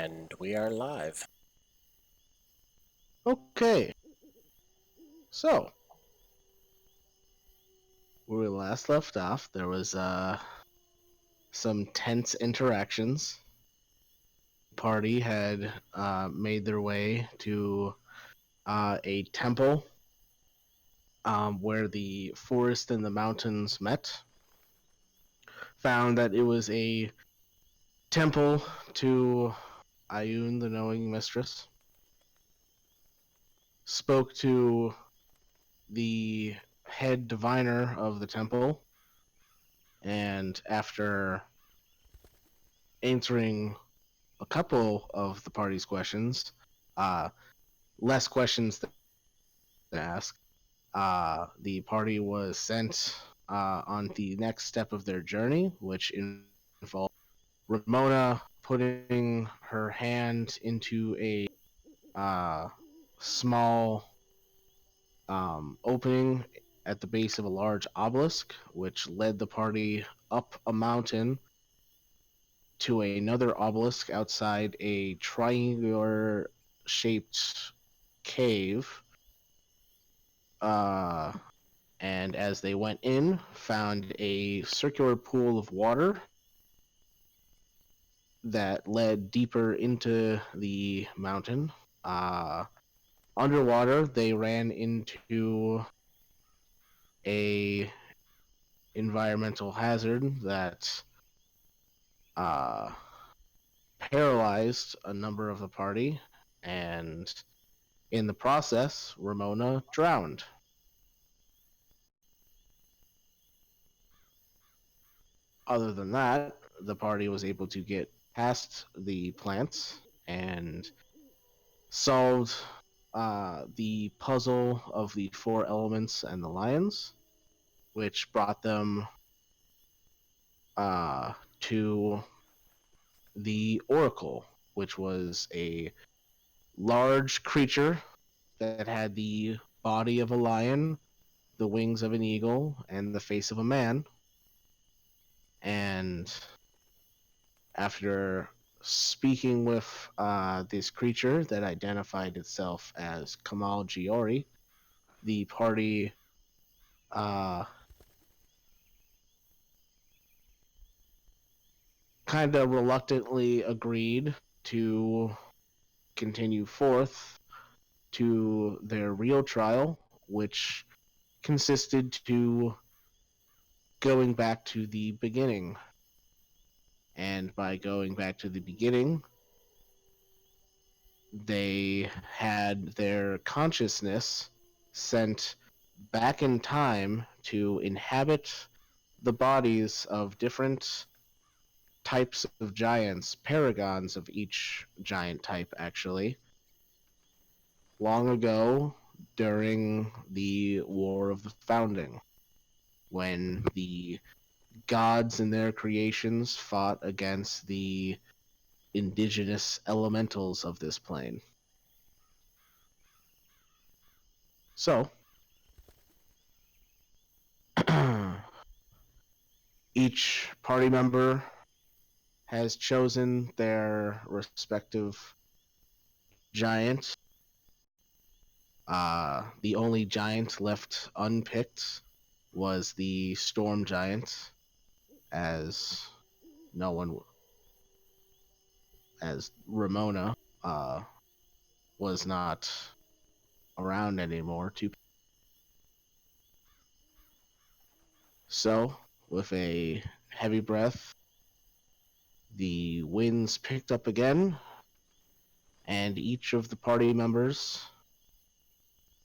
And we are live. Okay, so where we last left off, there was some tense interactions. Party had made their way to a temple where the forest and the mountains met. Found that it was a temple to Ayun, the knowing mistress. Spoke to the head diviner of the temple, and after answering a couple of the party's questions, uh, less questions than asked. The party was sent on the next step of their journey, which involved Ramona putting her hand into a uh, small opening at the base of a large obelisk, which led the party up a mountain to another obelisk outside a triangular shaped cave. Uh, and as they went in, found a circular pool of water that led deeper into the mountain. Uh, Underwater, they ran into a environmental hazard that uh, paralyzed a number of the party, and in the process, Ramona drowned. Other than that, the party was able to get past the plants and solved the puzzle of the four elements and the lions, which brought them to the Oracle, which was a large creature that had the body of a lion, the wings of an eagle, and the face of a man. And after speaking with this creature that identified itself as Kamal Giori, the party uh, kind of reluctantly agreed to continue forth to their real trial, which consisted to going back to the beginning. And by going back to the beginning, they had their consciousness sent back in time to inhabit the bodies of different types of giants, paragons of each giant type, actually, long ago during the War of the Founding, when the gods and their creations fought against the indigenous elementals of this plane. So, each party member has chosen their respective giant. The only giant left unpicked was the storm giant, as no one, as Ramona uh, was not around anymore. So, with a heavy breath, the winds picked up again, and each of the party members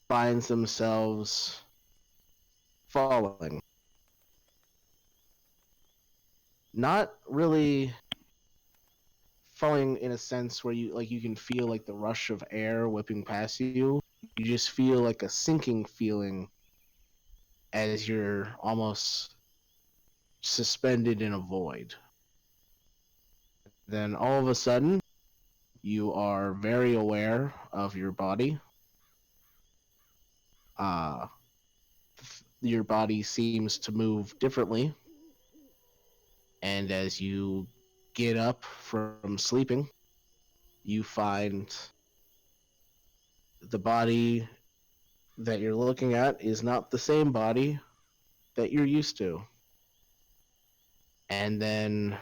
finds themselves falling. Not really falling in a sense where you can feel like the rush of air whipping past you. You just feel like a sinking feeling as you're almost suspended in a void. Then all of a sudden, you are very aware of your body. Uh, your body seems to move differently, and as you get up from sleeping, you find the body that you're looking at is not the same body that you're used to. And then,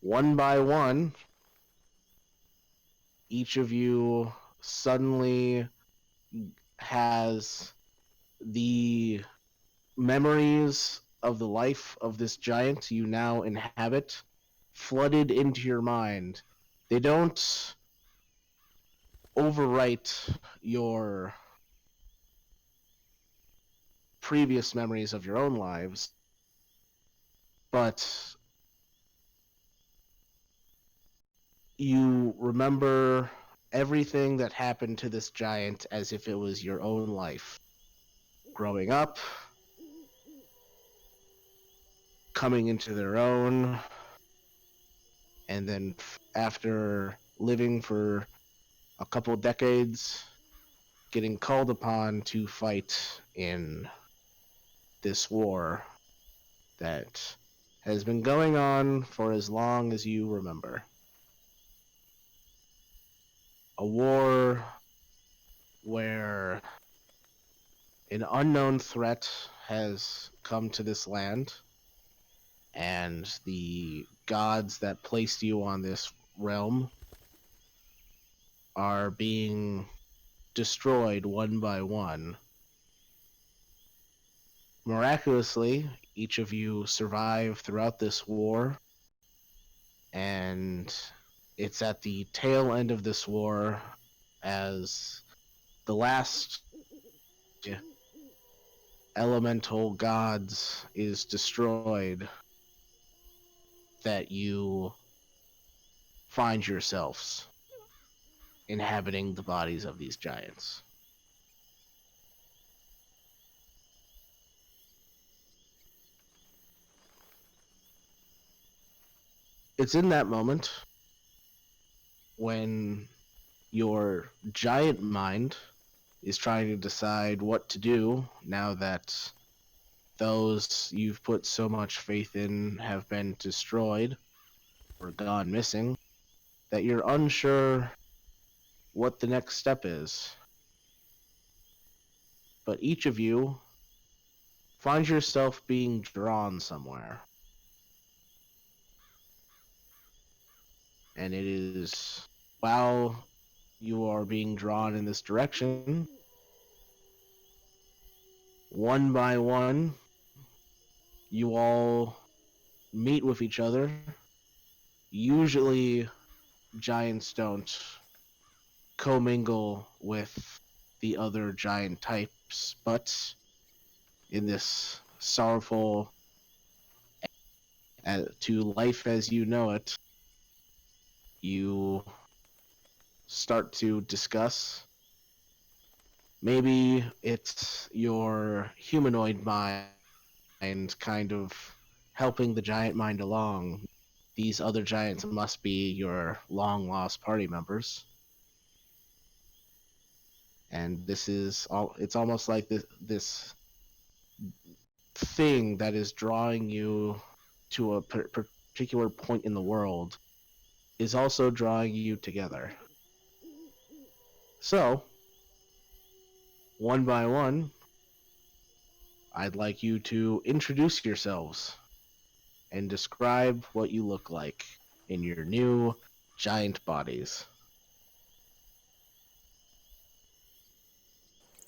one by one, each of you suddenly has the memories of the life of this giant you now inhabit flooded into your mind. They don't overwrite your previous memories of your own lives, but you remember everything that happened to this giant as if it was your own life. Growing up, coming into their own, and then after living for a couple decades, getting called upon to fight in this war that has been going on for as long as you remember. A war where an unknown threat has come to this land, and the gods that placed you on this realm are being destroyed one by one. Miraculously, each of you survive throughout this war, and it's at the tail end of this war as the last elemental gods is destroyed that you find yourselves inhabiting the bodies of these giants. It's in that moment when your giant mind is trying to decide what to do now that those you've put so much faith in have been destroyed or gone missing, that you're unsure what the next step is. But each of you finds yourself being drawn somewhere. And it is while you are being drawn in this direction, one by one, you all meet with each other. Usually, giants don't commingle with the other giant types, but in this sorrowful to life as you know it, you start to discuss. Maybe it's your humanoid mind kind of helping the giant mind along. These other giants must be your long lost party members. And this is all, it's almost like this thing that is drawing you to a particular point in the world is also drawing you together. So, one by one, I'd like you to introduce yourselves and describe what you look like in your new giant bodies.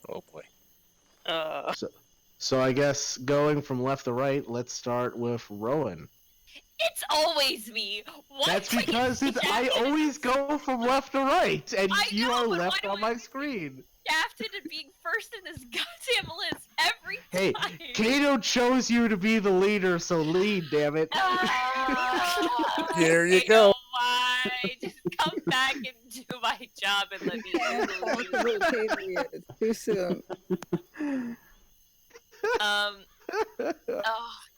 Oh boy. So I guess going from left to right, let's start with Rowan. It's always me. Why That's because I always go from left to right, and you are left on my screen. Shafted and being first in this goddamn list every Hey, time. Kato chose you to be the leader, so lead, damn it. Here you go. Why? Just come back and do my job and let me know. It's too soon. Oh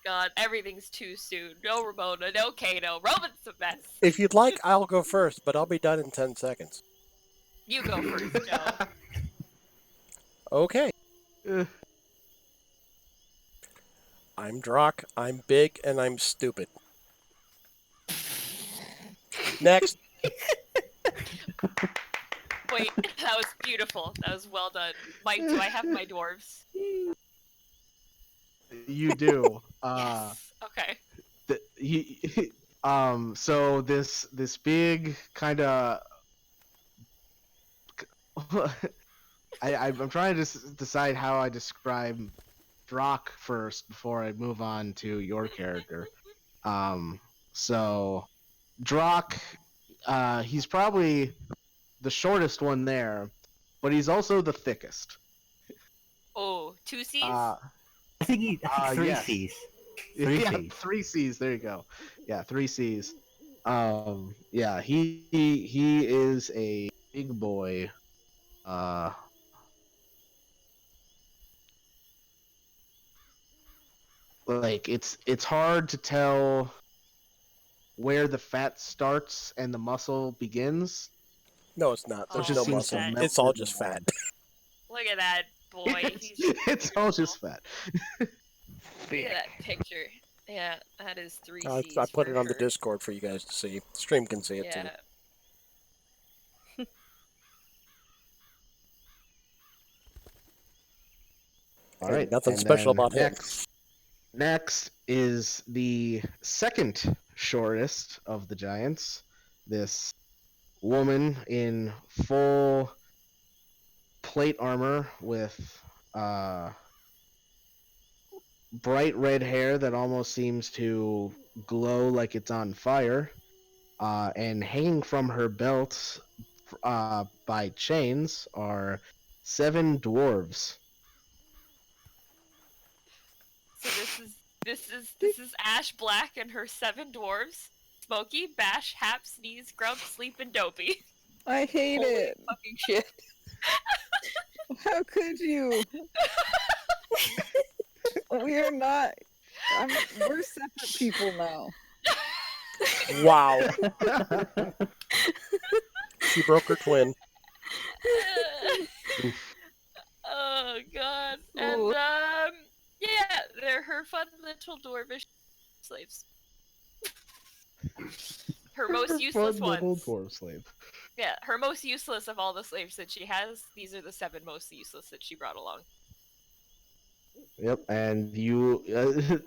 god, everything's too soon. No Ramona, no Kato. Roman's the best. If you'd like, I'll go first, but I'll be done in 10 seconds. You go first, Joe. Okay. I'm Drock, I'm big, and I'm stupid. Next. Wait, that was beautiful. That was well done. Mike, do I have my dwarves? You do. Yes. Okay. So this big kind of I'm trying to decide how I describe Drock first before I move on to your character. So Drock, he's probably the shortest one there, but he's also the thickest. Oh, two C's? I think three yes. C's. Yeah, C's. 3 C's. There you go. Yeah, 3 C's. Yeah, he is a big boy. Uh, like it's hard to tell where the fat starts and the muscle begins. No, it's not. Oh, There's It just no seems to muscle. melt It's all in just the fat. Look at that boy. It's, He's it's all just beautiful. fat. Look at that picture. Yeah, that is three I C's. put for it on the sure. Discord for you guys to see. Stream can see it too. Yeah. All Ain't right. nothing and special then about him. Next is the second shortest of the giants. This woman in full plate armor with bright red hair that almost seems to glow like it's on fire, and hanging from her belt by chains are 7 dwarves. So this is Ash Black and her 7 dwarves. Smokey, Bash, Hap, Sneeze, Grump, Sleep, and Dopey. I hate Holy it. fucking shit. How could you? We're not. We're separate people now. Wow. She broke her twin. Oh god. And Ooh. yeah, they're her fun little dwarvish slaves. Her most useless Fun little ones. dwarf slave. Yeah, her most useless of all the slaves that she has. These are the 7 most useless that she brought along. Yep, and you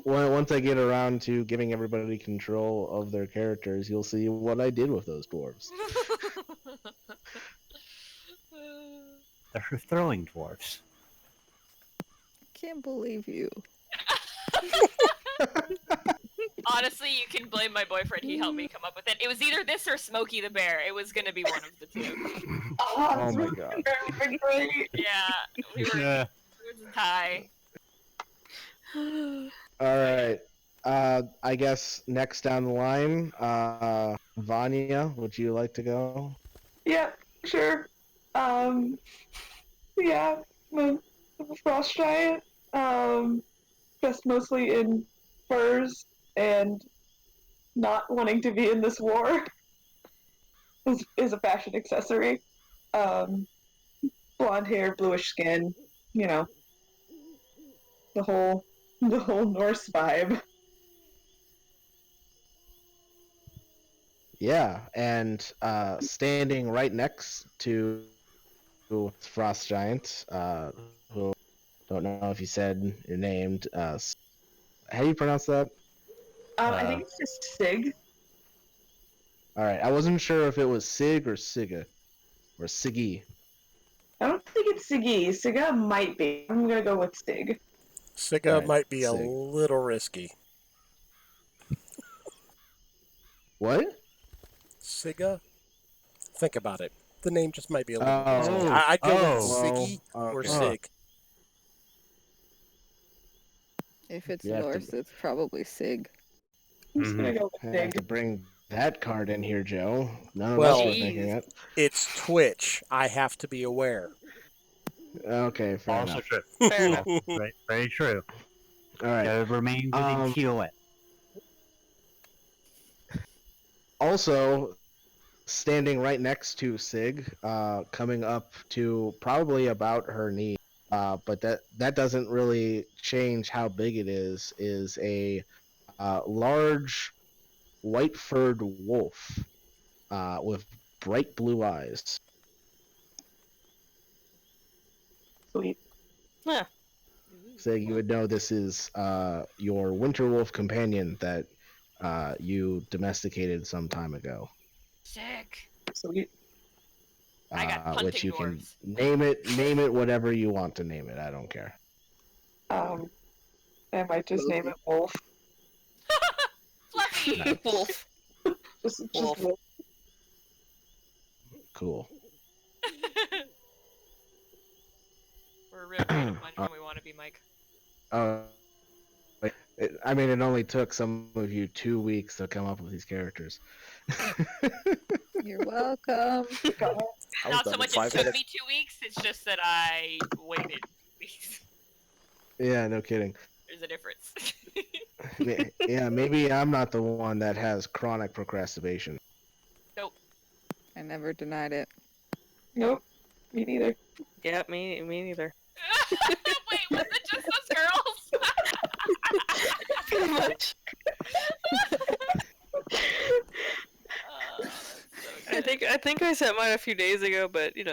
once I get around to giving everybody control of their characters, you'll see what I did with those dwarves. They're her throwing dwarfs. Can't believe you. Honestly, you can blame my boyfriend. He helped me come up with it. It was either this or Smokey the Bear. It was gonna be one of the two. Oh my god. Yeah, we were. Yeah. It was a tie. Alright. I guess next down the line, Vanya, would you like to go? Yeah, sure. Yeah, I'm a frost giant. Just mostly in furs and not wanting to be in this war is a fashion accessory. Blonde hair, bluish skin, you know, the whole Norse vibe. Yeah, and standing right next to Frost Giant, who don't know if you said your name. How do you pronounce that? I think it's just Sig. All right, I wasn't sure if it was Sig or Siga or Siggy. I don't think it's Siggy. Siga might be. I'm gonna go with Sig. Siga Alright, might be a Sig. little risky. What? Siga? Think about it. The name just might be a little risky. Oh, I'd go with oh. Siggy or okay. Sig. If it's You have to- Norse, it's probably Sig. I'm just gonna go I with have to Sig. bring that card in here, Joe. None of Well- us were thinking it. It's Twitch. I have to be aware. Okay, fair Also enough. true. Fair enough. Right, very true. All right. Gotta remain within TOS. Also, standing right next to Sig, coming up to probably about her knee, but that doesn't really change how big it is a large white-furred wolf with bright blue eyes. Sweet. Yeah. So you would know this is your winter wolf companion that you domesticated some time ago. Sick. Sweet. I got Which punting you can dwarves. name it whatever you want to name it. I don't care. I might just name it Wolf. Fluffy. Nice. Wolf. Just Wolf. Wolf. Cool. We're a real creative bunch when we want to be, Mike. I mean, it only took some of you 2 weeks to come up with these characters. You're welcome. I was Not done so in much it 5 took minutes. me 2 weeks, it's just that I waited weeks. Yeah, no kidding. There's a difference. Yeah, maybe I'm not the one that has chronic procrastination. Nope. I never denied it. Nope. Me neither. Yeah, me neither. Wait, was it just those girls? Pretty much. So I think I sent mine a few days ago, but you know.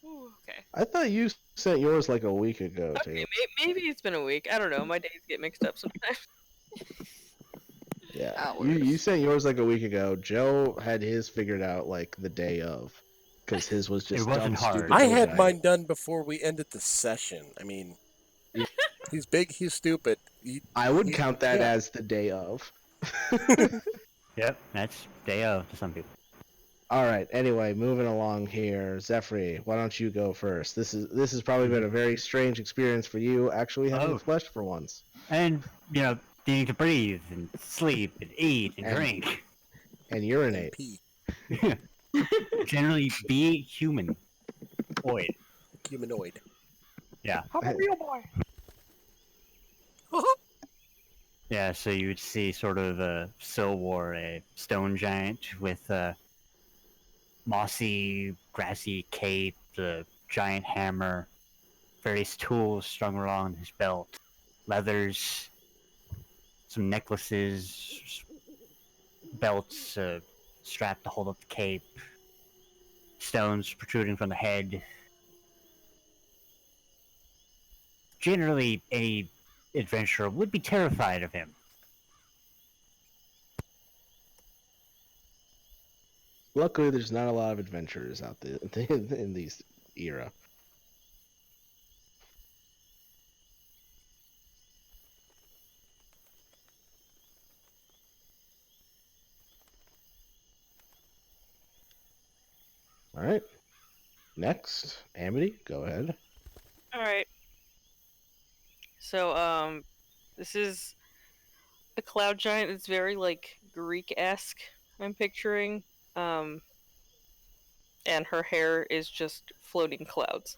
Okay. I thought you sent yours like a week ago, too. Okay, maybe it's been a week. I don't know. My days get mixed up sometimes. Yeah, Hours. you sent yours like a week ago. Joe had his figured out like the day of, because his was just wasn't dumb, hard. stupid. I no had giant. mine done before we ended the session. I mean, he's big, he's stupid. I would count that yeah. as the day of. Yep, that's day of to some people. All right. Anyway, moving along here, Zephyr, why don't you go first? This has probably been a very strange experience for you, actually having Oh. flesh for once. And, needing to breathe and sleep and eat and And- drink. And urinate. P. Generally be human. Oid. Humanoid. Yeah. I'm a real boy. Yeah, so you would see sort of Silwar, a stone giant with a mossy, grassy cape, a giant hammer, various tools strung around his belt, leathers, some necklaces, belts strapped to hold up the cape, stones protruding from the head. Generally, any adventurer would be terrified of him. Luckily, there's not a lot of adventurers out there in these era. All right. Next, Amity, go ahead. Alright. So, this is a cloud giant. It's very, like, Greek-esque, I'm picturing. And her hair is just floating clouds.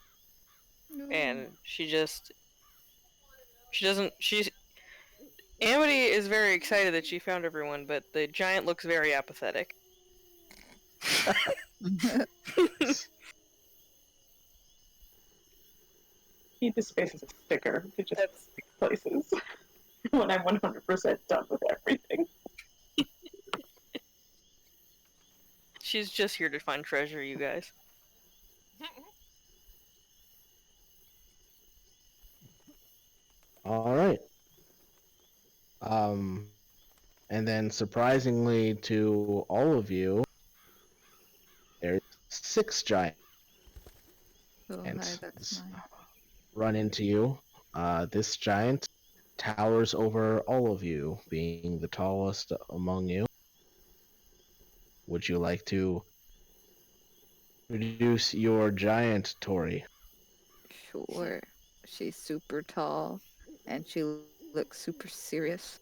And Amity is very excited that she found everyone, but the giant looks very apathetic. Keep his face as a sticker to just stick places when I'm 100% done with everything. She's just here to find treasure, you guys. All right. And then surprisingly to all of you, there's 6 giants Oh, hi, that's mine. run into you. This giant towers over all of you, being the tallest among you. Would you like to introduce your giant, Tori? Sure. She's super tall, and she looks super serious.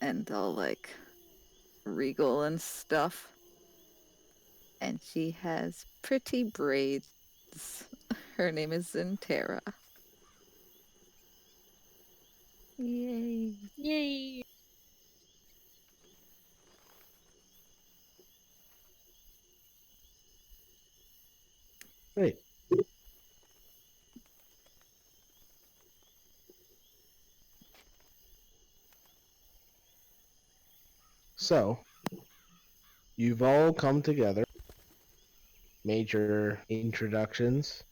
And all, like, regal and stuff. And she has pretty braids. Her name is Zentera. Yay. Yay! Great. So, You've all come together, made your introductions,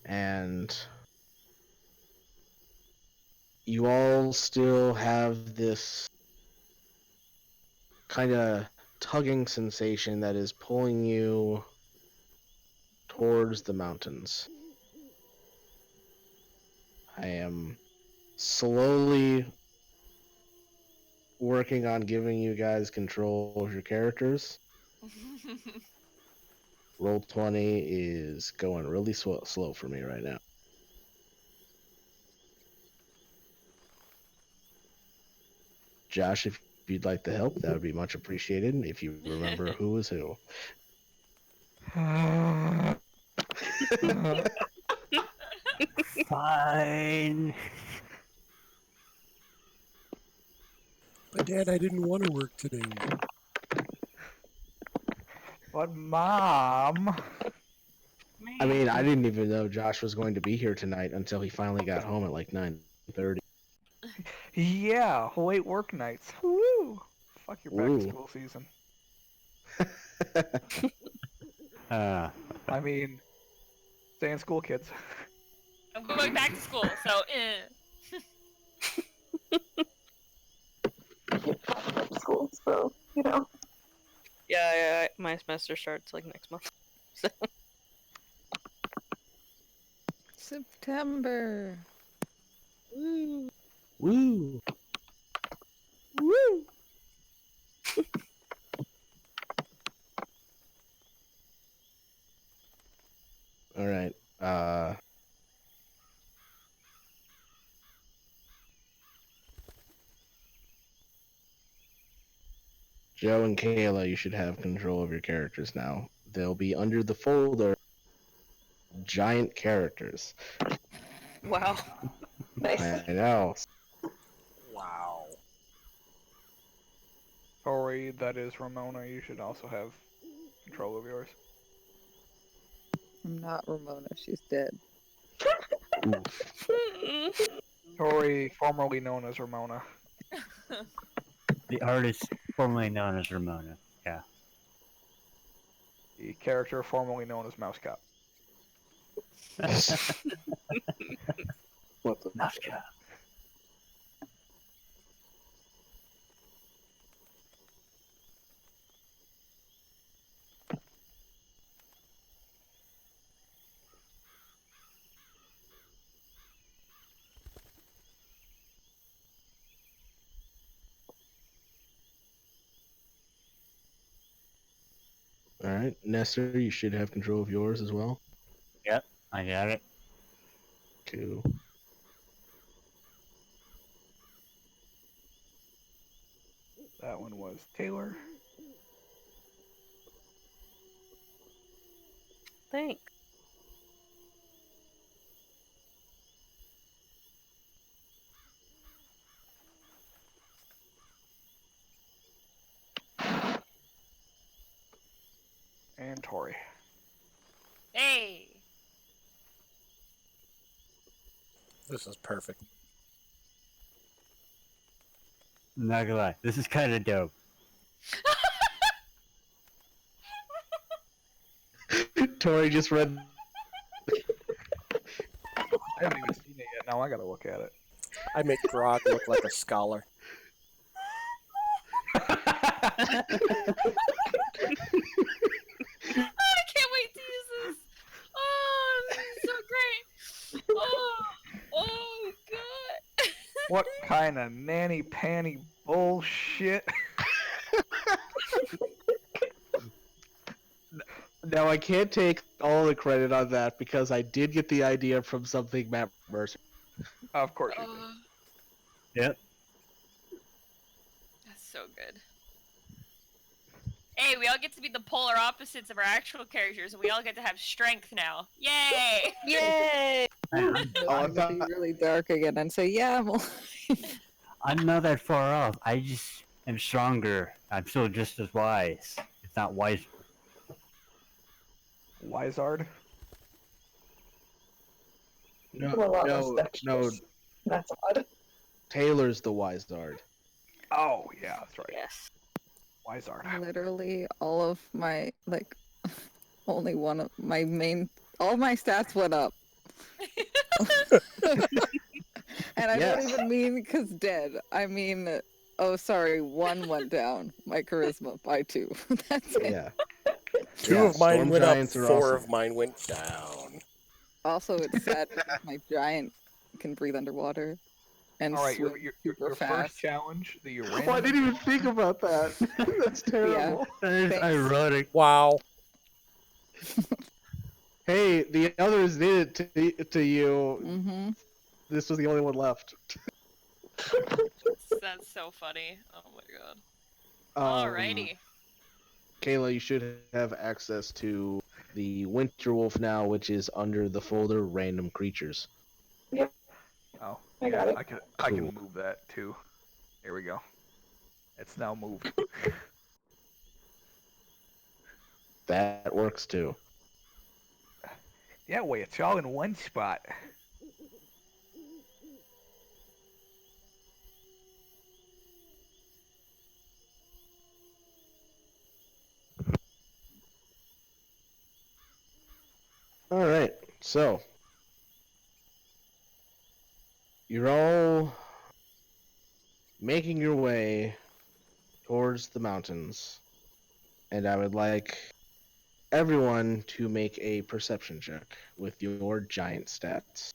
and you all still have this kind of tugging sensation that is pulling you towards the mountains. I am slowly working on giving you guys control of your characters. Roll 20 is going really slow for me right now. Josh, if you'd like to help, that would be much appreciated. If you remember who was who. Fine. But Dad, I didn't want to work today. But Mom. I mean, I didn't even know Josh was going to be here tonight until he finally got home at like 9:30. Yeah, late work nights. Woo! Fuck your back to Ooh. school season. Uh, I mean, stay in school, kids. I'm going back to school, so School, so you know. Yeah, my semester starts like next month. So September. Woo. Woo! Woo! All right. Joe and Kayla, you should have control of your characters now. They'll be under the folder giant characters. Wow. Nice. I know. Wow. Tori, that is Ramona, you should also have control of yours. I'm not Ramona. She's dead. Oof. Tori, formerly known as Ramona. the artist formerly known as Ramona. Yeah. The character formerly known as Mouse Cop. What the? Nazca. All right, Nestor, you should have control of yours as well. Yep, I got it. Cool. That one was Taylor. Thanks. And Tori. hey. This is perfect. I'm not gonna lie, this is kind of dope. Tori just read. I haven't even seen it yet. Now I gotta look at it. I make Grog look like a scholar. I can't wait to use this. Oh, this is so great. Oh god. What kind of nanny panty bullshit? Now I can't take all the credit on that because I did get the idea from something Matt Mercer. Of course you did. Yep. That's so good. Hey, we all get to be the polar opposites of our actual characters, and we all get to have strength now. Yay! Yay! Oh, I I'm thought- gonna be really dark again and say, yeah, I'm alive. I'm not that far off. I just am stronger. I'm still just as wise. If not wiser. Wizard. No, Well, a lot no, less no. dexterous. That's odd. Taylor's the Wizard. Oh, yeah, that's right. Yes. Wise art. Literally, all of my only one of my main, all my stats went up, and I don't Yes. even mean because dead. I mean, oh sorry, one went down. My charisma by 2. That's it. Yeah. Two Yeah, of mine storm went up, giants are 4 awesome. of mine went down. Also, it's sad because my giant can breathe underwater and All right, swim super your fast. first challenge that you ran. Oh, I didn't even think about that. That's terrible. That is Thanks. ironic. Wow. Hey, the others did it to you. Mm-hmm. This was the only one left. That's so funny. Oh my god. Um, Alrighty. Kayla, you should have access to the Winter Wolf now, which is under the folder Random Creatures. Oh, I got it. I can Cool. move that too. There we go. It's now moved. That works too. Yeah, wait, it's all in one spot. All right, so you're all making your way towards the mountains, and I would like everyone to make a perception check with your giant stats.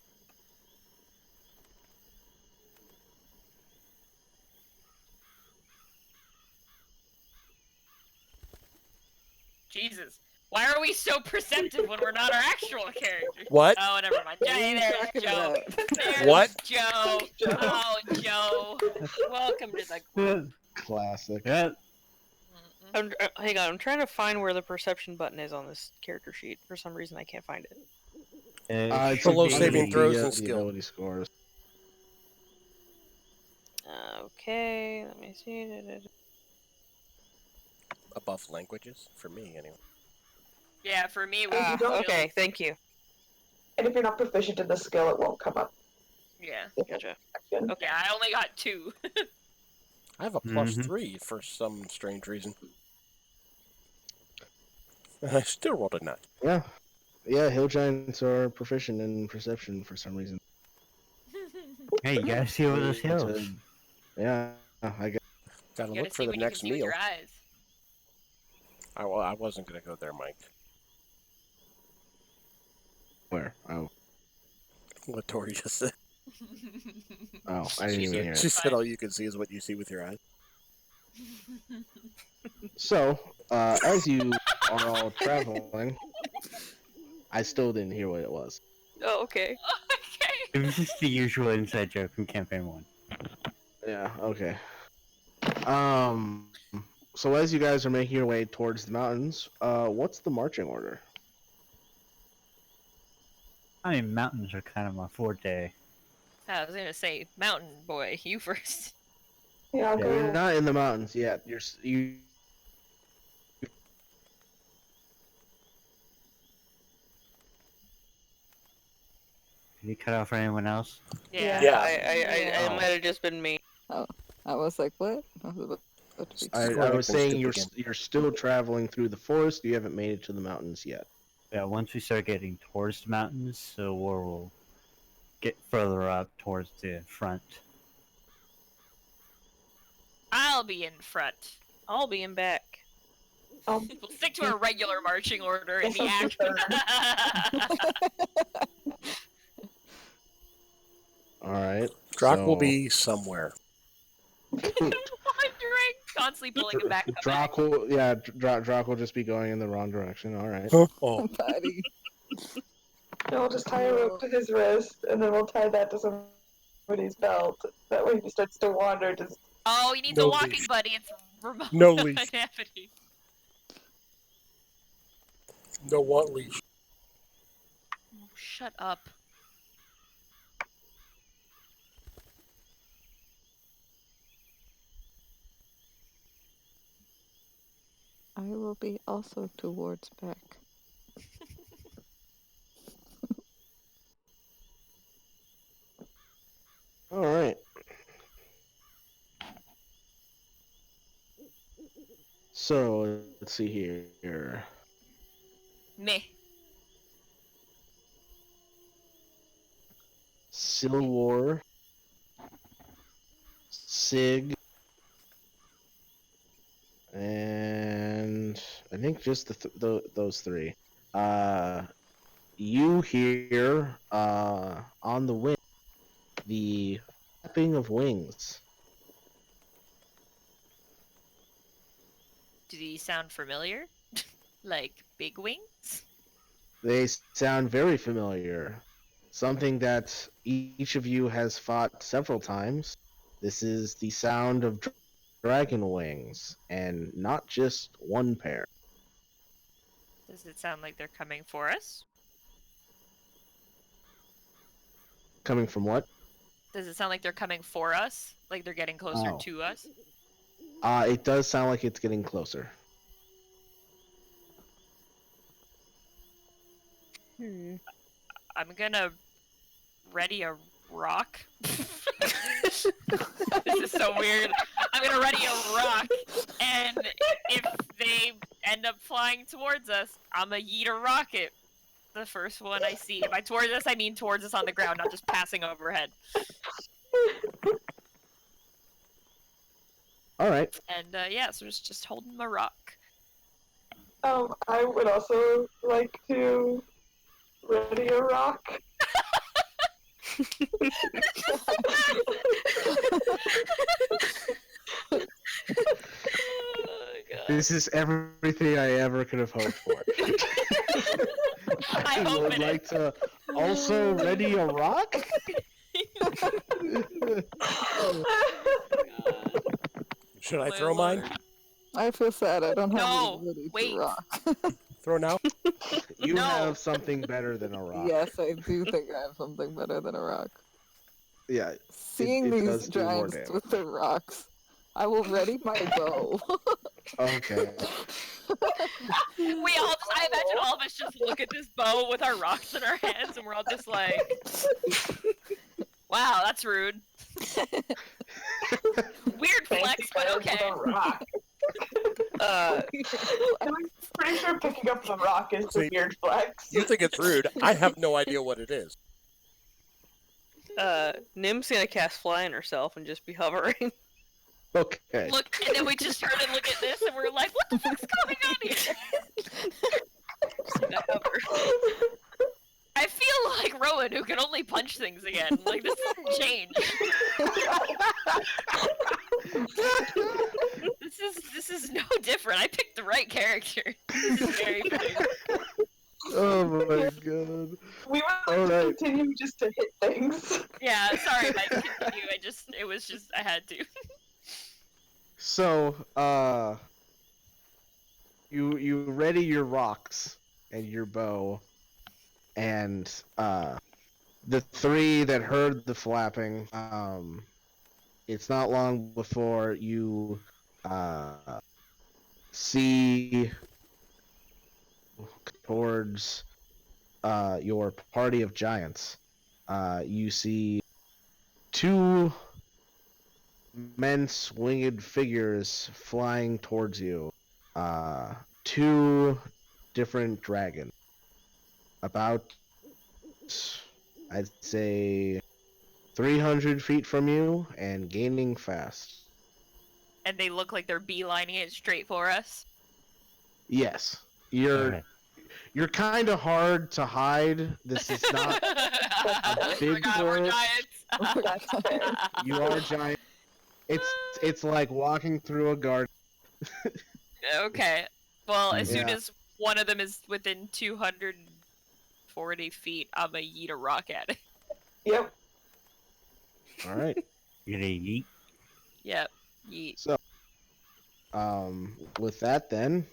Jesus. Why are we so perceptive when we're not our actual characters? What? Oh, never mind. What are Johnny, you there's talking Joe. about? There's What? Joe. Oh, Joe. Welcome to the group. Classic. Yeah. Hang on, I'm trying to find where the perception button is on this character sheet. For some reason, I can't find it. It's Below under saving the, throws uh, and the skill. ability scores. Okay, let me see. Above languages, for me anyway. Yeah, for me, it was you don't- Okay, thank you. And if you're not proficient in the skill, it won't come up. Yeah. Gotcha. Action. Okay, I only got 2. I have a +3 for some strange reason. And I still rolled a 9. Yeah. Yeah, hill giants are proficient in perception for some reason. Hey, you gotta see over those It's hills. yeah, I guess. Gotta You gotta look for see the what you can next see with meal. your eyes. I wasn't gonna go there, Mike. Where? Oh, What Tori just said. I didn't even hear She it. said all you can see is what you see with your eyes. So, as you are all traveling, I still didn't hear what it was. Oh, okay. Okay. It was just the usual inside joke from Campaign 1. Yeah, okay. So as you guys are making your way towards the mountains, what's the marching order? I mean, mountains are kind of my forte. I was gonna say, mountain boy, you first. Yeah, I'll Yeah, go. you're not in the mountains yet. You. Did you cut out for anyone else? Yeah. Yeah. It Oh. might have just been me. I was like, what? I was about to be I Scroll was up and saying skip you're again. you're still traveling through the forest. You haven't made it to the mountains yet. Yeah, once we start getting towards the mountains, so we'll get further up towards the front. I'll be in front. I'll be in back. We'll stick to our regular marching order in the Yes, act. All right. Drock will be somewhere. Wandering, constantly pulling him back. Drock will, yeah, Drock will just be going in the wrong direction. All right. Oh, Buddy. We'll just tie a rope to his wrist, and then we'll tie that to somebody's belt. That way, if he starts to wander, just Oh, he needs No a walking leash. buddy. It's remote. No leash. happening. no want leash. Oh, shut up. I will be also towards back. All right. So let's see here. Meh. Civil War, Sig, and I think just those three. You hear on the wind the flapping of wings. Do these sound familiar? Like big wings? They sound very familiar. Something that each of you has fought several times. This is the sound of dragon wings, and not just one pair. Does it sound like they're coming for us? Coming from what? Does it sound like they're coming for us? Like they're getting closer Oh. to us? It does sound like it's getting closer. I'm gonna ready a rock. This is so weird. I'm gonna ready a rock, and if they end up flying towards us, I'm gonna yeet a rocket. The first one I see. By towards us, I mean towards us on the ground, not just passing overhead. All right. And yeah, so just holding my rock. I would also like to ready a rock. Oh, God. This is everything I ever could have hoped for. I hope would it like to also ready a rock. Should I My throw mine? lord. I feel sad. I don't have No, anybody to wait. rock. Throw now? You No. have something better than a rock. Yes, I do think I have something better than a rock. Yeah. Seeing it these does do more giants damage. with their rocks, I will ready my bow. Okay. We all just, I imagine all of us just look at this bow with our rocks in our hands and we're all just like, wow, that's rude. Weird flex, but okay. Rock. I'm pretty sure picking up the rock is the See, weird flex. You think it's rude. I have no idea what it is. Nim's gonna cast fly on herself and just be hovering. Okay. Look, and then we just turn and look at this and we're like, what the fuck's going on here? Just gonna hover. I feel like Rowan who can only punch things again. Like, this doesn't change. This is no different. I picked the right character. This is very funny. Oh my god. We All will right. continue just to hit things. Yeah, sorry, Mike, continue. I had to. So, you ready your rocks and your bow, and the three that heard the flapping, it's not long before you see towards your party of giants. You see two immense winged figures flying towards you. Two different dragons. About, I'd say, 300 feet from you and gaining fast. And they look like they're beelining it straight for us. Yes, you're Alright. you're kind of hard to hide. This is not a big Forgot we're forest. giants. You are giant. It's like walking through a garden. Okay. Well, as soon Yeah. as one of them is within 240 feet, I'm gonna yeet a rock at it. Yep. All right. You're gonna yeet. Yep. Yeet. So, with that then,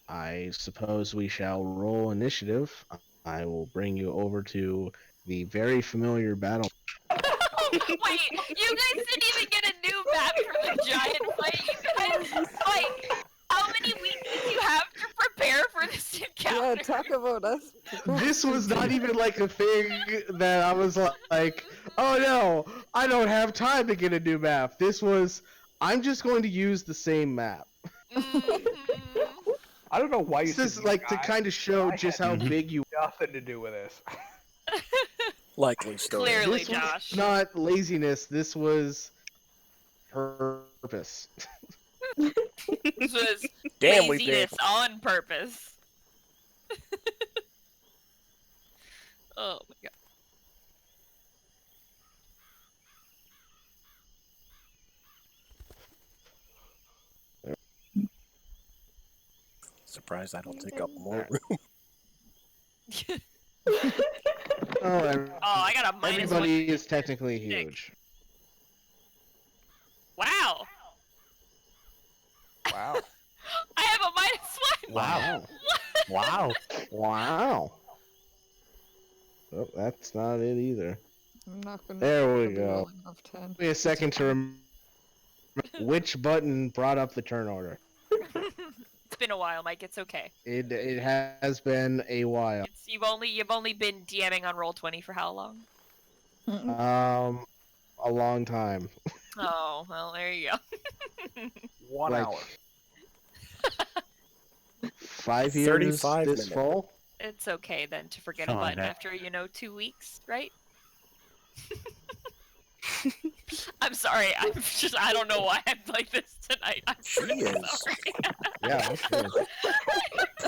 I suppose we shall roll initiative. I will bring you over to the very familiar battle. Wait, you guys didn't even get a new map for the giant fight. You guys, like, how many weeks did you have to prepare for this encounter? Yeah, talk about us. This was not even like a thing that I was like, oh no, I don't have time to get a new map. This was, I'm just going to use the same map. Mhm. I don't know why you This is said like to guy. kind of show I just had how big you. Nothing to do with this. Likely story. Clearly, This Josh. was not laziness. This was purpose. This was Damn, we did. laziness on purpose. Oh my god. Surprised I don't take up more room. Oh, Oh, I got a minus one. everybody is technically huge. Wow. Wow. I have a minus one. Wow. Wow. Wow. Oh, that's not it either. I'm not gonna. There we be go. rolling off 10. Give me a second to remember which button brought up the turn order. It's been a while, Mike. It's okay. It has been a while. You've only been DMing on Roll20 for how long? A long time. Oh, well, there you go. 1 Like, hour. 5 years 35 this minutes. fall. It's okay then to forget Something a like button that. after 2 weeks, right? I'm sorry. I don't know why I'm like this tonight. I'm She really is. sorry. Yeah, that's good.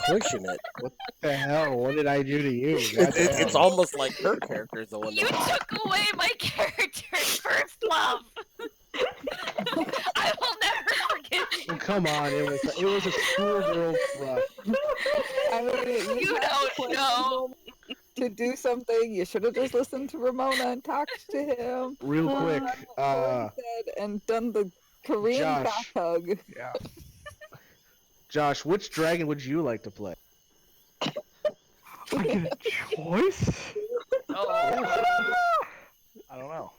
Pushing it. What the hell? What did I do to you? It's Goddamn. almost like her character is the one You that. took away my character's first love. I will never forgive you. Oh, come on, it was a schoolgirl crush. I mean, You don't know. to do something. You should have just listened to Ramona and talked to him. Real quick, And done the Korean Josh. back hug. Yeah. Josh, which dragon would you like to play? I get a choice? Oh. I don't know.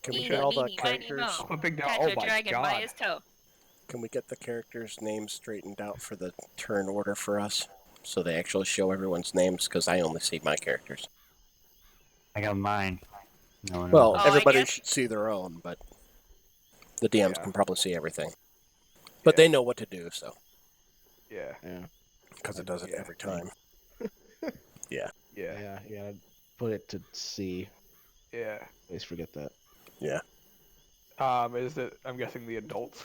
Can we Eeny, get all the meeny, miny, characters? moe. Flipping down. Catch Oh a my dragon by god. his toe. Can we get the characters' names straightened out for the turn order for us, so they actually show everyone's names? Because I only see my characters. I got mine. No one Well, else. Oh, I everybody guess- should see their own, but the DMs Yeah. can probably see everything. But Yeah. they know what to do, so Yeah. Yeah. because it does it Yeah. every time. Yeah. Yeah, you gotta put it to C. Yeah. Always forget that. Is it? I'm guessing the adults.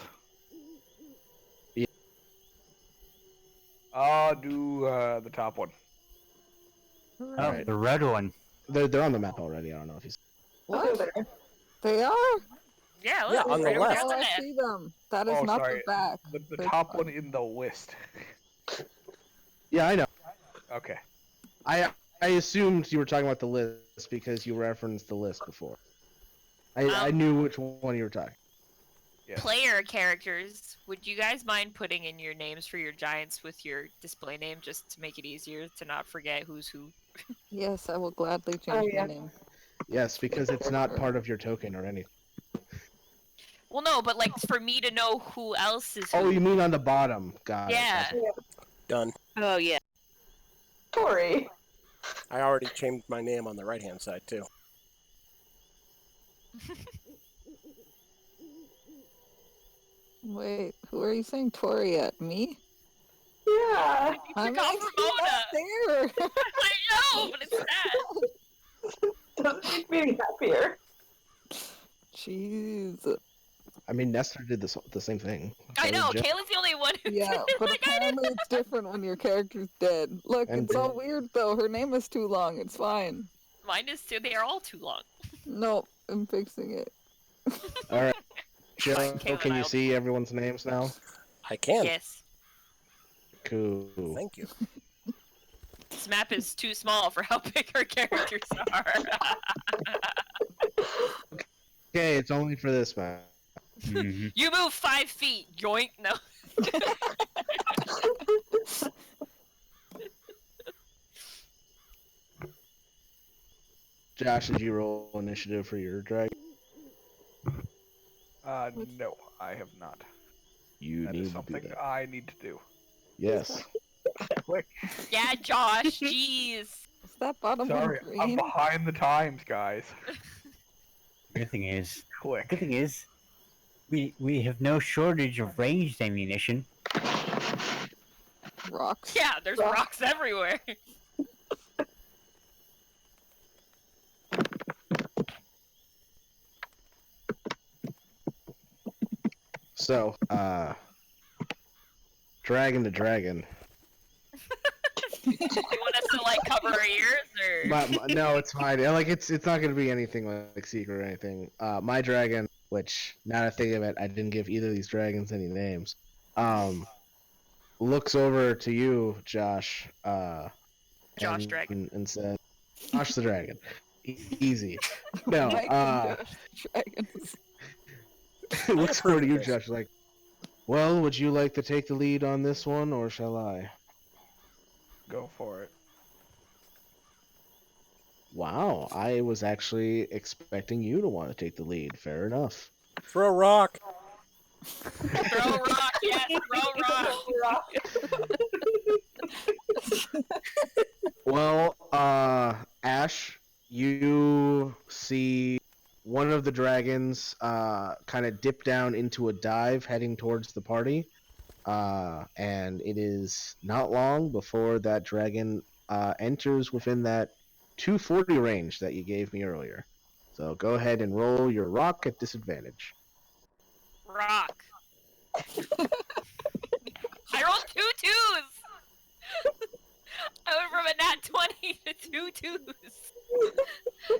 Yeah. I'll do the top one. Oh, Alright. the red one. They're on the map already. I don't know if you. What? There. They are? Yeah, Yeah, look, on the right left. Oh, over I there. see them. That is Oh, not sorry. the back. The They're top fine. one in the list. Yeah, I know. Okay. I assumed you were talking about the list because you referenced the list before. I knew which one you were talking. Yes. Player characters, would you guys mind putting in your names for your giants with your display name just to make it easier to not forget who's who? Yes, I will gladly change Oh, my yeah. name. Yes, because it's not part of your token or anything. Well, no, but like for me to know who else is who. Oh, you mean on the bottom? Got it. Yeah. Done. Oh yeah. Tori. I already changed my name on the right-hand side, too. Wait, who are you saying Tori at? Me? Yeah. I'm forgot actually Ramona. not there. I know, but it's sad. Doesn't make me happier. Jeez. I mean, Nestor did the same thing. I So know, did Jeff. Kayla's the only one who Yeah, did it. but Like, I didn't. apparently it's different when your character's dead. Look, And it's all dead. weird though. Her name is too long. It's fine. Mine is too. They are all too long. No, I'm fixing it. All right. Joe, Kayla can and you I'll- see everyone's names now? I can. Yes. Cool. Thank you. This map is too small for how big our characters are. Okay, it's only for this map. Mhm. You move 5 feet, yoink. No. Josh, did you roll initiative for your dragon? No, I have not. You That need is to do something that. I need to do. Yes. Click. Yeah, Josh. Jeez. Is that bottom Sorry, one I'm green? behind the times, guys. Good thing is, Click. good thing is, we have no shortage of ranged ammunition. Rocks. Yeah, there's rocks everywhere. So, dragon to dragon. You want us to like cover our ears, or? No, it's fine. Like it's not gonna be anything like secret or anything. My dragon, which now that I think of it, I didn't give either of these dragons any names. Looks over to you, Josh. Josh Dragon. and says, "Josh the dragon, easy." No, Mike and Josh the Dragons. looks approve over to of you, this. Josh. Like, well, would you like to take the lead on this one, or shall I? Go for it. Wow, I was actually expecting you to want to take the lead. Fair enough. Throw rock. Throw rock, yes, throw rock. Well, Ash, you see one of the dragons kind of dip down into a dive heading towards the party. And it is not long before that dragon enters within that 240 range that you gave me earlier. So go ahead and roll your rock at disadvantage. Rock. I rolled 2 twos. I went from a nat 20 to 2 twos.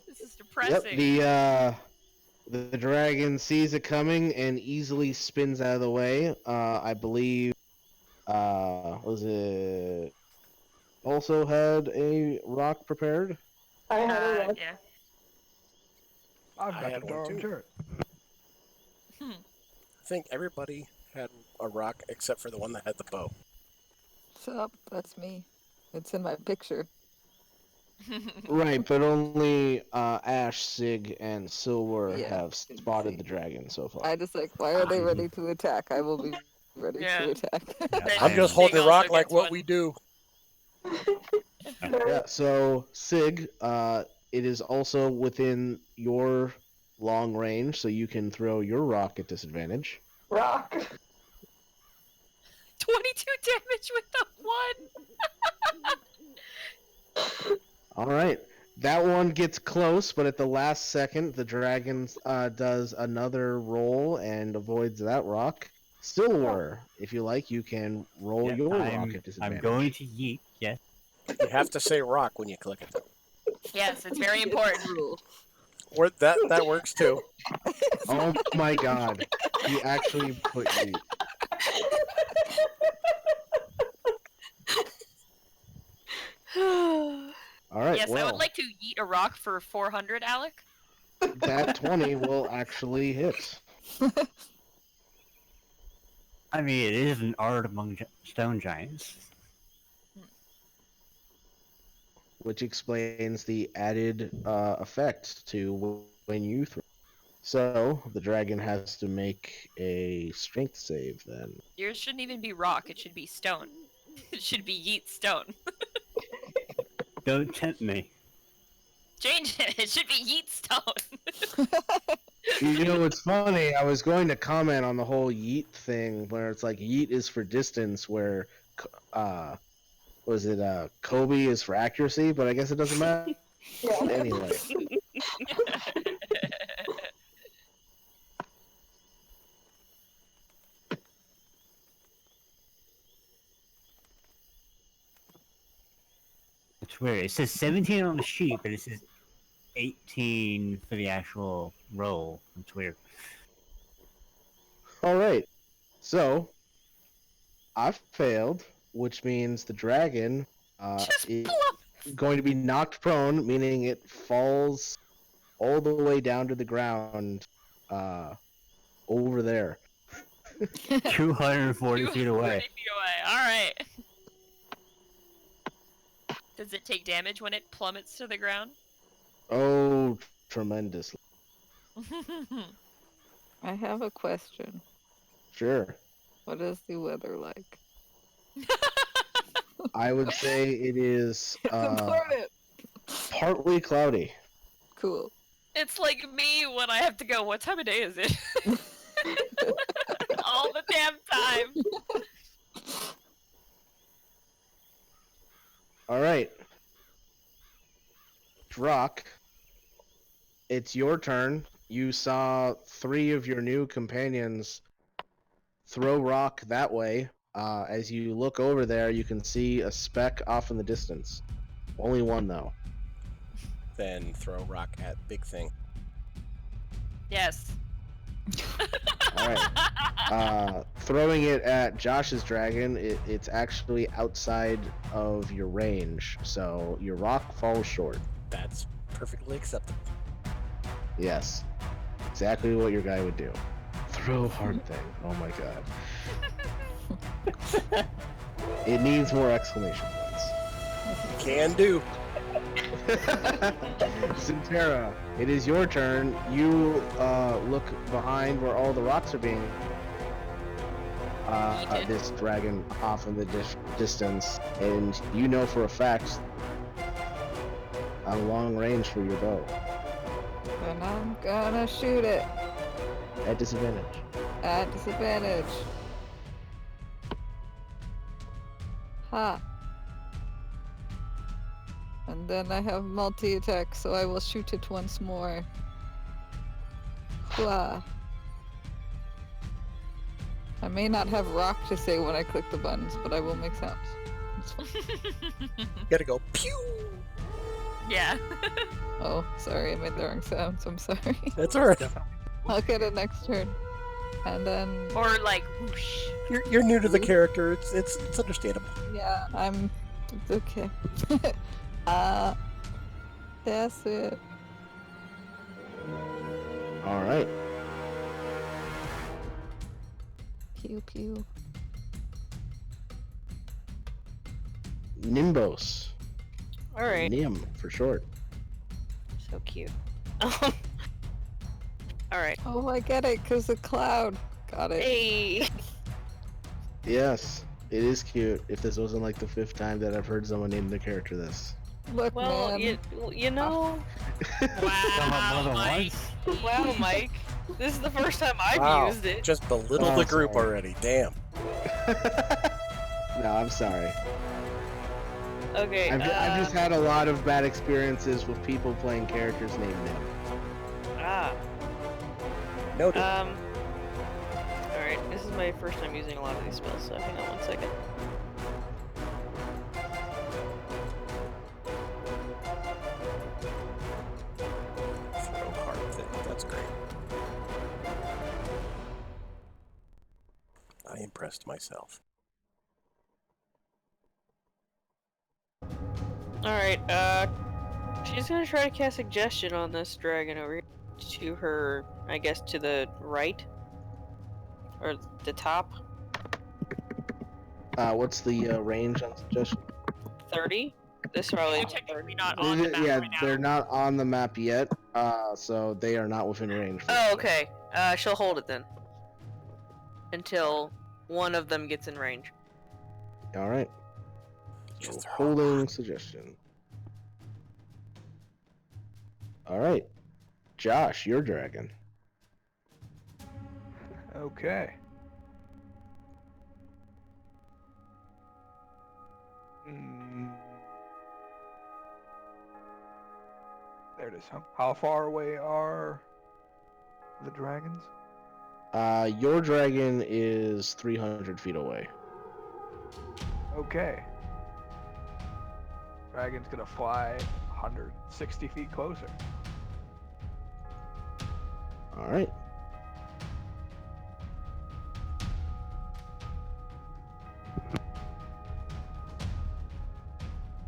This is depressing. Yep, the dragon sees it coming and easily spins out of the way. I believe, was it also had a rock prepared? I had a rock. Yeah. I've I got had the one door too. turret. I think everybody had a rock except for the one that had the bow. Sup, that's me. It's in my picture. Right, but only Ash, Sig, and Silver Yeah, have see. spotted the dragon so far. I just like, why are they ready to attack? I will be ready Yeah. to attack. I'm just Sig holding also rock like gets what one. we do. Yeah, so Sig, it is also within your long range, so you can throw your rock at disadvantage. Rock. 22 damage with the one. All right, that one gets close, but at the last second, the dragon does another roll and avoids that rock. Silver, if you like, you can roll Yep, your rock I'm at disadvantage. going to yeet, yes. You have to say rock when you click it. Yes, it's very important. Rule. Or that works too. Oh my god, he actually put you. All right, Yes, I well, would like to yeet a rock for 400, Alec. that 20 will actually hit. I mean, it is an art among stone giants. Which explains the added effect to when you throw. So the dragon has to make a strength save then. Yours shouldn't even be rock, it should be stone. It should be yeet stone. Don't tempt me. Change it, it should be yeet stone. You know, it's funny. I was going to comment on the whole yeet thing, where it's like yeet is for distance, where was it Kobe is for accuracy, but I guess it doesn't matter. Yeah. Anyway, It's weird. It says 17 on the sheet, but it says 18 for the actual roll. It's weird. all right. So I failed, which means the dragon Just is bluff. going to be knocked prone, meaning it falls all the way down to the ground over there. 240 feet away. 30 feet away, alright. Does it take damage when it plummets to the ground? Oh, tremendously. I have a question. Sure. What is the weather like? I would say it is It's important. partly cloudy. Cool. It's like me when I have to go, what time of day is it? All the damn time. All right. Drock, it's your turn. You saw 3 of your new companions throw rock that way. As you look over there, you can see a speck off in the distance. Only one, though. Then throw rock at big thing. Yes. All right. Throwing it at Josh's dragon, it's actually outside of your range, so your rock falls short. That's perfectly acceptable. Yes. Exactly what your guy would do. Throw hard thing. Oh my god. It needs more exclamation points. Can do. Sintera, it is your turn. You look behind where all the rocks are being. This dragon off in the distance, and you know for a fact a long range for your bow. And I'm gonna shoot it At disadvantage. at disadvantage. Ha. And then I have multi-attack, so I will shoot it once more. Hua. I may not have rock to say when I click the buttons, but I will make sounds. It's fine. You gotta go pew. Yeah. Oh, sorry, I made the wrong sounds. I'm sorry. That's alright. I'll get it next turn. And then, Or like whoosh. You're new to the character. It's understandable. yeah, it's okay. That's it. All right. Pew pew. Nimbos. All right. Nim for short. So cute. All right. Oh, I get it, cause the cloud. Got it. Hey. Yes, it is cute. If this wasn't like the 5th time that I've heard someone name the character this. Look, Well, man. you know. Wow, more than Mike. Wow, Mike. This is the first time I've Wow. used it. Just belittle Oh, the group sorry. already. Damn. No, I'm sorry. Okay. I've just had a lot of bad experiences with people playing characters named Nim. Noted. Alright, this is my first time using a lot of these spells, so hang on one second. Throw hard thing. That's great. I impressed myself. Alright, she's gonna try to cast Suggestion on this dragon over here. To her, I guess, to the right? Or the top? What's the range on suggestion? 30? This probably They're is technically not on the map Yeah, right now. they're not on the map yet, so they are not within range. for Oh, this. okay. She'll hold it then. Until one of them gets in range. All right. So Just throw holding suggestion. All right, Josh, your dragon. Okay. Mm. There it is. How far away are the dragons? Your dragon is 300 feet away. Okay. Dragon's gonna fly 160 feet closer. All right.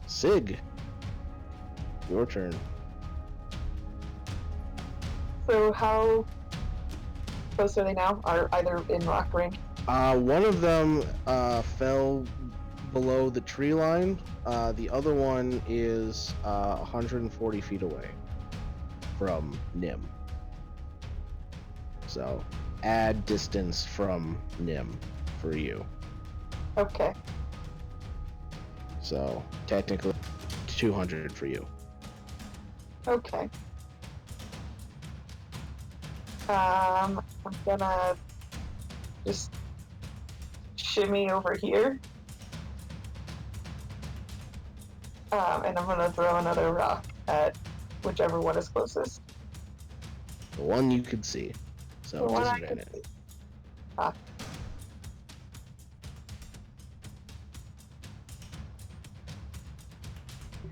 Sig, your turn. So how close are they now? Are either in rock range? One of them fell below the tree line. The other one is 140 feet away from Nim. So add distance from Nim for you. Okay. So technically 200 for you. Okay. I'm gonna just shimmy over here. And I'm gonna throw another rock at whichever one is closest. The one you could see. So The one I can disadvantage. see. Ah,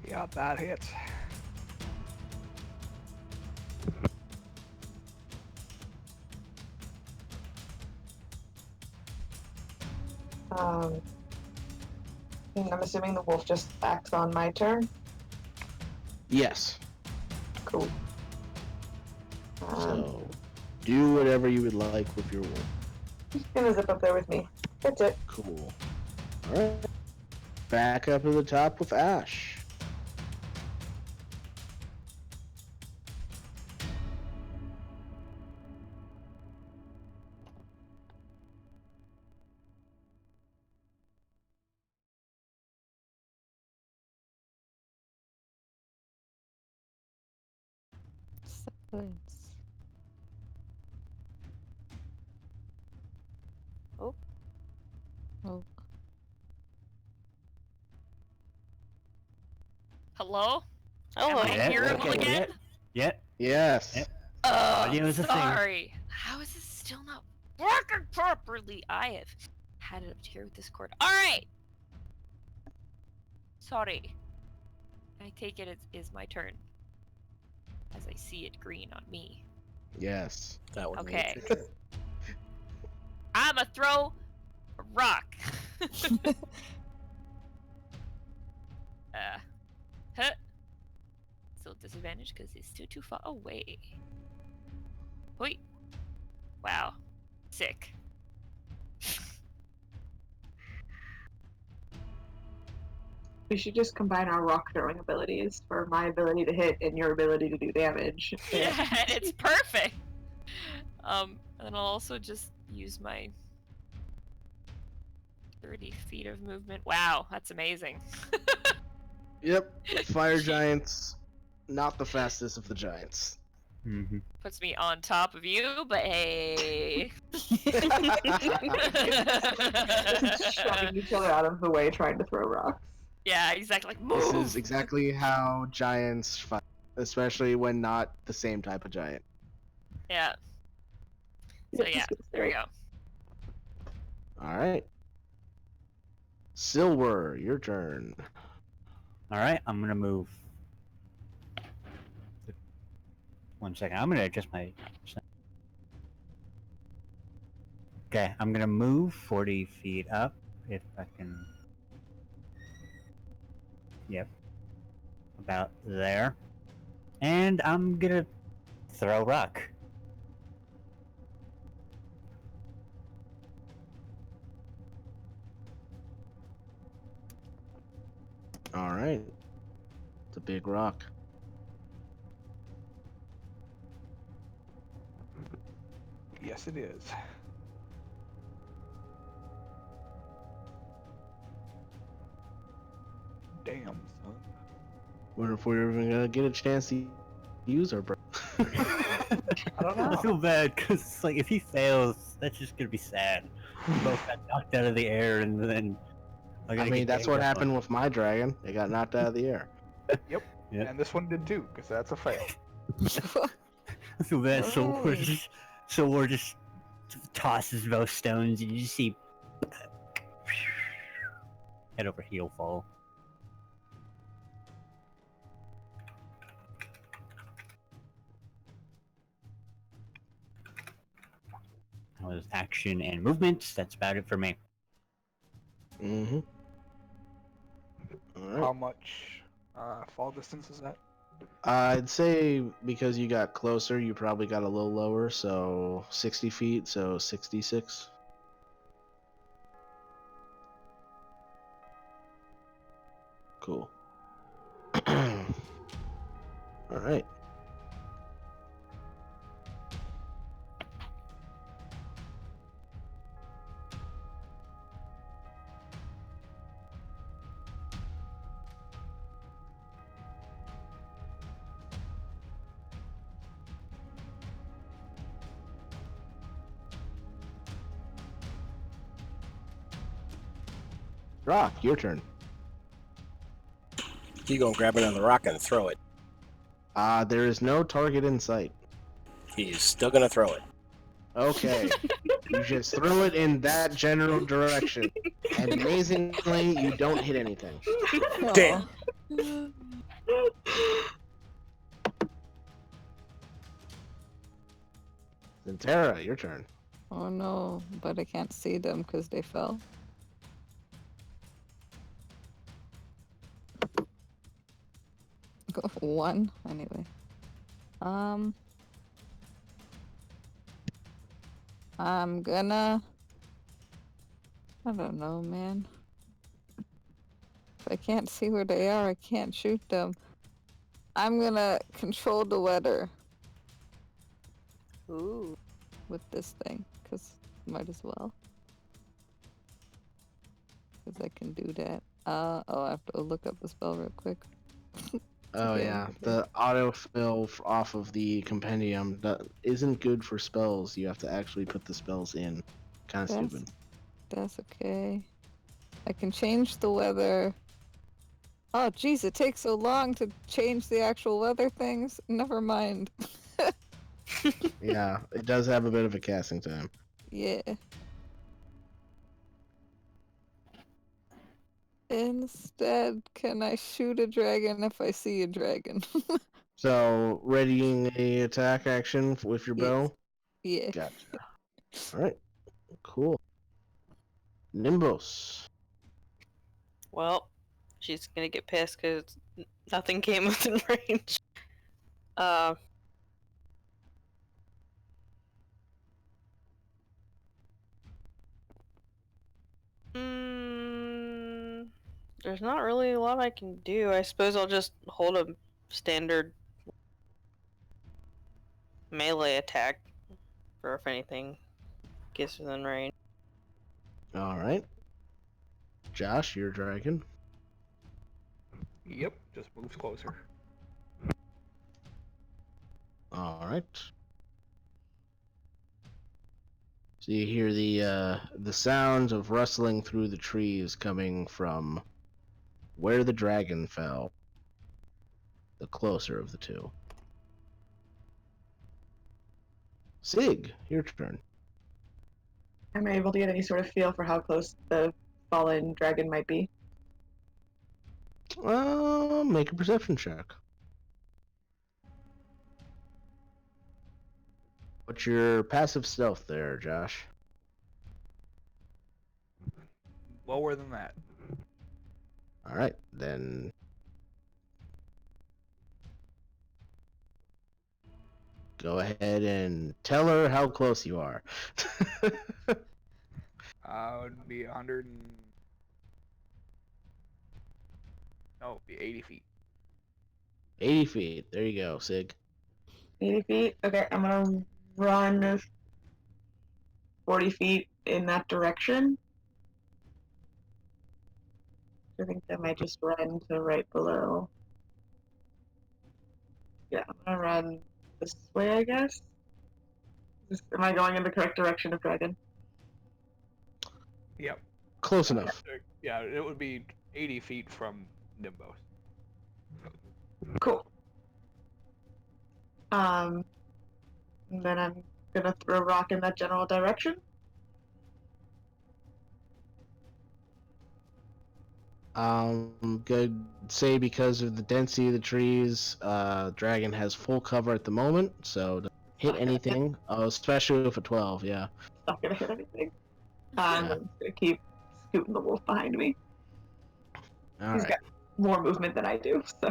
Yeah, that hits. and I'm assuming the wolf just acts on my turn. Yes. Cool. So do whatever you would like with your wolf. He's gonna zip up there with me. That's it. Cool. Alright. Back up to the top with Ash. Silence. Oh. Oh. Hello? Oh, Am I Yeah, hearable okay, again? Yeah. Yes. Yeah. Oh, Audio is a thing. sorry. How is this still not working properly? I have had it up to here with this cord. Alright! Sorry. I take it is my turn. As I see it green on me. Yes. That one. Okay. I'ma throw a rock. Huh. Still disadvantage because it's too far away. Wait. Wow. Sick. We should just combine our rock throwing abilities for my ability to hit and your ability to do damage. Yeah, it's perfect. And I'll also just use my 30 feet of movement. Wow, that's amazing. Yep. Fire giants, not the fastest of the giants. Mm-hmm. Puts me on top of you, but hey. Shoving each other out of the way, trying to throw rocks. Yeah, exactly. Like, This move! is exactly how giants fight, especially when not the same type of giant. Yeah. So yeah, This is there we great. go. All right. Silver, your turn. All right, I'm gonna move. 1 second. I'm gonna adjust my. Okay, I'm gonna move 40 feet up if I can. Yep. About there. And I'm gonna throw rock. All right. It's a big rock. Yes, it is. Damn, son. Wonder if we're even gonna get a chance to use our. I don't I know. feel bad because it's like if he fails, that's just gonna be sad. We both got knocked out of the air, and then I mean, that's what happened with my dragon. It got knocked out of the air. Yep. And this one did too, because that's a fail. I feel bad. Hey. Sword just tosses both stones, and you just see head over heel fall. That was action and movement. That's about it for me. Mm-hmm. All right. How much fall distance is that? I'd say because you got closer, you probably got a little lower, so 60 feet, so 66. Cool. All right. Rock, your turn. He gonna grab another rock and throw it. There is no target in sight. He's still gonna throw it. Okay. You just throw it in that general direction. And amazingly, you don't hit anything. Damn. Then Tara, your turn. Oh no, but I can't see them because they fell. One, anyway. I'm gonna... I don't know, man. If I can't see where they are, I can't shoot them. I'm gonna control the weather Ooh. with this thing, because might as well. Because I can do that. Oh, I have to look up the spell real quick. Oh Okay, yeah, okay. the autofill off of the compendium that isn't good for spells. You have to actually put the spells in. Kind of That's- stupid. That's okay. I can change the weather. Oh, jeez, it takes so long to change the actual weather things. Never mind. Yeah, it does have a bit of a casting time. Yeah. Instead, can I shoot a dragon if I see a dragon? So, readying a attack action with your Yes. bow. Yeah. Gotcha. All right, cool. Nimbus. Well, she's gonna get pissed because nothing came within range. Uh. There's not really a lot I can do. I suppose I'll just hold a standard melee attack for if anything gets within range. All right. Josh, your dragon. Yep, just moves closer. All right. So you hear the sounds of rustling through the trees coming from where the dragon fell. The closer of the two. Sig, your turn. Am I able to get any sort of feel for how close the fallen dragon might be? Make a perception check. What's your passive stealth there, Josh? Lower than that. All right, then. Go ahead and tell her how close you are. Would be 100 and... No, it'd be 80 feet. 80 feet. There you go, Sig. 80 feet? Okay, I'm gonna run 40 feet in that direction. I think I might just run to right below. Yeah, I'm gonna run this way, I guess. Am I going in the correct direction of dragon? Yep. Close enough. Yeah, it would be 80 feet from Nimbus. Cool. And then I'm gonna throw a rock in that general direction. Good say because of the density of the trees, dragon has full cover at the moment, so don't hit anything. Especially with a 12, yeah. Not gonna hit anything. Yeah. I'm just gonna keep scooting the wolf behind me. All He's right. got more movement than I do, so.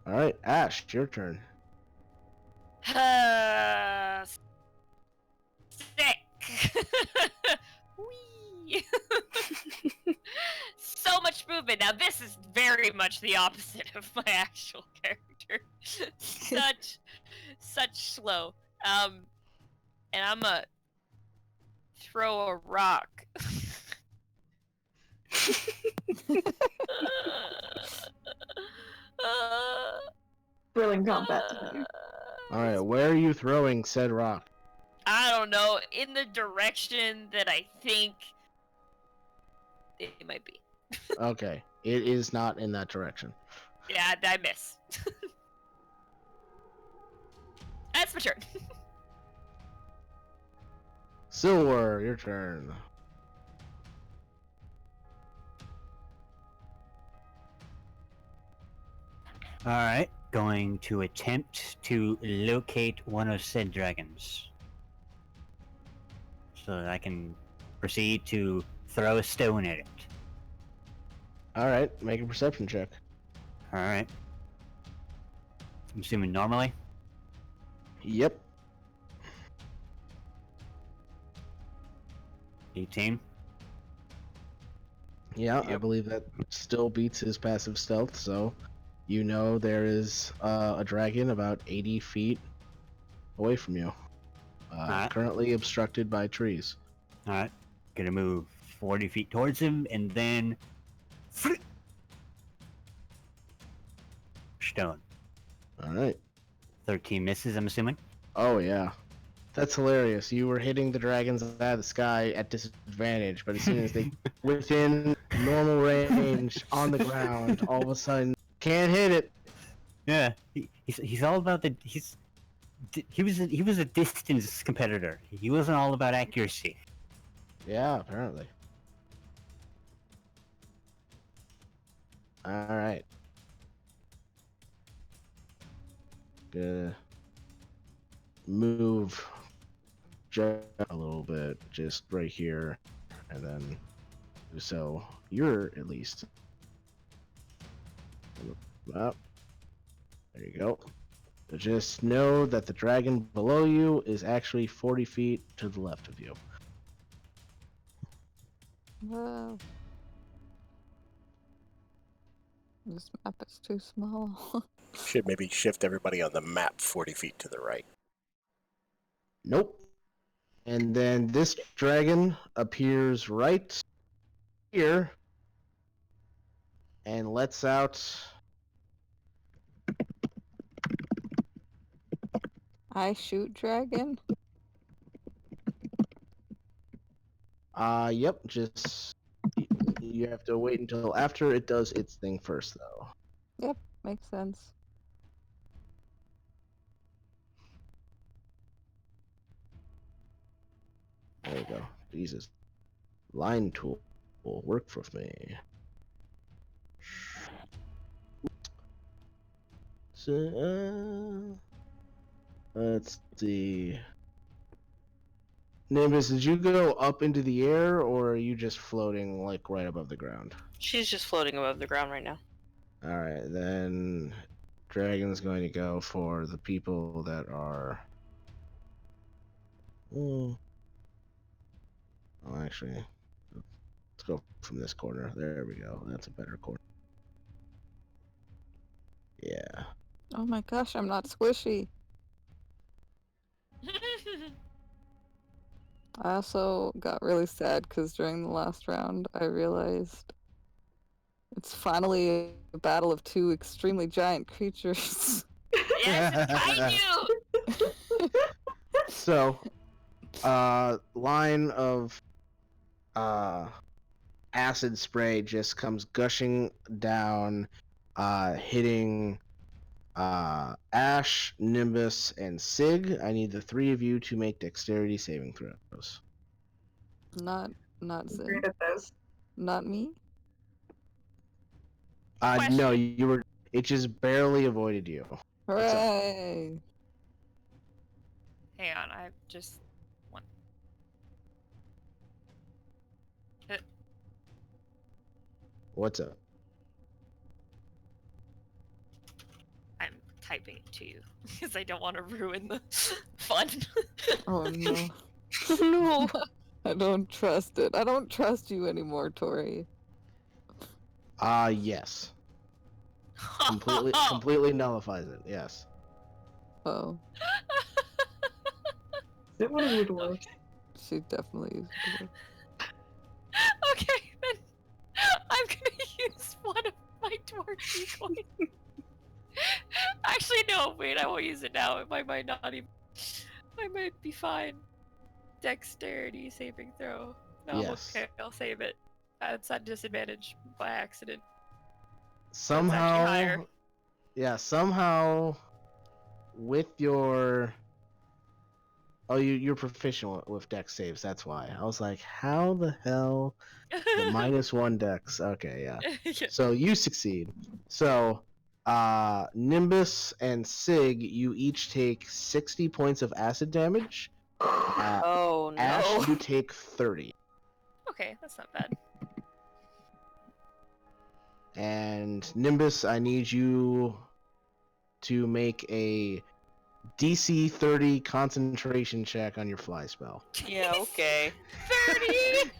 All right, Ash, your turn. Sick. Whee. So much movement. Now this is very much the opposite of my actual character. such slow. And I'm gonna throw a rock. Thrilling combat today. All right, where are you throwing said rock? I don't know, in the direction that I think it might be. Okay. It is not in that direction. Yeah, I miss. That's my turn. Silver, your turn. Alright, going to attempt to locate one of said dragons. So that I can proceed to throw a stone at it. Alright, make a perception check. Alright. I'm assuming normally? Yep. 18. Yeah, I Yep. believe that still beats his passive stealth, so you know there is a dragon about 80 feet away from you. Alright. Currently obstructed by trees. Alright. Gonna move 40 feet towards him and then. Stone. Alright. 13 misses, I'm assuming. Oh, yeah. That's hilarious. You were hitting the dragons out of the sky at disadvantage, but as soon as they within normal range on the ground, all of a sudden can't hit it. Yeah, he's all about the he was a distance competitor. He wasn't all about accuracy. Yeah, apparently. All right. Gonna move just a little bit, just right here, and then so you're at least up. There you go. Just know that the dragon below you is actually 40 feet to the left of you. Whoa. This map is too small. Should maybe shift everybody on the map 40 feet to the right. Nope. And then this dragon appears right here and lets out. I shoot dragon. Yep, just you have to wait until after it does its thing first, though. Yep, makes sense. There we go. Jesus. Line tool will work for me. So, let's see. Nimbus, did you go up into the air, or are you just floating, like, right above the ground? She's just floating above the ground right now. Alright, then Dragon's going to go for the people that are... Oh, actually, let's go from this corner. There we go. That's a better corner. Yeah. Oh my gosh, I'm not squishy. I also got really sad because during the last round, I realized it's finally a battle of two extremely giant creatures. Yes, it's kaiju! So, line of acid spray just comes gushing down, hitting Ash, Nimbus, and Sig. I need the three of you to make dexterity saving throws. Not I'm Zin. great at this. Not me. No, Question. you were. It just barely avoided you. What's up? Hooray! Hang on, I just one. What's up? I'm typing it to you because I don't want to ruin the fun. Oh no. No. I don't trust it. I don't trust you anymore, Tori. Yes. Completely nullifies it. Yes. Oh, It would have worked. she definitely used it. Okay, then I'm gonna use one of my dwarf coins. Actually, no. Wait, I won't use it now. I might not even. I might be fine. Dexterity saving throw. No, Yes. okay. I'll save it. It's at disadvantage by accident. somehow, higher. yeah, somehow with your you're proficient with dex saves. That's why I was like, how the hell the -1 dex? Okay, yeah. Yeah. So you succeed. So Nimbus and Sig, you each take 60 points of acid damage. Oh no. Ash, you take 30. Okay, that's not bad. And Nimbus, I need you to make a DC 30 concentration check on your fly spell. Yeah, okay. 30!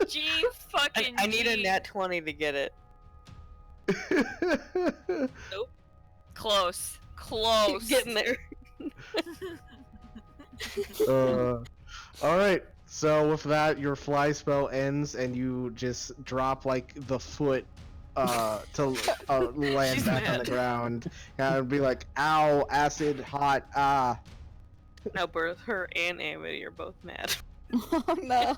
G fucking I need a G. nat 20 to get it. Close. Keep Close. getting there. All right. So with that, your fly spell ends, and you just drop like the foot to land She's back on the mad. ground, and be like, "Ow, acid, hot, ah." Now both her and Amity are both mad. Oh no.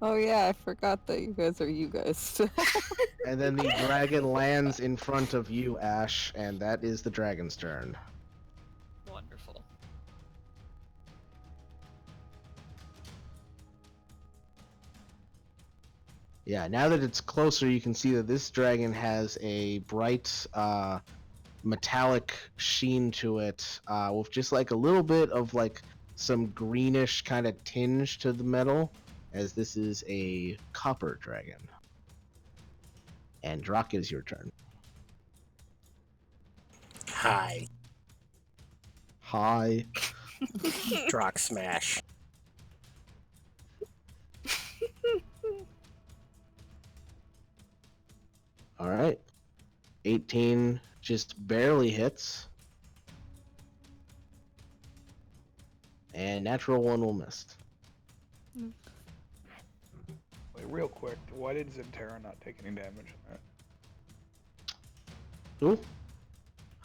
Oh yeah, I forgot that you guys are you guys still. And then the dragon lands in front of you, Ash, and that is the dragon's turn. Wonderful. Yeah, now that it's closer, you can see that this dragon has a bright metallic sheen to it, with just like a little bit of like some greenish kind of tinge to the metal, as this is a copper dragon. And Drak, is your turn. Hi. Hi. Drock smash. All right. 18 just barely hits. And natural 1 will miss. Wait, real quick, why did Zentera not take any damage from that? Ooh.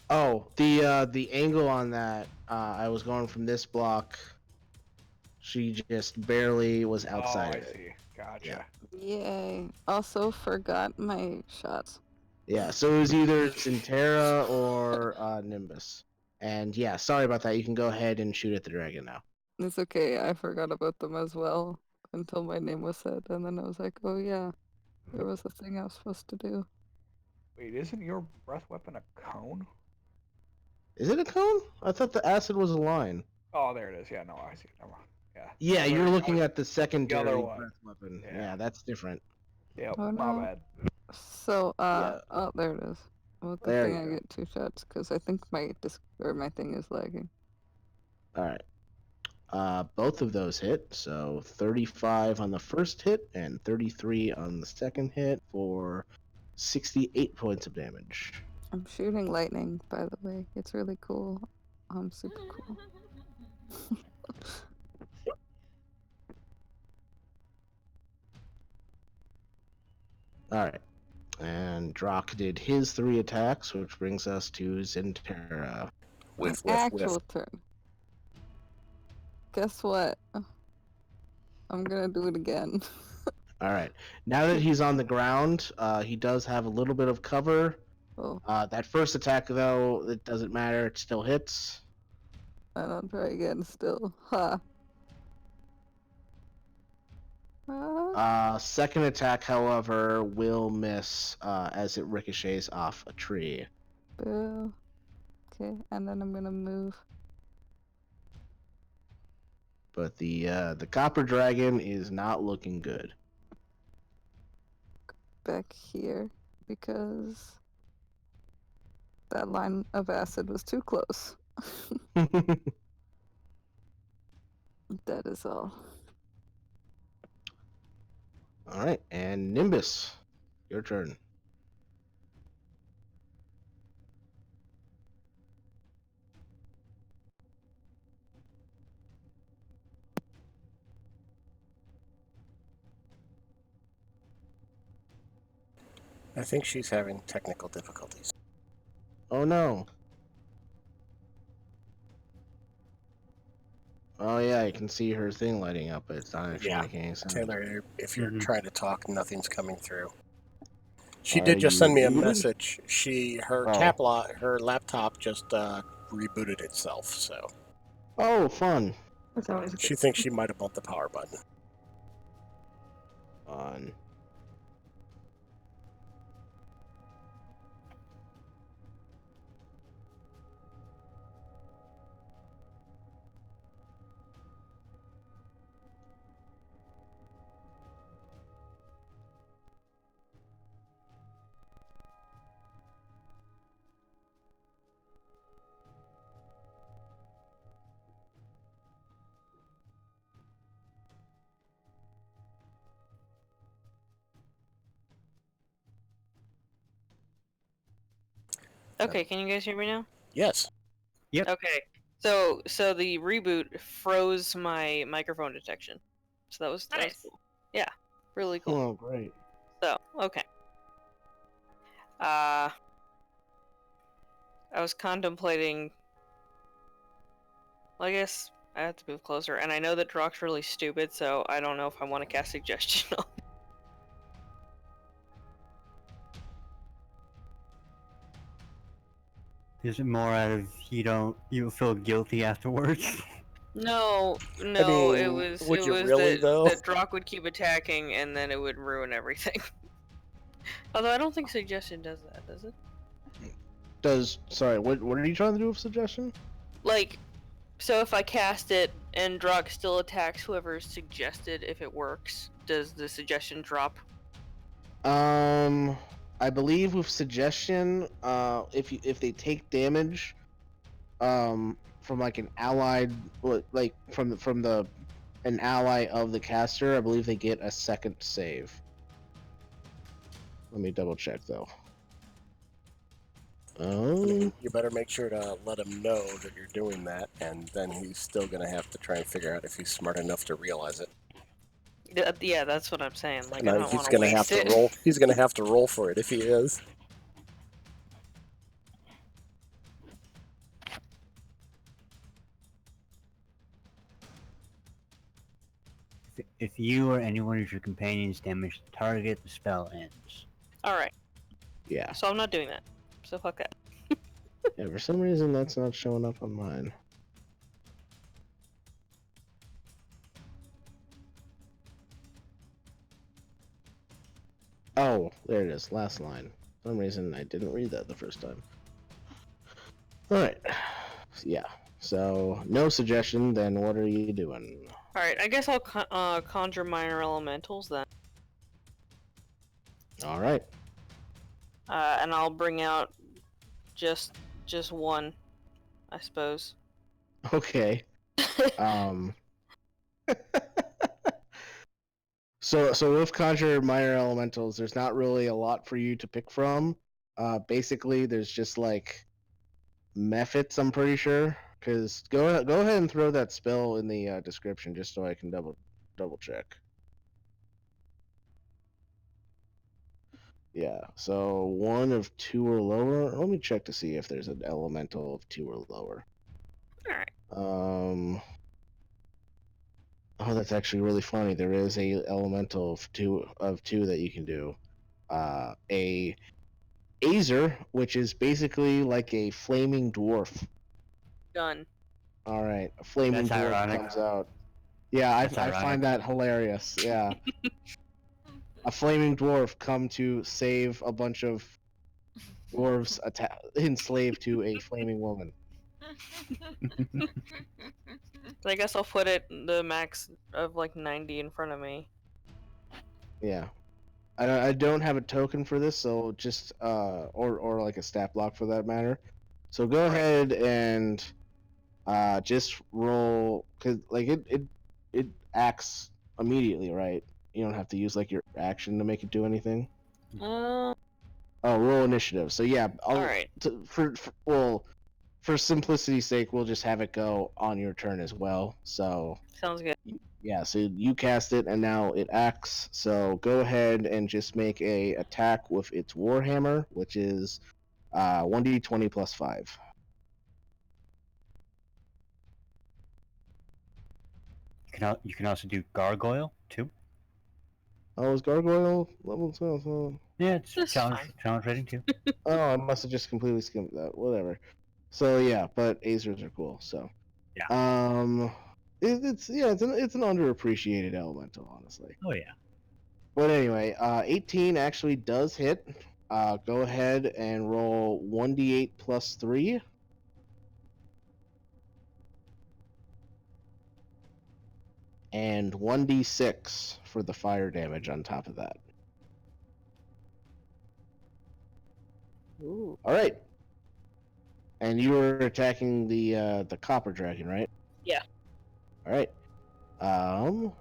Oh, the angle on that, I was going from this block. She just barely was outside Oh, I of it. see. Gotcha. Yay. Also forgot my shots. Yeah, so it was either Zentera or Nimbus. And yeah, sorry about that. You can go ahead and shoot at the dragon now. It's okay, I forgot about them as well until my name was said, and then I was like, oh yeah, there was a thing I was supposed to do. Wait, isn't your breath weapon a cone? Is it a cone? I thought the acid was a line. Oh, there it is. Yeah, no, I see. Never mind. Yeah. Yeah, The you're other- looking I- at the secondary the other one. breath weapon. Yeah. Yeah, that's different. Yep, Oh, my no. bad. So, Yeah. oh, there it is. Well, good There thing you I go. get 2 shots, because I think my my thing is lagging. All right. Both of those hit, so 35 on the first hit and 33 on the second hit for 68 points of damage. I'm shooting lightning, by the way. It's really cool. Super cool. All right. And Drak did his 3 attacks, which brings us to Zentera. Whiff, My whiff, actual whiff. turn. Guess what? I'm gonna do it again. All right. Now that he's on the ground, he does have a little bit of cover. Oh, That first attack, though, it doesn't matter. It still hits. and I'll try again still. Ha. Second attack, however, will miss as it ricochets off a tree. Boo. Okay, and then I'm gonna move. But the copper dragon is not looking good. Back here because that line of acid was too close. That is all. All right, and Nimbus, your turn. I think she's having technical difficulties. Oh no. Oh yeah, I can see her thing lighting up, but it's not actually Yeah. making any sound. Taylor, if you're Mhm. trying to talk, nothing's coming through. She Are did just you send me a rebooted? message. Oh. Her laptop just rebooted itself, so Oh, fun. That's always she good. thinks she might have bumped the power button. Fun. Okay, can you guys hear me now? Yes. Okay. So the reboot froze my microphone detection. So that was Nice. cool. Yeah. Really cool. Oh, great. So, okay. I was contemplating. Well, I guess I have to move closer, and I know that Drock's really stupid, so I don't know if I want to cast suggestion on. Is it more out of you feel guilty afterwards? No, I no, mean, it would you was really, that though? Drock would keep attacking, and then it would ruin everything. Although I don't think suggestion does that, does it? Sorry, what are you trying to do with suggestion? Like, so if I cast it and Drock still attacks whoever is suggested, if it works, does the suggestion drop? I believe with suggestion, if they take damage, from like an allied, like from the an ally of the caster, I believe they get a second save. Let me double check though. I mean, you better make sure to let him know that you're doing that, and then he's still going to have to try and figure out if he's smart enough to realize it. Yeah, that's what I'm saying. Like, And I I don't think want he's to going to have waste to it. roll. He's going to have to roll for it if he is. If you or anyone of your companions damage the target, the spell ends. Alright, Yeah. so I'm not doing that. So fuck that. Yeah, for some reason that's not showing up on mine. Oh, there it is. Last line. For some reason I didn't read that the first time. Alright. Yeah. So, no suggestion, then what are you doing? Alright, I guess I'll conjure minor elementals then. Alright. And I'll bring out just one, I suppose. Okay. So with Conjure Minor Elementals, there's not really a lot for you to pick from. Basically, there's just like methods, I'm pretty sure. Because go ahead and throw that spell in the description just so I can double check. Yeah, so 1 of 2 or lower. Let me check to see if there's an elemental of 2 or lower. Alright. Oh, that's actually really funny. There is a elemental of two that you can do. A Azer, which is basically like a flaming dwarf. Done. All right, a flaming That's dwarf ironic. comes out. Yeah, That's I ironic. find that hilarious. Yeah, a flaming dwarf come to save a bunch of dwarves enslaved to a flaming woman. I guess I'll put it the max of like 90 in front of me. Yeah, I don't have a token for this, so just or like a stat block for that matter. So go ahead and just roll, cause like it acts immediately, right? You don't have to use like your action to make it do anything. Uh, Oh, roll initiative. So yeah, Alright. For simplicity's sake, we'll just have it go on your turn as well. So Sounds good. yeah, so you cast it and now it acts. So go ahead and just make a attack with its warhammer, which is 1d20 plus 5. You can also do gargoyle too. Oh, is gargoyle level 12? Yeah, it's That's challenge rating too. Oh, I must have just completely skimmed that. Whatever. So yeah, but Azers are cool. So Yeah. it's an underappreciated elemental, honestly. Oh yeah. But anyway, 18 actually does hit. Go ahead and roll 1d8 plus 3. And 1d6 for the fire damage on top of that. Ooh. All right. And you were attacking the copper dragon, right? Yeah. All right. As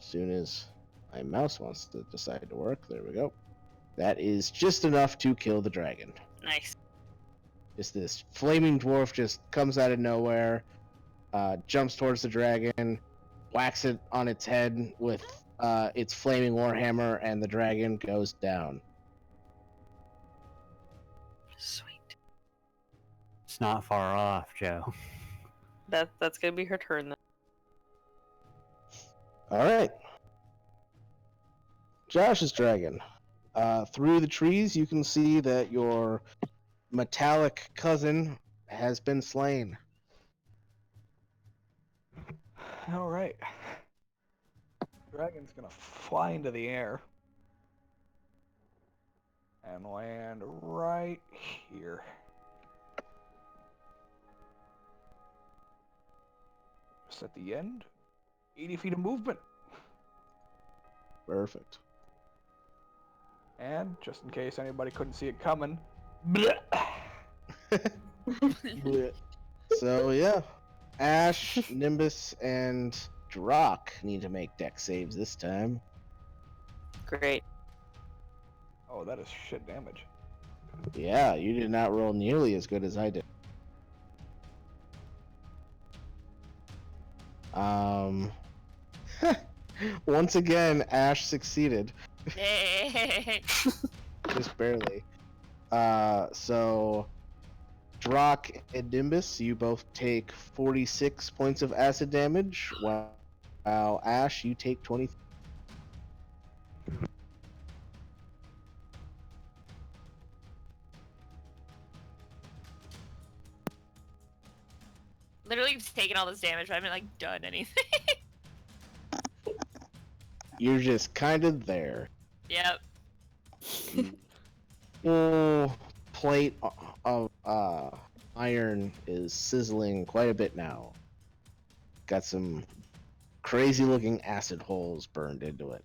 soon as my mouse wants to decide to work, there we go. That is just enough to kill the dragon. Nice. Just this flaming dwarf just comes out of nowhere, jumps towards the dragon, whacks it on its head with its flaming warhammer, and the dragon goes down. Sweet. It's not far off, Joe. That's gonna be her turn then. All right. Josh's dragon. Through the trees, you can see that your metallic cousin has been slain. All right. Dragon's gonna fly into the air and land right here. Just at the end, 80 feet of movement. Perfect. And just in case anybody couldn't see it coming, So yeah, Ash, Nimbus, and Drock need to make deck saves this time. Great. oh, that is shit damage. Yeah, you did not roll nearly as good as I did. Once again, Ash succeeded, Yay! just barely. So Drock and Nimbus, you both take 46 points of acid damage, while Ash, you take 20. Literally taking all this damage, but I haven't like done anything. You're just kind of there. Yep. Full plate of iron is sizzling quite a bit now. Got some crazy looking acid holes burned into it.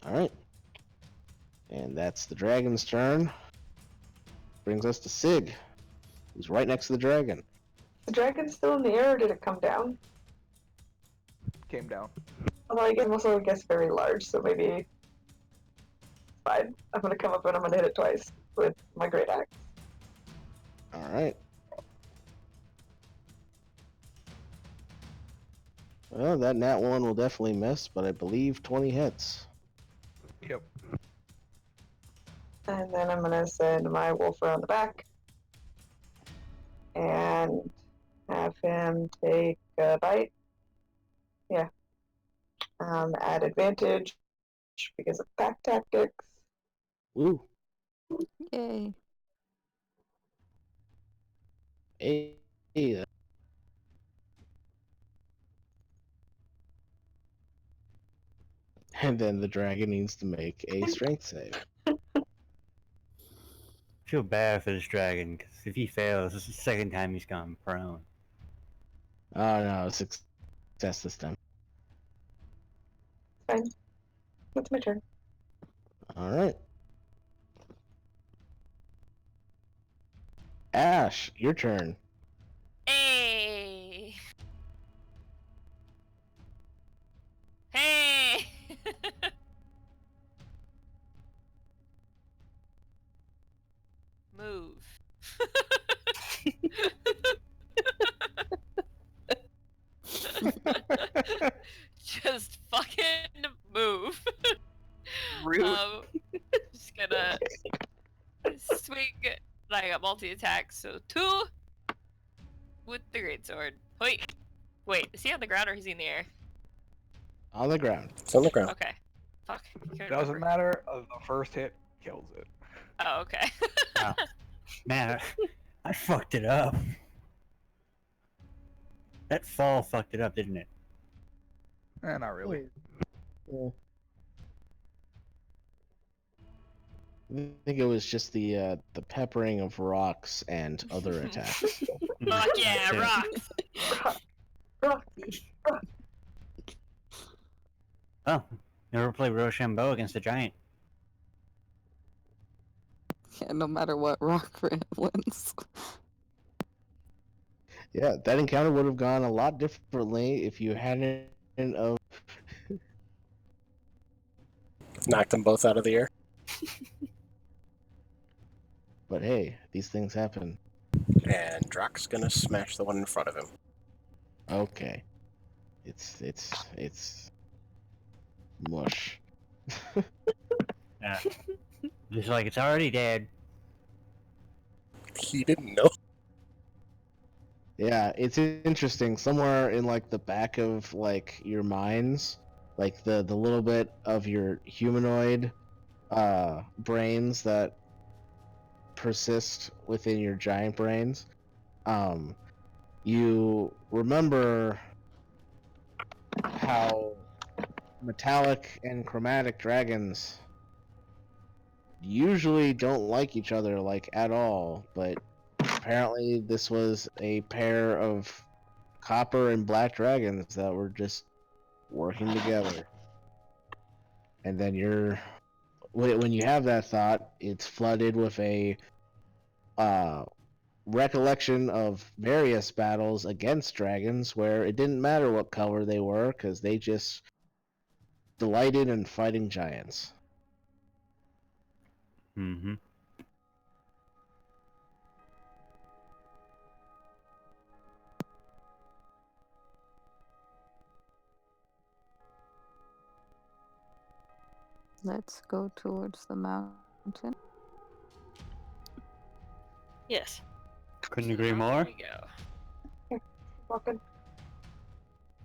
Alright. And that's the dragon's turn. Brings us to Sig, who's right next to the dragon. The dragon's still in the air, or did it come down? Came down. Although I'm also, I guess, very large, so maybe... Fine. I'm gonna come up and I'm gonna hit it twice with my great axe. Alright. Well, that nat one will definitely miss, but I believe 20 hits. Yep. And then I'm gonna send my wolf around the back. And have him take a bite. Yeah. Add advantage because of pack tactics. Woo. Yay. Hey. And then the dragon needs to make a strength save. I feel bad for this dragon, because if he fails, this is the second time he's gone prone. Oh no, success this time. Fine. That's my turn. Alright. Ash, your turn. Hey. Hey. Move. Just fucking move. Rude. Just gonna swing like a multi-attack. So 2 with the greatsword. Wait, is he on the ground or is he in the air? On the ground. It's on the ground. Okay. Fuck. I can't Doesn't remember. matter. The first hit kills it. Oh, okay. Wow. Man, I fucked it up. That fall fucked it up, didn't it? Not really. Yeah. I think it was just the peppering of rocks and other attacks. Fuck yeah, Okay. rocks. Rocky. Oh, never play Rochambeau against a giant. Yeah, no matter what, rock wins. Yeah, that encounter would have gone a lot differently if you hadn't of Knocked them both out of the air. but hey, these things happen. And Drock's gonna smash the one in front of him. Okay. It's mush. Yeah. Just like it's already dead. He didn't know. Yeah, it's interesting. Somewhere in like the back of like your minds, like the little bit of your humanoid brains that persist within your giant brains, you remember how metallic and chromatic dragons usually don't like each other like at all, but apparently this was a pair of copper and black dragons that were just working together. And then when you have that thought, it's flooded with a recollection of various battles against dragons where it didn't matter what color they were because they just delighted in fighting giants. Mm-hmm. Let's go towards the mountain. Yes. Couldn't agree Here more. we go. Walking.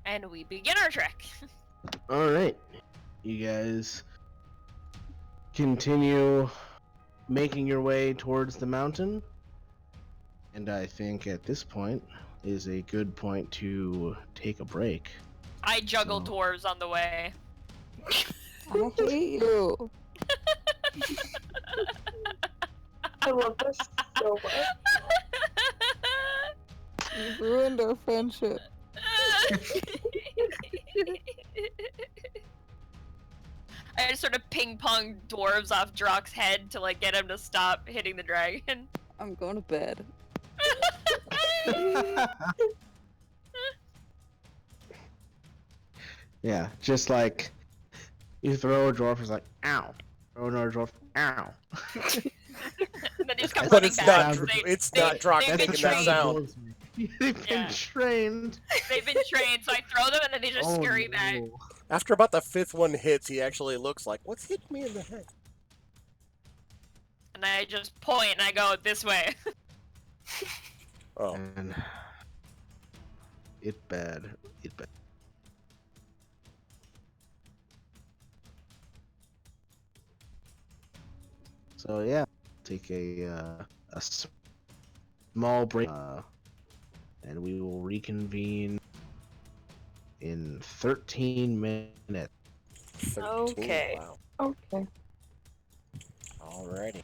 And we begin our trek. All right, you guys continue making your way towards the mountain, and I think at this point is a good point to take a break. I juggle So- dwarves on the way. I hate you. I love this so much. You ruined our friendship. I just sort of ping pong dwarves off Drock's head to like get him to stop hitting the dragon. I'm going to bed. Yeah, just like you throw a dwarf, it's like ow. Throw another dwarf, ow. And then they just come But running it's back. not. They- It's they- not Drock they've been making that trained. sound. They've been Yeah. trained. They've been trained, so I throw them and then they just Oh, scurry back. no. After about the fifth one hits, he actually looks like, "What's hitting me in the head?" And I just point and I go this way. Oh, And it bad. It bad. So yeah, take a small break, and we will reconvene in 13 minutes. 13. Okay. Wow. Okay. Alrighty.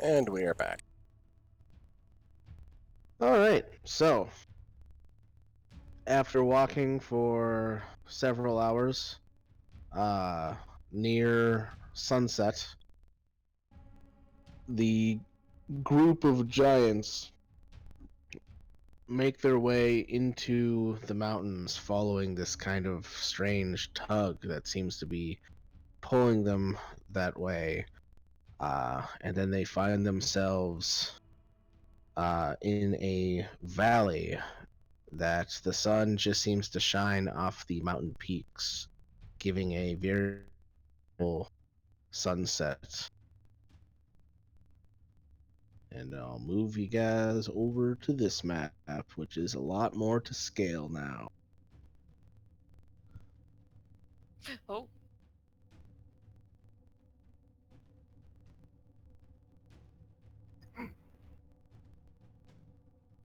And we are back. All right. So, after walking for several hours, near sunset, the group of giants make their way into the mountains following this kind of strange tug that seems to be pulling them that way. And then they find themselves in a valley that the sun just seems to shine off the mountain peaks, giving a very beautiful sunset. And I'll move you guys over to this map, which is a lot more to scale now. Oh.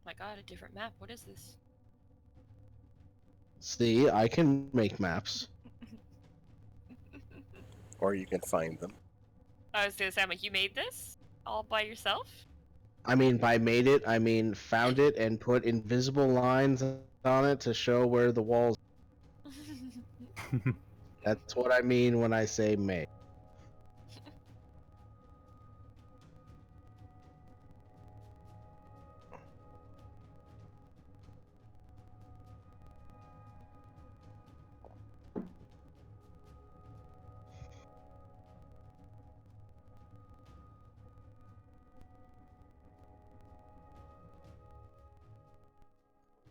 My god, a different map. What is this? See, I can make maps. Or you can find them. I was gonna say, I'm like, you made this all by yourself? I mean, by made it, I mean found it and put invisible lines on it to show where the walls. That's what I mean when I say made.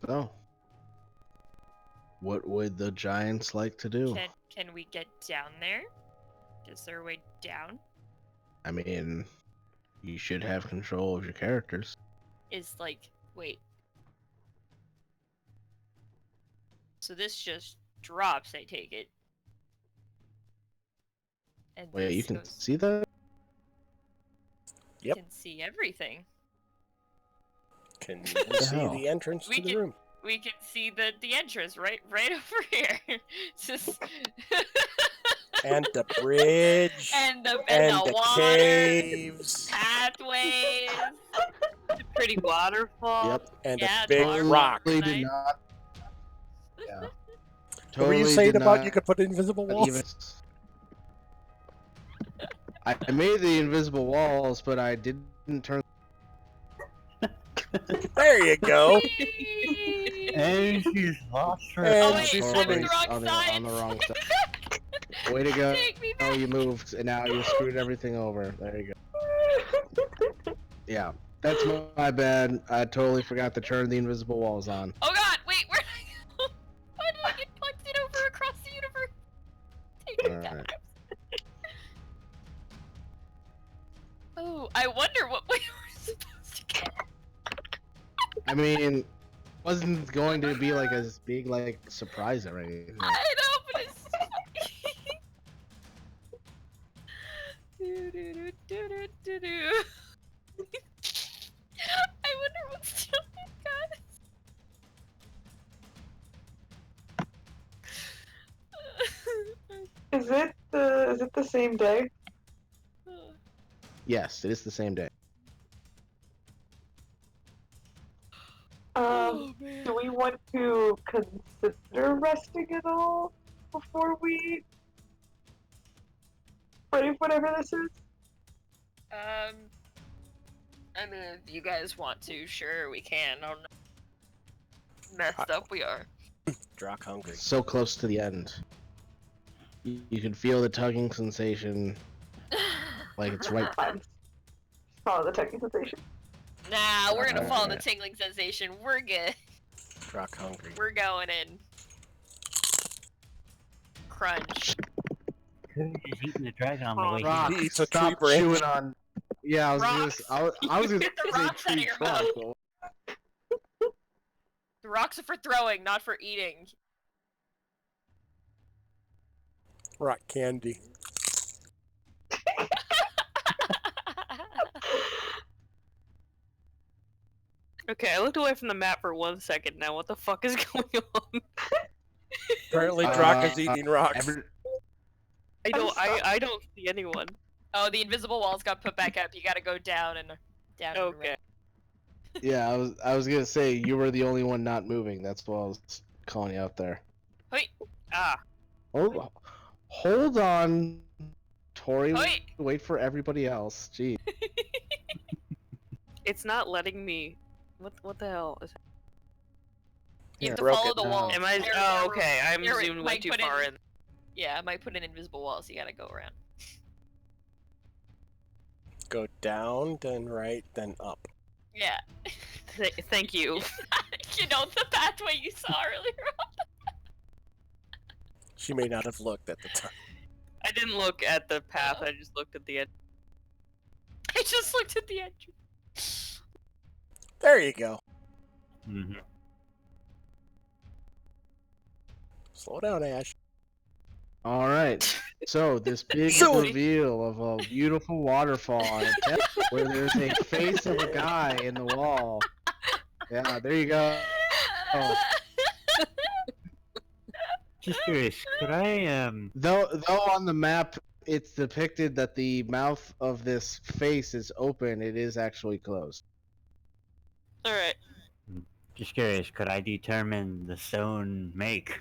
So, what would the giants like to do? Can we get down there? Is there a way down? I mean, you should have control of your characters. Is like, wait. So this just drops, I take it. And Wait, this you can goes, see that? Yep. can see everything. Can you the see hell? the entrance We to the can- room? We can see the entrance right over here. Just And the bridge. and the water, caves. pathways. The pretty waterfall. Yep. And Yeah, a big totally. rock. Totally Nice. did not. Yeah. What were Totally you saying did about not you could put invisible walls? even. I made the invisible walls, but I didn't turn. There you go. And she's lost her. And wait, she's I'm on the swimming. wrong on the side. wrong side. Way to go! Take me Oh, back. you moved, and now you screwed everything over. There you go. Yeah, that's my bad. I totally forgot to turn the invisible walls on. Oh god, wait, where did I go? Why did I get plugged over across the universe? Take me back. Alright. Oh, I wonder what we were supposed to get. I mean, wasn't going to be like a big like surprise or anything. I know, but it's do. I wonder what's still guys. Is it the same day? Yes, it is the same day. Oh, man. Do we want to consider resting at all before we brave whatever this is? I mean, if you guys want to, sure, we can. I don't know. Messed up we are. Drock hungry. So close to the end. You can feel the tugging sensation, like it's right. Fine. Follow the tugging sensation. Nah, we're gonna follow the Alright. tingling sensation. We're good. Drock hungry. We're going in. Crunch. Could have just eaten the dragon on the way Rock, He eats a stop tree branch. chewing on. Yeah, I was Rocks. I was gonna Get the say rocks out of tree your trunk. mouth. The rocks are for throwing, not for eating. Rock candy. Okay, I looked away from the map for 1 second now. What the fuck is going on? Apparently, Drock is Uh, eating rocks. Every, I don't see anyone. Oh, the invisible walls got put back up. You gotta go down and down. And Okay. around. Yeah, I was gonna say you were the only one not moving. That's why I was calling you out there. Hoi! Ah! Hold on, Tori. Hoi! Wait for everybody else. Gee. It's not letting me. What the hell is? You have to broke follow it. the wall. Am I? There- Oh, there- okay. I'm there- zoomed way Mike too put far in. Yeah, I might put in invisible walls. You gotta go around. Go down, then right, then up. Yeah. Thank you. You know the pathway you saw earlier. She may not have looked at the time. I didn't look at the path. I just looked at the edge. I just looked at the entrance. There you go. Mm-hmm. Slow down, Ash. All right. So this big So- reveal of a beautiful waterfall on a depth where there's a face of a guy in the wall. Yeah, there you go. Oh. Just curious, could I Though on the map it's depicted that the mouth of this face is open, it is actually closed. All right. just curious, could I determine the stone make?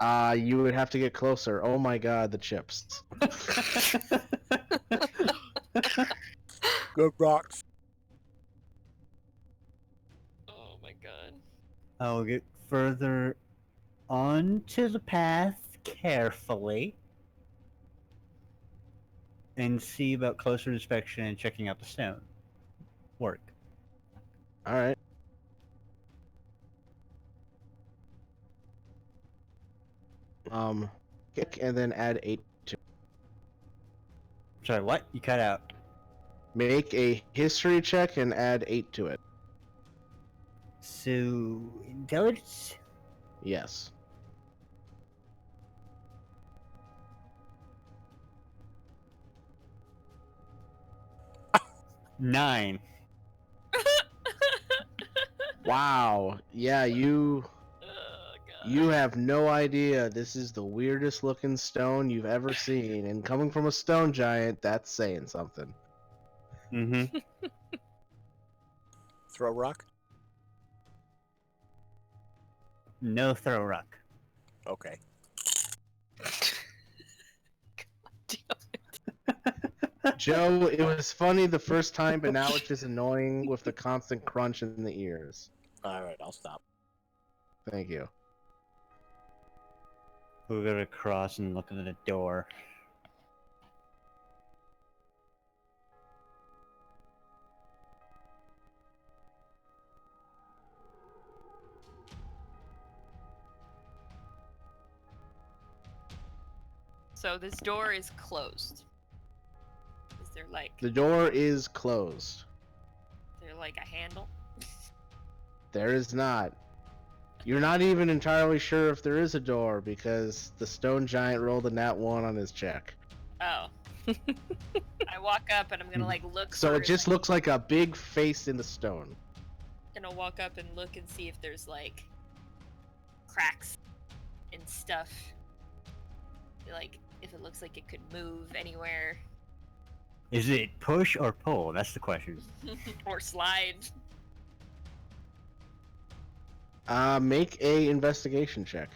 You would have to get closer. Oh my god, the chips. Good rocks. Oh my god. I'll get further onto the path carefully and see about closer inspection and checking out the stone. Work. All right. Kick and then add 8 to. Sorry, what? You cut out. Make a history check and add 8 to it. So, intelligence? Yes. Nine. Wow. Yeah, you Oh god. you have no idea. This is the weirdest looking stone you've ever seen, and coming from a stone giant, that's saying something. Mm-hmm. Throw rock. No throw rock. Okay. Joe, it was funny the first time, but now it's just annoying with the constant crunch in the ears. All right, I'll stop. Thank you. We'll go across and look at the door. So this door is closed. Is there like The door is closed. a handle? There is not. You're not even entirely sure if there is a door because the stone giant rolled a nat 1 on his check. Oh. I walk up and I'm gonna like look. So for, it just looks like a big face in the stone. gonna walk up and look and see if there's like cracks and stuff. Like if it looks like it could move anywhere Is it push or pull? That's the question. or slide. Make a investigation check.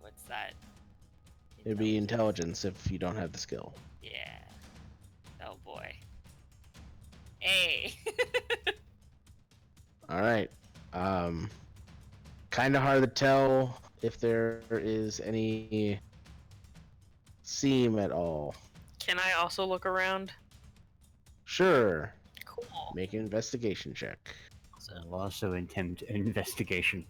What's that? It'd be intelligence if you don't have the skill. Yeah. Oh boy. Hey. All right. Kind of hard to tell if there is any seam at all. Can I also look around? Sure. Cool. Make an investigation check. I'll also attempt investigation.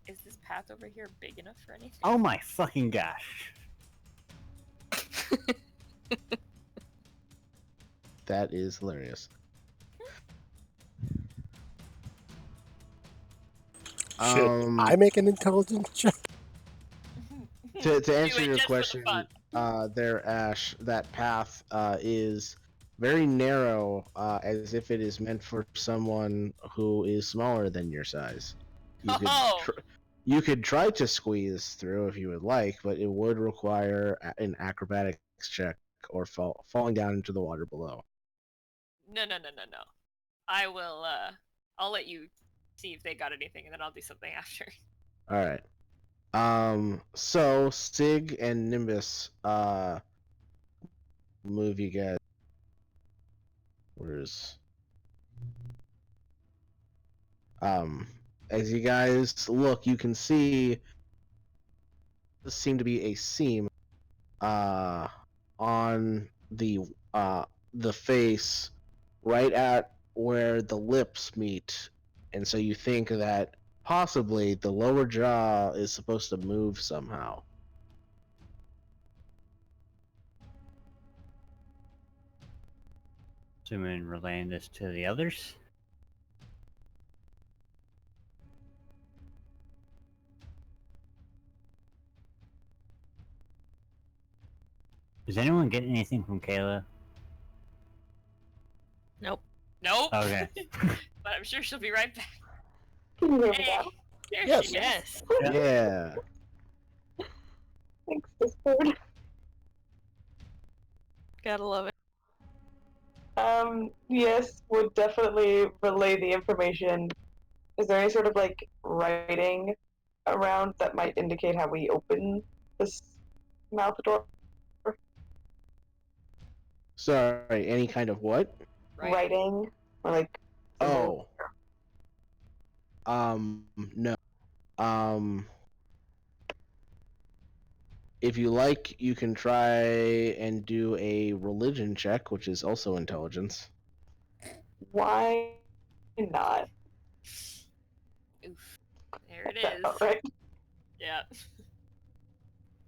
Is this path over here big enough for anything? Oh my fucking gosh. That is hilarious. Should I make an intelligence check? To Do answer it your just for the question, fun. there, Ash, that path is very narrow, as if it is meant for someone who is smaller than your size. You could Oh! you could try to squeeze through if you would like, but it would require an acrobatics check or falling down into the water below. No. I will, I'll let you see if they got anything, and then I'll do something after. All right. So Sig and Nimbus, move you guys. Where's as you guys look, you can see this seem to be a seam, on the face, right at where the lips meet, and so you think that possibly the lower jaw is supposed to move somehow. Assuming relaying this to the others. Does anyone get anything from Kayla? Nope. Nope. Okay. But I'm sure she'll be right back. Can you hear me Hey, now? there Yes. she is. Yeah. Thanks, Discord. Gotta love it. Yes, would definitely relay the information. Is there any sort of like writing around that might indicate how we open this mouth door? Sorry, any kind of what? Right. Writing or like Oh. No. Um, if you like, you can try and do a religion check, which is also intelligence. why not? Oof. There it That is. felt right. Yeah.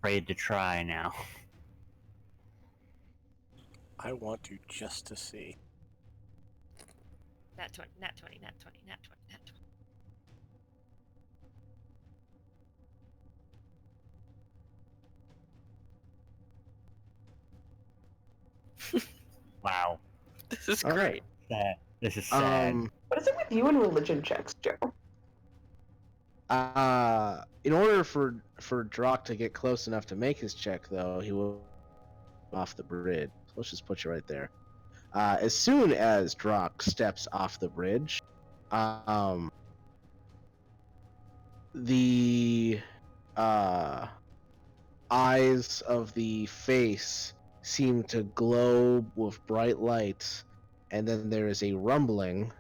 Afraid to try now. I want to just to see. Nat 20, nat 20, nat 20, nat 20, nat 20. Wow. This is All great. right. This is sad. What is it with you and religion checks, Joe? In order for Drock to get close enough to make his check, though, he will off the bridge. Let's just put you right there. As soon as Drock steps off the bridge, the eyes of the face seem to glow with bright lights, and then there is a rumbling,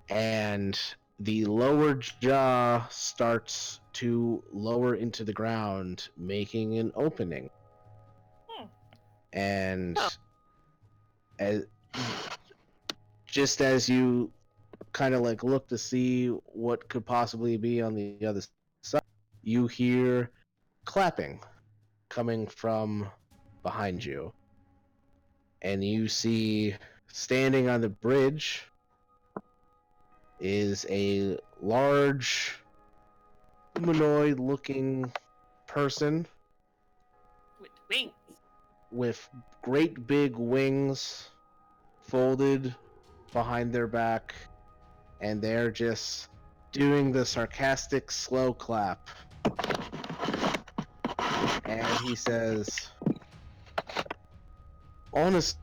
and the lower jaw starts to lower into the ground, making an opening. And Oh. as, just as you kind of like look to see what could possibly be on the other side, you hear clapping coming from behind you. And you see standing on the bridge is a large humanoid looking person With wings. with great big wings folded behind their back, and they're just doing the sarcastic slow clap. And he says, "Honest,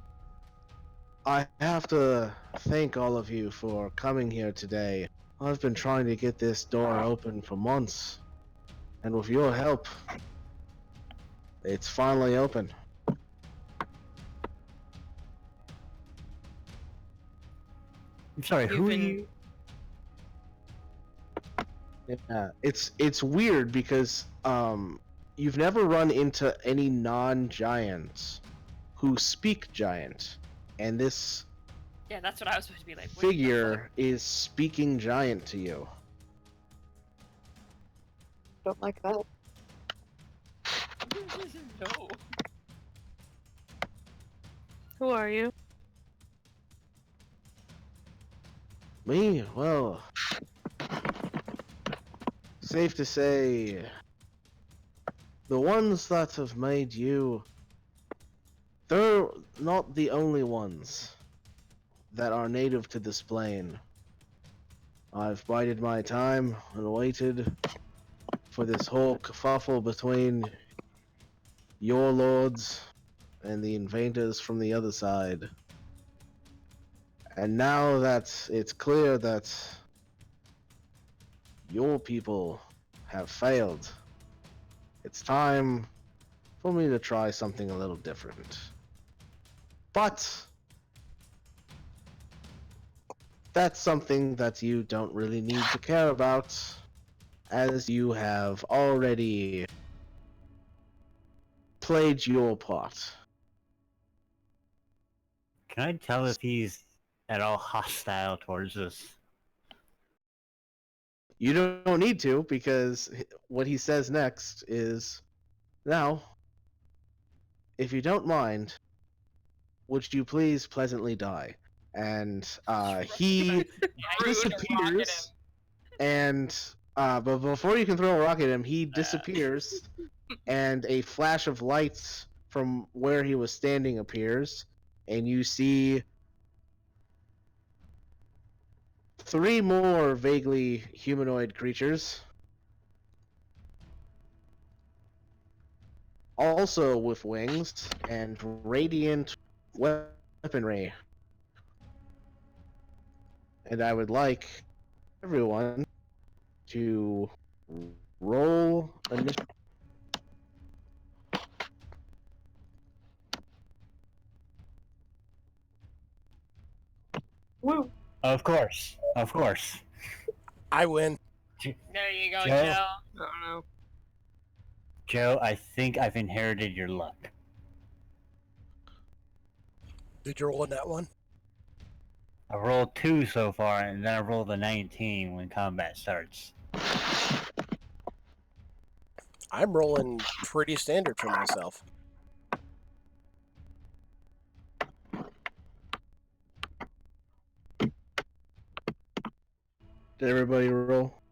I have to thank all of you for coming here today. I've been trying to get this door open for months, and with your help, it's finally open." I'm sorry, You've who are been- you? Yeah, it's weird because you've never run into any non-giants who speak giant, and this Yeah, that's what I was supposed to be like. What the figure is speaking giant to you. Don't like that. fuck? No. Who are you? Me? Well, safe to say, the ones that have made you They're not the only ones that are native to this plane. I've bided my time and waited for this whole kerfuffle between your lords and the invaders from the other side. And now that it's clear that your people have failed, it's time for me to try something a little different. But that's something that you don't really need to care about, as you have already played your part. Can I tell if he's at all hostile towards us? You don't need to, because what he says next is, now, if you don't mind, would you please pleasantly die? And he disappears, and but before you can throw a rock at him, he disappears, and a flash of lights from where he was standing appears, and you see 3 more vaguely humanoid creatures, also with wings and radiant weaponry. And I would like everyone to roll initiative. Woo! Of course, of course. I win. There you go, Joe? Joe. I don't know. Joe, I think I've inherited your luck. Did you roll in that one? I rolled 2 so far, and then I rolled a 19 when combat starts. I'm rolling pretty standard for myself. Did everybody roll?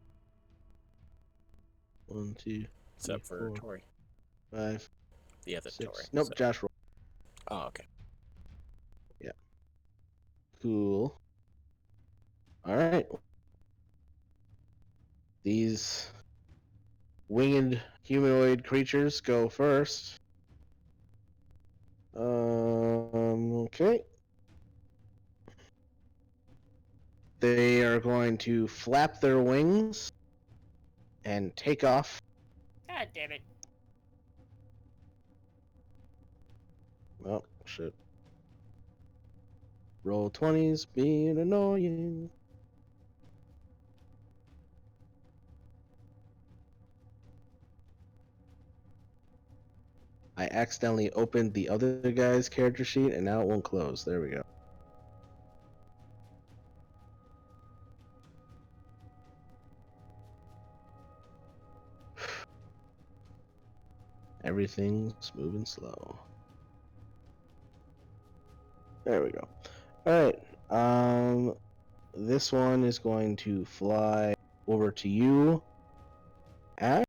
1, 2, Except for 4, Tori. 5, The other 6. Tori. Nope, so- Josh rolled. Oh, okay. Cool. Alright. These winged humanoid creatures go first. Okay. They are going to flap their wings and take off. God damn it. Oh, shit. Roll 20s, being annoying. I accidentally opened the other guy's character sheet and now it won't close. There we go. Everything's moving slow. There we go. Alright. This one is going to fly over to you. Ash.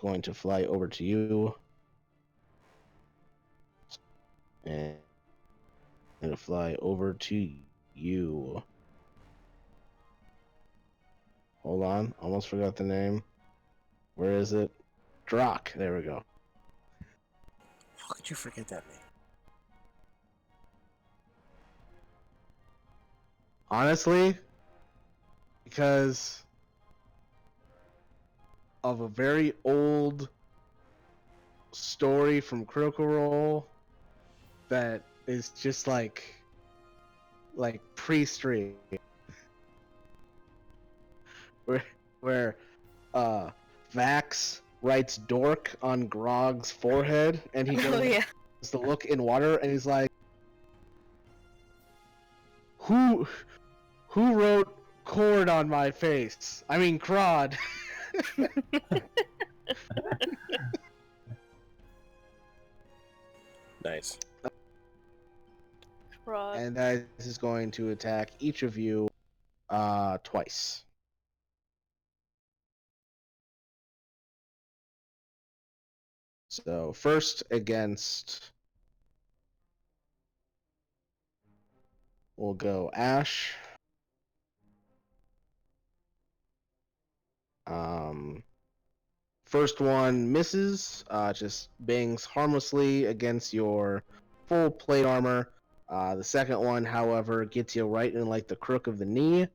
Going to fly over to you. And going to fly over to you. Hold on. Almost forgot the name. Where is it? Drock. There we go. How could you forget that name? Honestly, because of a very old story from Critical Role that is just like pre-stream, where Vax writes dork on Grog's forehead and he Oh goes yeah. to look in water and he's like, who wrote cord on my face? I mean crod. Nice. Rod. And that is going to attack each of you twice. So first against, we'll go Ash. First one misses, just bangs harmlessly against your full plate armor. The second one, however, gets you right in like the crook of the knee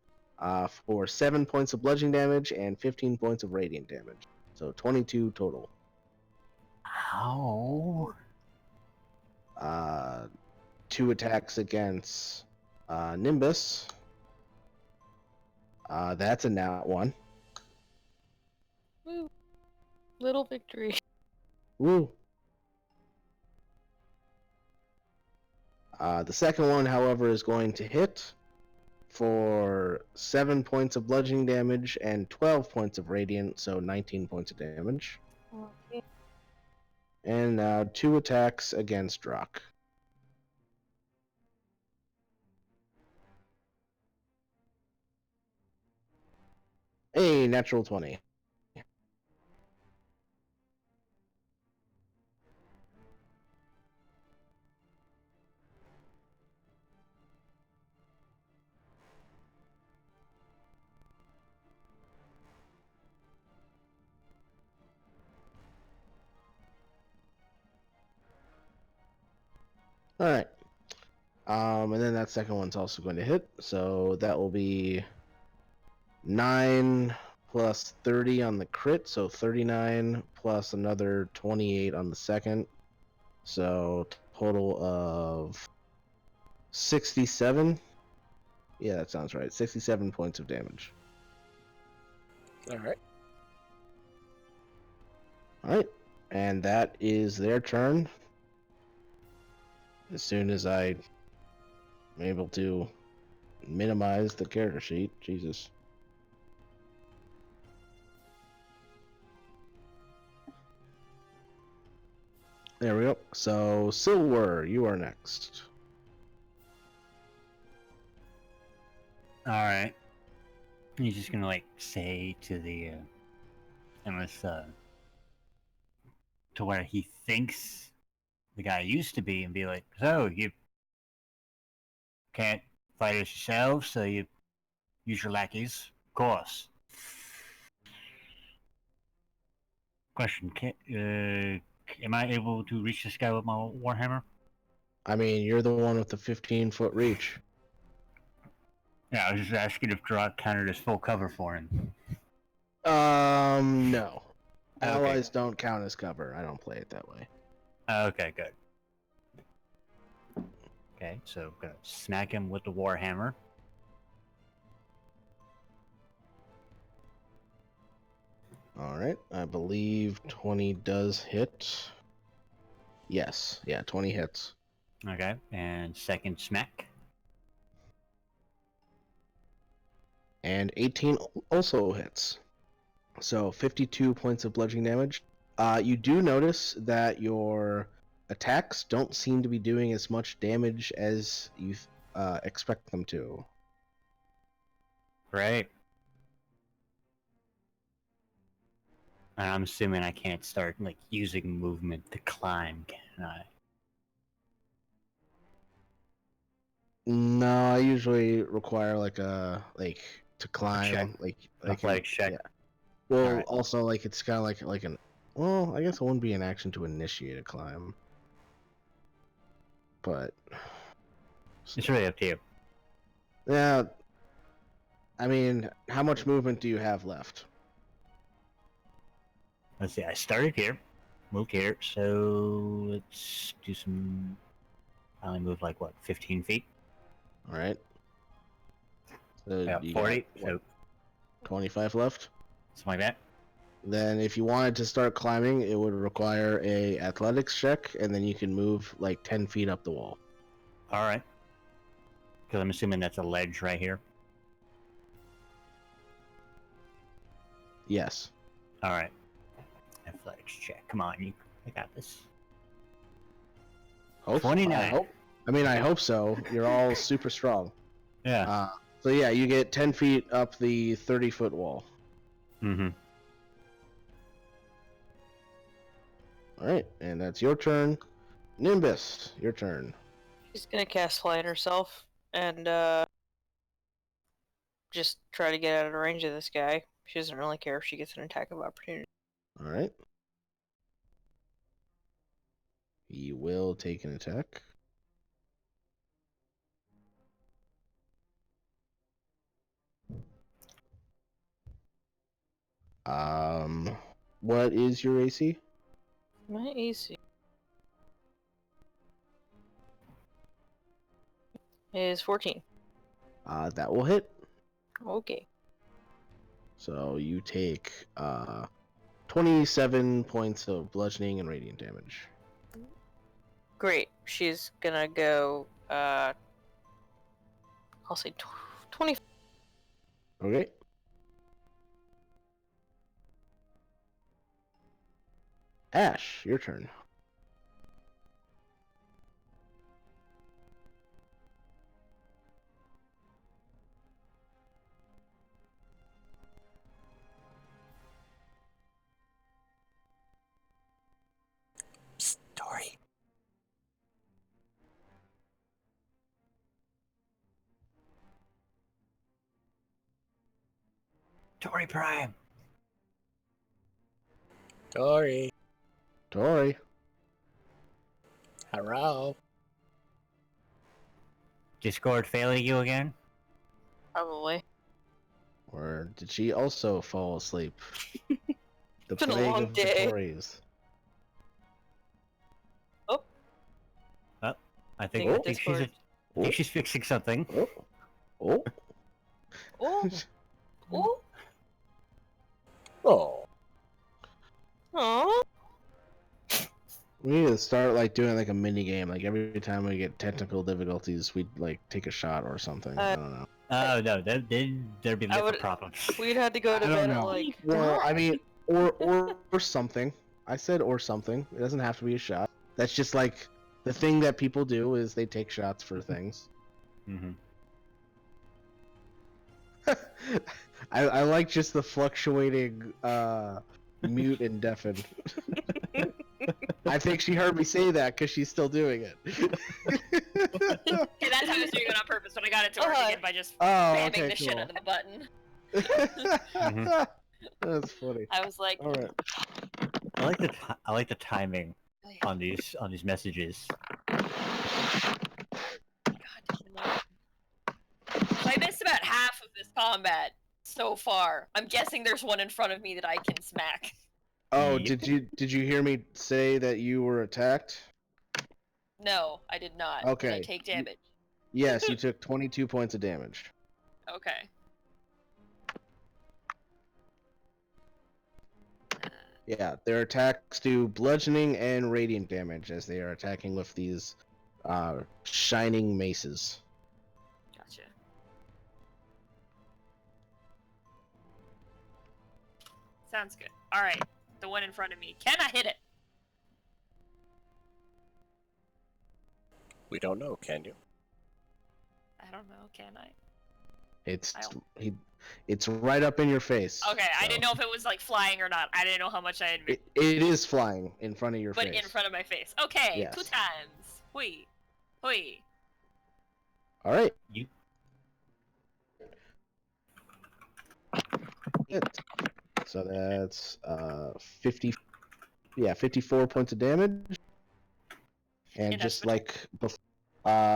for 7 points of bludgeoning damage and 15 points of radiant damage. So 22 total. Ow. 2 attacks against Nimbus. That's a nat 1. Woo. Little victory. Woo. The second one, however, is going to hit for 7 points of bludgeoning damage and 12 points of radiant, so 19 points of damage. Okay. And now 2 attacks against Rock. Hey, natural 20. All right. And then that second one's also going to hit, so that will be 9 plus 30 on the crit, so 39 plus another 28 on the second, so total of 67. Yeah, that sounds right. 67 points of damage. All right. All right, and that is their turn. As soon as I'm able to minimize the character sheet, Jesus. There we go. So, Silver, you are next. Alright. He's just gonna like say to the unless to where he thinks the guy used to be and be like, so you can't fight us yourselves, so you use your lackeys. Of course. Question, am I able to reach this guy with my warhammer? I mean, you're the one with the 15-foot reach. Yeah, I was just asking if Drock counted as full cover for him. No. Okay. Allies don't count as cover. I don't play it that way. Okay, good. Okay, so I'm gonna smack him with the warhammer. Alright, I believe 20 does hit. Yes, yeah, 20 hits. Okay, and second smack. And 18 also hits. So 52 points of bludgeoning damage. You do notice that your attacks don't seem to be doing as much damage as you expect them to. Great. And I'm assuming I can't start like using movement to climb, can I? No, I usually require to climb, check. Athletic check. Yeah. Well, Alright. also it's kind of like an. Well, I guess it wouldn't be an action to initiate a climb, but It's really up to you. yeah. I mean, how much movement do you have left? Let's see, I started here, moved here, so let's do some. I only moved like what, 15 feet? All right. So Yeah, you 40, got, so 25 left. something like that. Then, if you wanted to start climbing, it would require a athletics check, and then you can move like 10 feet up the wall. Alright. Because I'm assuming that's a ledge right here. Yes. Alright. Athletics check. Come on, I got this. Hopefully. 29. I hope so. You're all super strong. Yeah. So yeah, you get 10 feet up the 30-foot wall. Mm-hmm. All right, and that's your turn. Nimbus, your turn. She's gonna cast Fly on herself and just try to get out of range of this guy. She doesn't really care if she gets an attack of opportunity. All right. He will take an attack. What is your AC? My AC is 14. That will hit. Okay. So you take 27 points of bludgeoning and radiant damage. Great. She's gonna go, I'll say 20. Okay. Ash, your turn. Psst, Tori. Tori Prime. Tori. Tori. Hello. Discord failing you again? Probably. Or did she also fall asleep? The It's been a plague long of day. the Tories. I think, Think I think she's Discord. I think she's fixing something. Oh. Oh. Oh. Oh. Oh. Aww. We need to start like doing like a mini game. Like every time we get technical difficulties, we like take a shot or something. I don't know. Oh no, there'd be I different would- problems. We'd had to go to I don't bed at know. like. Well, I mean, or something. I said or something. It doesn't have to be a shot. That's just like the thing that people do is they take shots for things. Mm-hmm. I like just the fluctuating mute and deafen. I think she heard me say that because she's still doing it. Okay, that's how I was doing it on purpose when I got it to work Uh-huh. again by just Oh, spamming okay, the shit cool. out of the button. That's funny. I was like, All right. I like the timing on these messages. God damn it. So I missed about half of this combat so far. I'm guessing there's one in front of me that I can smack. Oh, Yep. did you hear me say that you were attacked? No, I did not. Did I Okay. take damage? Yes, you took 22 points of damage. Okay. Yeah, their attacks do bludgeoning and radiant damage as they are attacking with these shining maces. Gotcha. Sounds good. Alright, the one in front of me. Can I hit it? We don't know, can you? I don't know, can I? It's right up in your face. Okay, I so. didn't know if it was like flying or not. I didn't know how much I had It is flying in front of your but face. in front of my face. Okay, Yes. 2 times. Hui. Hui. All right. You Hit. So that's 54 points of damage. And Yeah, just that's like before,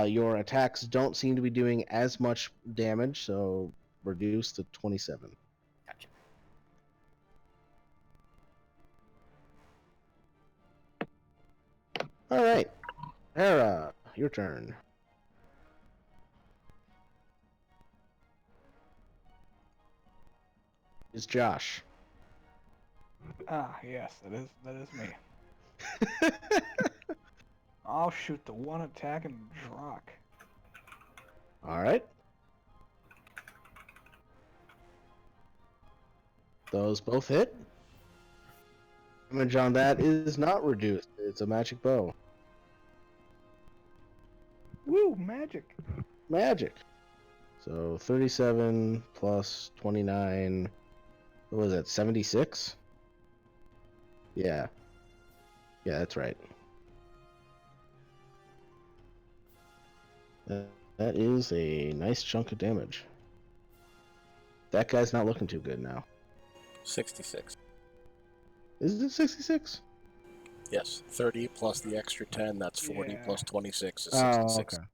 your attacks don't seem to be doing as much damage, so reduce to 27. Gotcha. All right, Hera, your turn. It's Josh. Ah, yes, that is me. I'll shoot the one attack and Drock. All right. Those both hit. Damage on that is not reduced. It's a magic bow. Woo, magic. Magic. So 37 plus 29. What was that? 76? Yeah. Yeah, that's right. That is a nice chunk of damage. That guy's not looking too good now. 66. Is it 66? Yes, 30 plus the extra 10, that's 40 Yeah. plus 26 is Oh, 66. okay.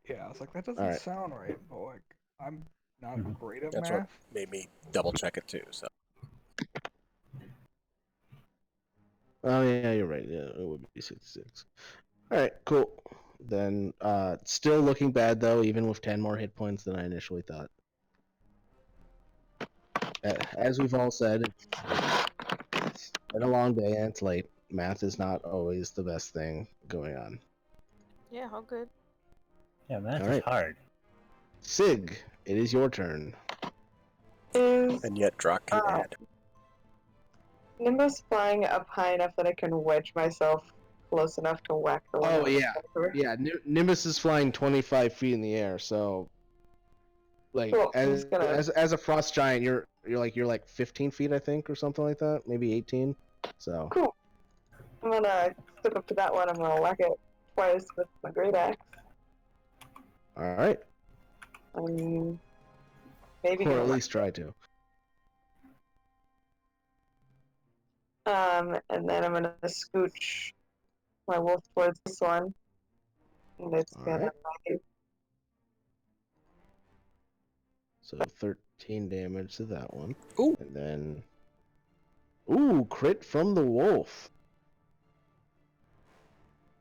Yeah, I was like, that doesn't Alright. sound right, but like, I'm not Mhm. great at That's what math. made me double check it too. So Oh, yeah, you're right. Yeah, it would be 66. Alright, cool. Then, still looking bad, though, even with 10 more hit points than I initially thought. As we've all said, it's been a long day and it's late. Math is not always the best thing going on. Yeah, how good. Yeah, math is Alright. hard. Sig, it is your turn. Is and yet Drock can add. Nimbus flying up high enough that I can wedge myself close enough to whack the one? Oh, I was yeah. after? Yeah, Nimbus is flying 25 feet in the air, so like Cool, I'm as just gonna- as a frost giant, you're like 15 feet, I think, or something like that, maybe 18. So Cool. I'm gonna step up to that one. I'm gonna whack it twice with my great axe. all right, Maybe or gonna at least try to. and then I'm gonna scooch my wolf towards this one, and it's All gonna right. So 13 damage to that one. Ooh. And then ooh, crit from the wolf.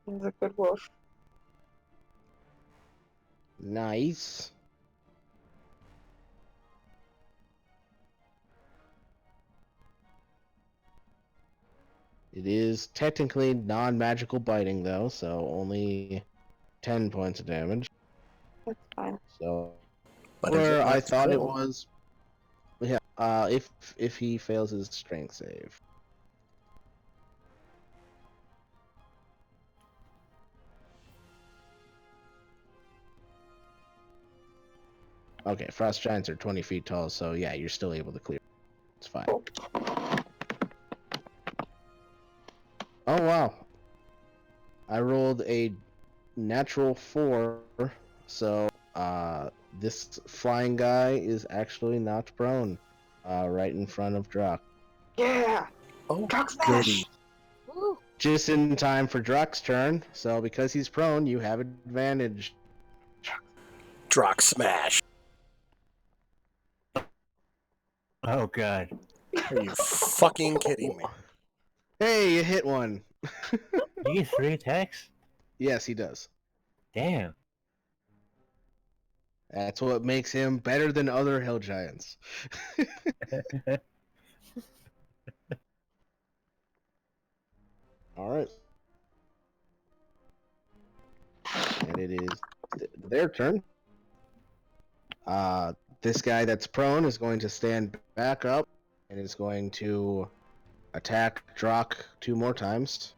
It's a good wolf. Nice. It is technically non-magical biting though, so only 10 points of damage. That's fine. So But is it where I left thought it prone? was, yeah. If he fails his strength save. Okay, frost giants are 20 feet tall, so yeah, you're still able to clear. It's fine. Oh wow, I rolled a natural 4, so this flying guy is actually not prone. Right in front of Drock. Yeah! Oh, Drop smash! goody. Woo! Just in time for Drock's turn, so because he's prone, you have advantage. Drock smash. Oh god. Are you fucking kidding me? Hey, you hit one. You get 3 attacks? Yes, he does. Damn. That's what makes him better than other hill giants. All right. And it is their turn. This guy that's prone is going to stand back up and is going to attack Drock 2 more times.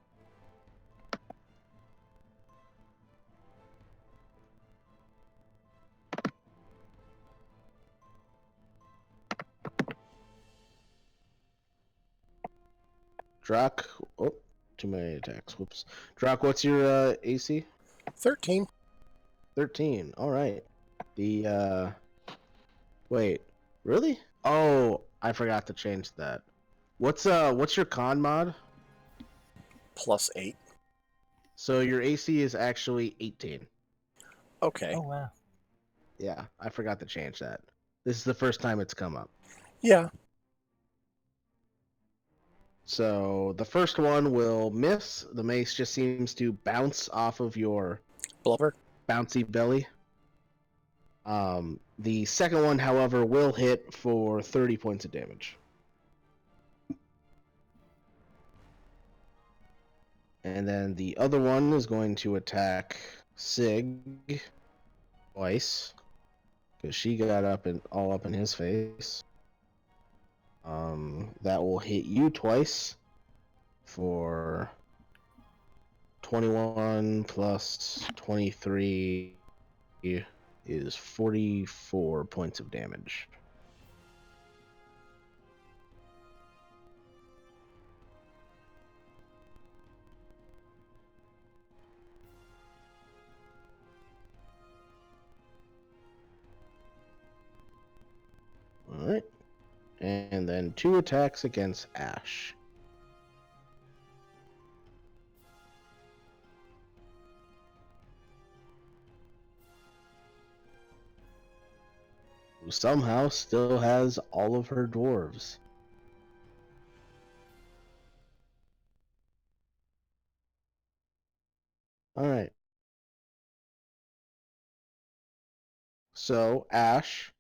Drock, oh, too many attacks. Whoops. Drock, what's your AC? 13. 13. All right. The wait, really? Oh, I forgot to change that. What's your con mod? Plus 8. So your AC is actually 18. Okay. Oh wow. Yeah, I forgot to change that. This is the first time it's come up. Yeah. So the first one will miss. The mace just seems to bounce off of your Blubber. bouncy belly. The second one, however, will hit for 30 points of damage. And then the other one is going to attack Sig twice. Because she got up and all up in his face. That will hit you twice for 21 plus 23 is 44 points of damage. and then 2 attacks against Ash. Who somehow still has all of her dwarves. Alright. So, Ash,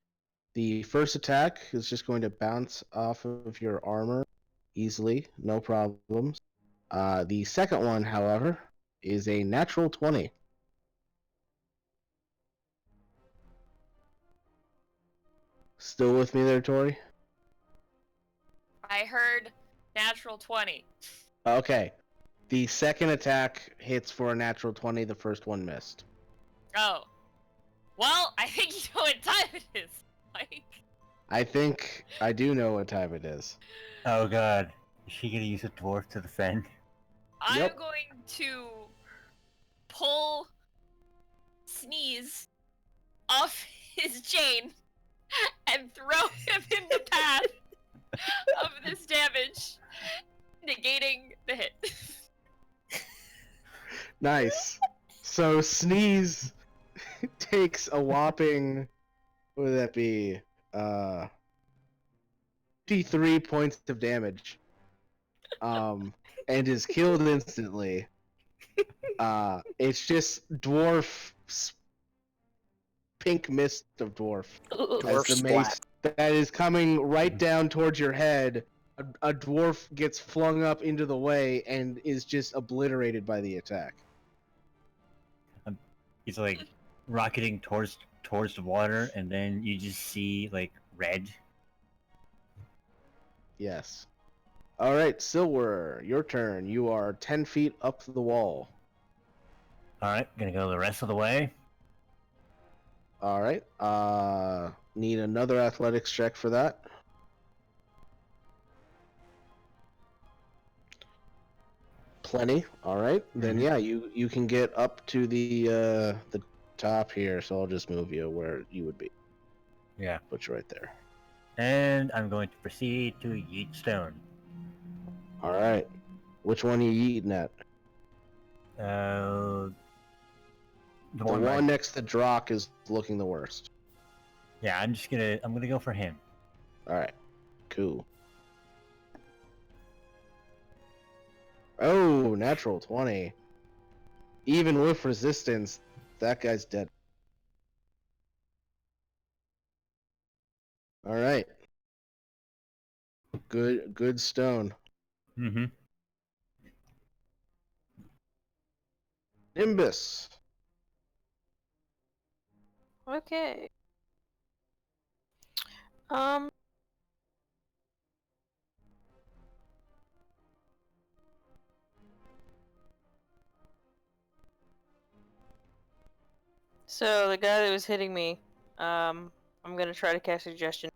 the first attack is just going to bounce off of your armor easily, no problems. The second one, however, is a natural 20. Still with me there, Tori? I heard natural 20. Okay. The second attack hits for a natural 20, the first one missed. Oh. Well, I think you know what time it is, Mike. I think I do know what time it is. Oh god. Is she gonna use a dwarf to defend? I'm Yep. going to pull Sneeze off his chain and throw him in the path of this damage, negating the hit. Nice. So Sneeze takes a whopping, what would that be? 53 points of damage. And is killed instantly. It's just pink mist of dwarf. As Dwarf the mace splat. that is coming right down towards your head, a dwarf gets flung up into the way and is just obliterated by the attack. He's like rocketing towards the water, and then you just see like red. Yes. Alright, Silwer, your turn. You are 10 feet up the wall. Alright, gonna go the rest of the way. Alright, need another athletics check for that. Plenty. Alright, then yeah, you can get up to the top here, so I'll just move you where you would be. Yeah. Put you right there. And I'm going to proceed to yeet stone. Alright. Which one are you eating at? The The one one right. next to Drock is looking the worst. Yeah, I'm gonna go for him. Alright. Cool. Oh, natural 20. Even with resistance, that guy's dead. Alright. Good stone. Mm-hmm. Nimbus. Okay. So the guy that was hitting me, I'm gonna try to cast suggestion.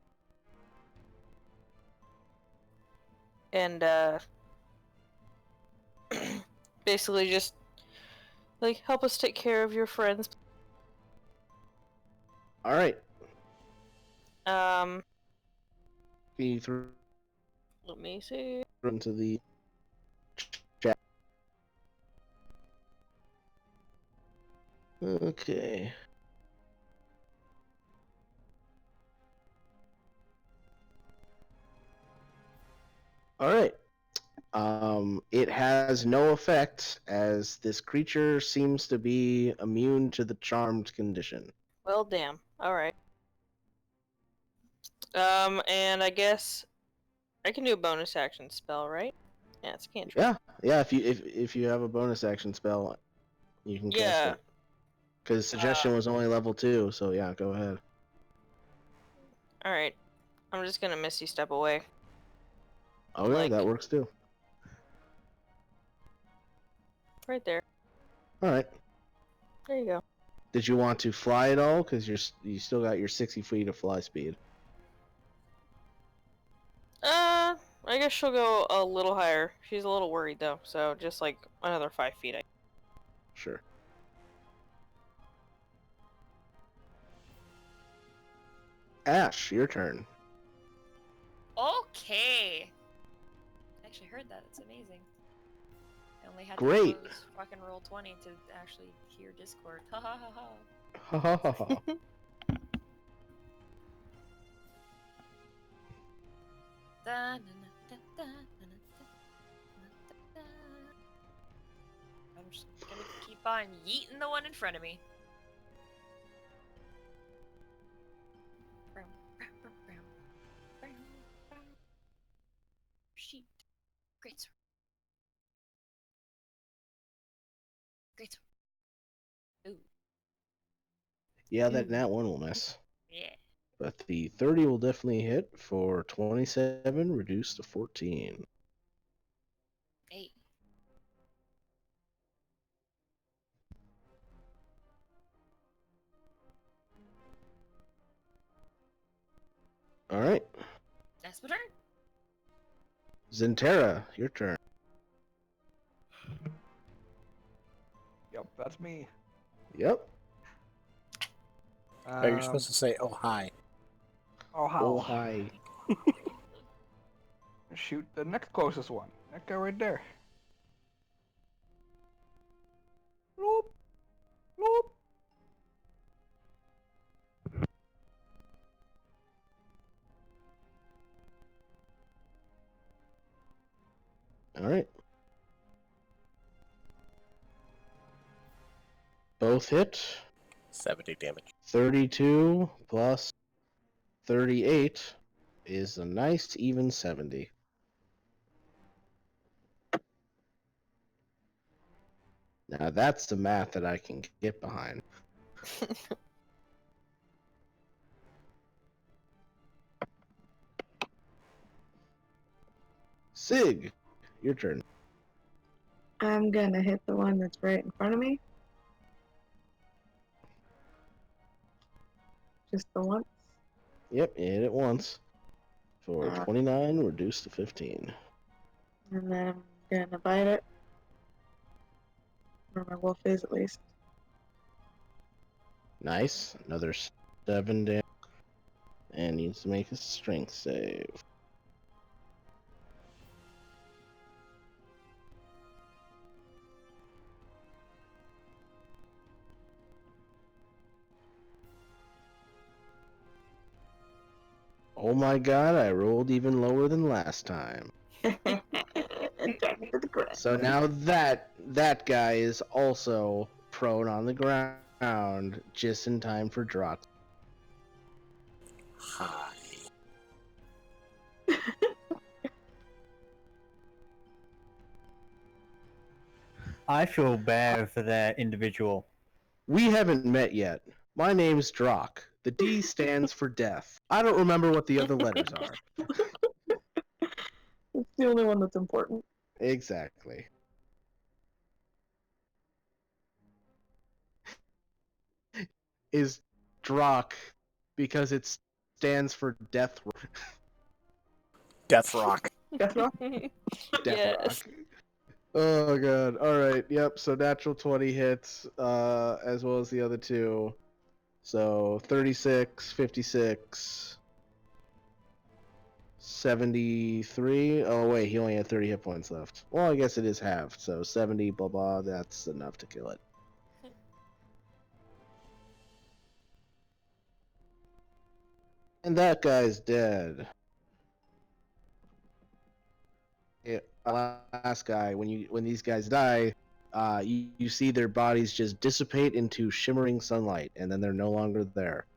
And basically just like help us take care of your friends. Alright. Um, Can you throw let me see. into the chat? Okay. Alright. It has no effect, as this creature seems to be immune to the charmed condition. Well, damn. All right. And I guess I can do a bonus action spell, right? Yeah, it's a cantrip. Yeah. If you have a bonus action spell, you can cast Yeah. it. Because suggestion was only level 2, so yeah, go ahead. All right. I'm just gonna misty step away. Okay, Like- that works too. Right there. Alright. There you go. Did you want to fly at all? Because you still got your 60 feet of fly speed. I guess she'll go a little higher. She's a little worried though, so just like another 5 feet. Sure. Ash, your turn. Okay. heard that. It's amazing. I only had Great. to close fucking roll 20 to actually hear Discord. Ha ha ha ha. Ha ha ha ha. I'm just gonna keep on yeeting the one in front of me. Sheet. Great sword. Great sword. Ooh. Yeah, that nat one will miss. Yeah. But the 30 will definitely hit for 27, reduced to 14. Hey. All right. That's my turn. Zentera, your turn. Yep, that's me. Yep. Oh, you're supposed to say, "Oh hi." Oh, how? Oh, hi. Shoot the next closest one. That guy right there. Bloop. Bloop. All right. Both hit. 70 damage. 32 plus 38 is a nice even 70. Now that's the math that I can get behind. Sig, your turn. I'm gonna hit the one that's right in front of me. Just the once. Yep, you hit it once. For 29, reduced to 15. And then I'm gonna bite it. Or my wolf is at least. Nice. Another 7 damage. And needs to make a strength save. Oh my god, I rolled even lower than last time. Drag me to the ground. So now that guy is also prone on the ground, just in time for Drox. Hi. I feel bad for that individual. We haven't met yet. My name's Drock. The D stands for death. I don't remember what the other letters are. It's the only one that's important. Exactly. Is Drock because it stands for death. Death Rock. Death Rock? Death Yes. Rock. Oh god. Alright, yep, so natural 20 hits, as well as the other two. So 36, 56, 73. Oh wait, he only had 30 hit points left. Well, I guess it is halved, so 70, blah blah, that's enough to kill it. And that guy's dead. Yeah, last guy, when these guys die, you see their bodies just dissipate into shimmering sunlight, and then they're no longer there.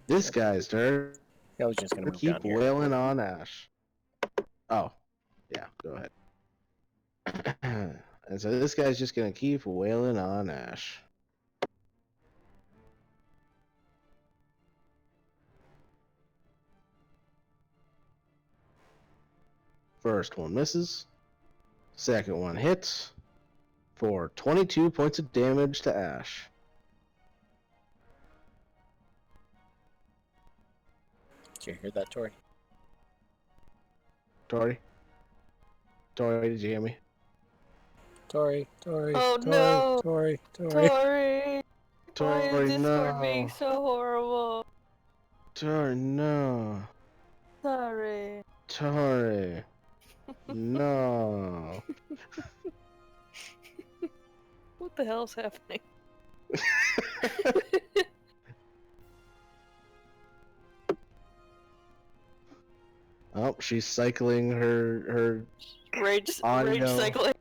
This guy's turn. I was just gonna move down Keep here. wailing on Ash. Oh, yeah, go ahead. And so this guy's just gonna keep wailing on Ash. First one misses. Second one hits for 22 points of damage to Ash. Did you hear that, Tori? Tori? Tori, did you hear me? Tori. Oh, no. Tori. Tori! Why Tori, is Discord no. being so horrible? Tori, no. Sorry. Tori. No. What the hell's happening? Oh, she's cycling her Rage audio. cycling.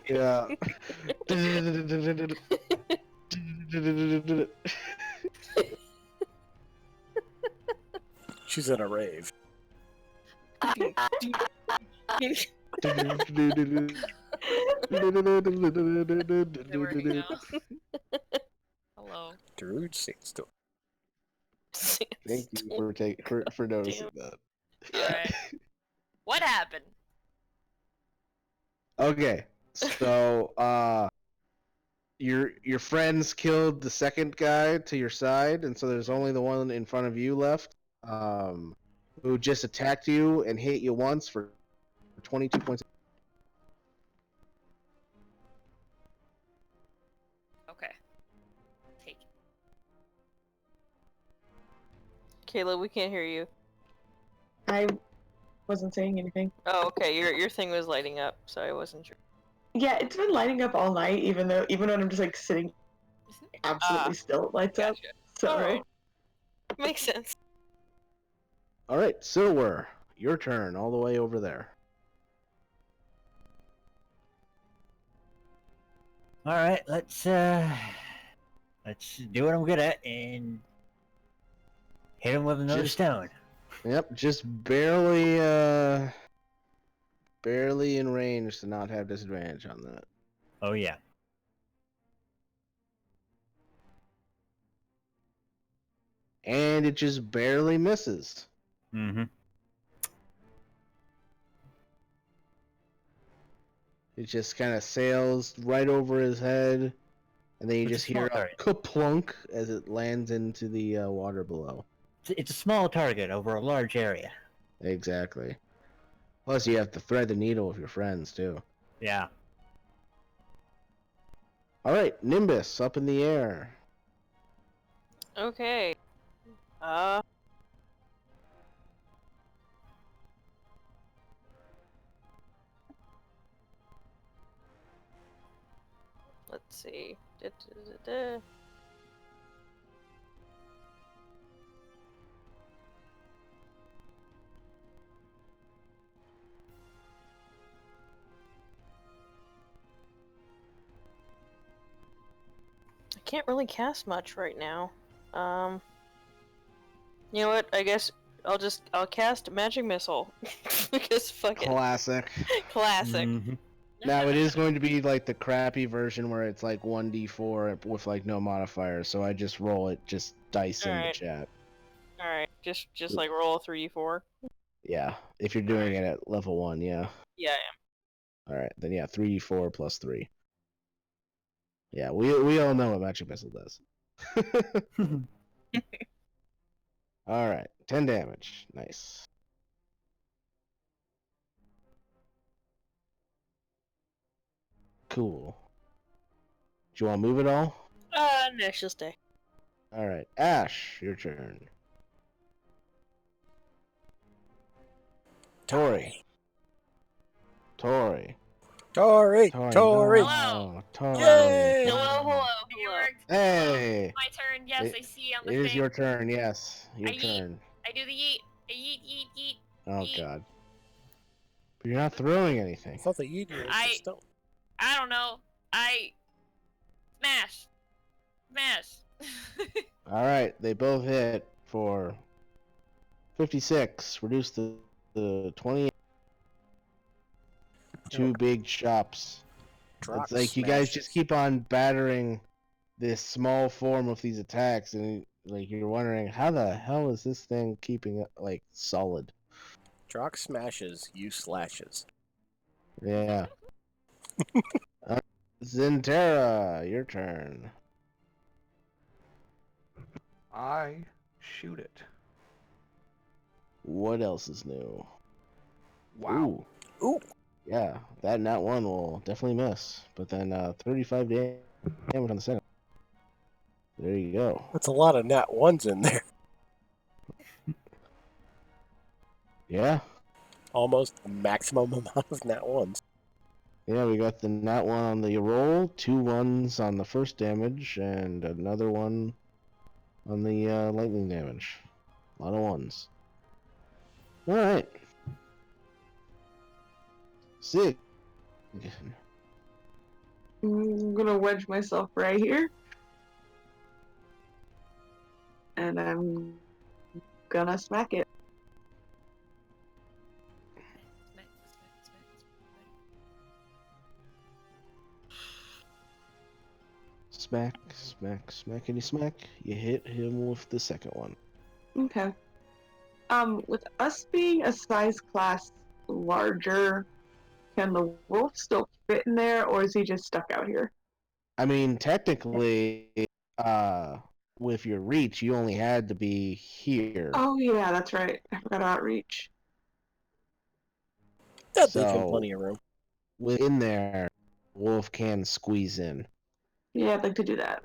Yeah. She's in a rave. Is it working now? Hello. Dude, sings to Thank you for noticing that. Alright. What happened? Okay, so your friends killed the second guy to your side, and so there's only the one in front of you left, who just attacked you and hit you once for 22 points. Okay. Take it. Kayla, we can't hear you. I wasn't saying anything. Oh, okay. Your thing was lighting up, so I wasn't sure. Yeah, it's been lighting up all night, even when I'm just like sitting absolutely still, it lights up. Gotcha. So Alright. Makes sense. All right, Silver, your turn, all the way over there. All right, let's do what I'm good at and hit him with another Just- stone. Yep, just barely in range to not have disadvantage on that. Oh yeah. And it just barely misses. Mm-hmm. It just kind of sails right over his head, and then you It's a just hear small a target. kaplunk as it lands into the water below. It's a small target over a large area. Exactly. Plus, you have to thread the needle with your friends, too. Yeah. All right, Nimbus, up in the air. Okay. Let's see. I can't really cast much right now. You know what? I guess I'll cast Magic Missile because fuck it. Classic. Classic. Mhm. Now, it is going to be like the crappy version where it's like 1d4 with like no modifier, so I just roll it, just dice in the Alright. chat. All right, just like roll a 3d4. Yeah, if you're doing it at level 1, yeah. Yeah, I am. Alright, then yeah, 3d4 plus 3. Yeah, we all know what Magic Missile does. Alright, 10 damage. Nice. Cool. Do you want to move it all? No, she'll stay. Alright, Ash, your turn. Tori. Tori. Tori. Tori. No, Tori. Yay! Hello. It worked. Hey! My turn. Yes, I see on the It is thing. your turn, yes. Your I yeet. turn. I do the yeet. I yeet, yeet, yeet. Oh yeet. god. But you're not throwing I anything. thought the Yeeter was the stone. I don't know. I smash. Smash. Alright, they both hit for 56. Reduce the 28. Two big chops. Drock It's like you guys smashes. just keep on battering this small form of these attacks, and like you're wondering how the hell is this thing keeping it like solid? Drock smashes, you slashes. Yeah. Zentera, your turn. I shoot it. What else is new? Wow. Ooh. Yeah, that nat one will definitely miss, but then 35 damage on the second. There you go. That's a lot of nat ones in there. Yeah. Almost maximum amount of nat ones. Yeah, we got the nat 1 on the roll, 2 ones on the first damage, and another one on the lightning damage. A lot of ones. Alright. Sig. I'm gonna wedge myself right here. And I'm gonna smack it. Smack, smack, smackety smack. You hit him with the second one. Okay. With us being a size class larger, can the wolf still fit in there, or is he just stuck out here? I mean, technically, with your reach, you only had to be here. Oh yeah, that's right. I forgot about reach. That leave him So, plenty of room. within there, wolf can squeeze in. Yeah, I'd like to do that.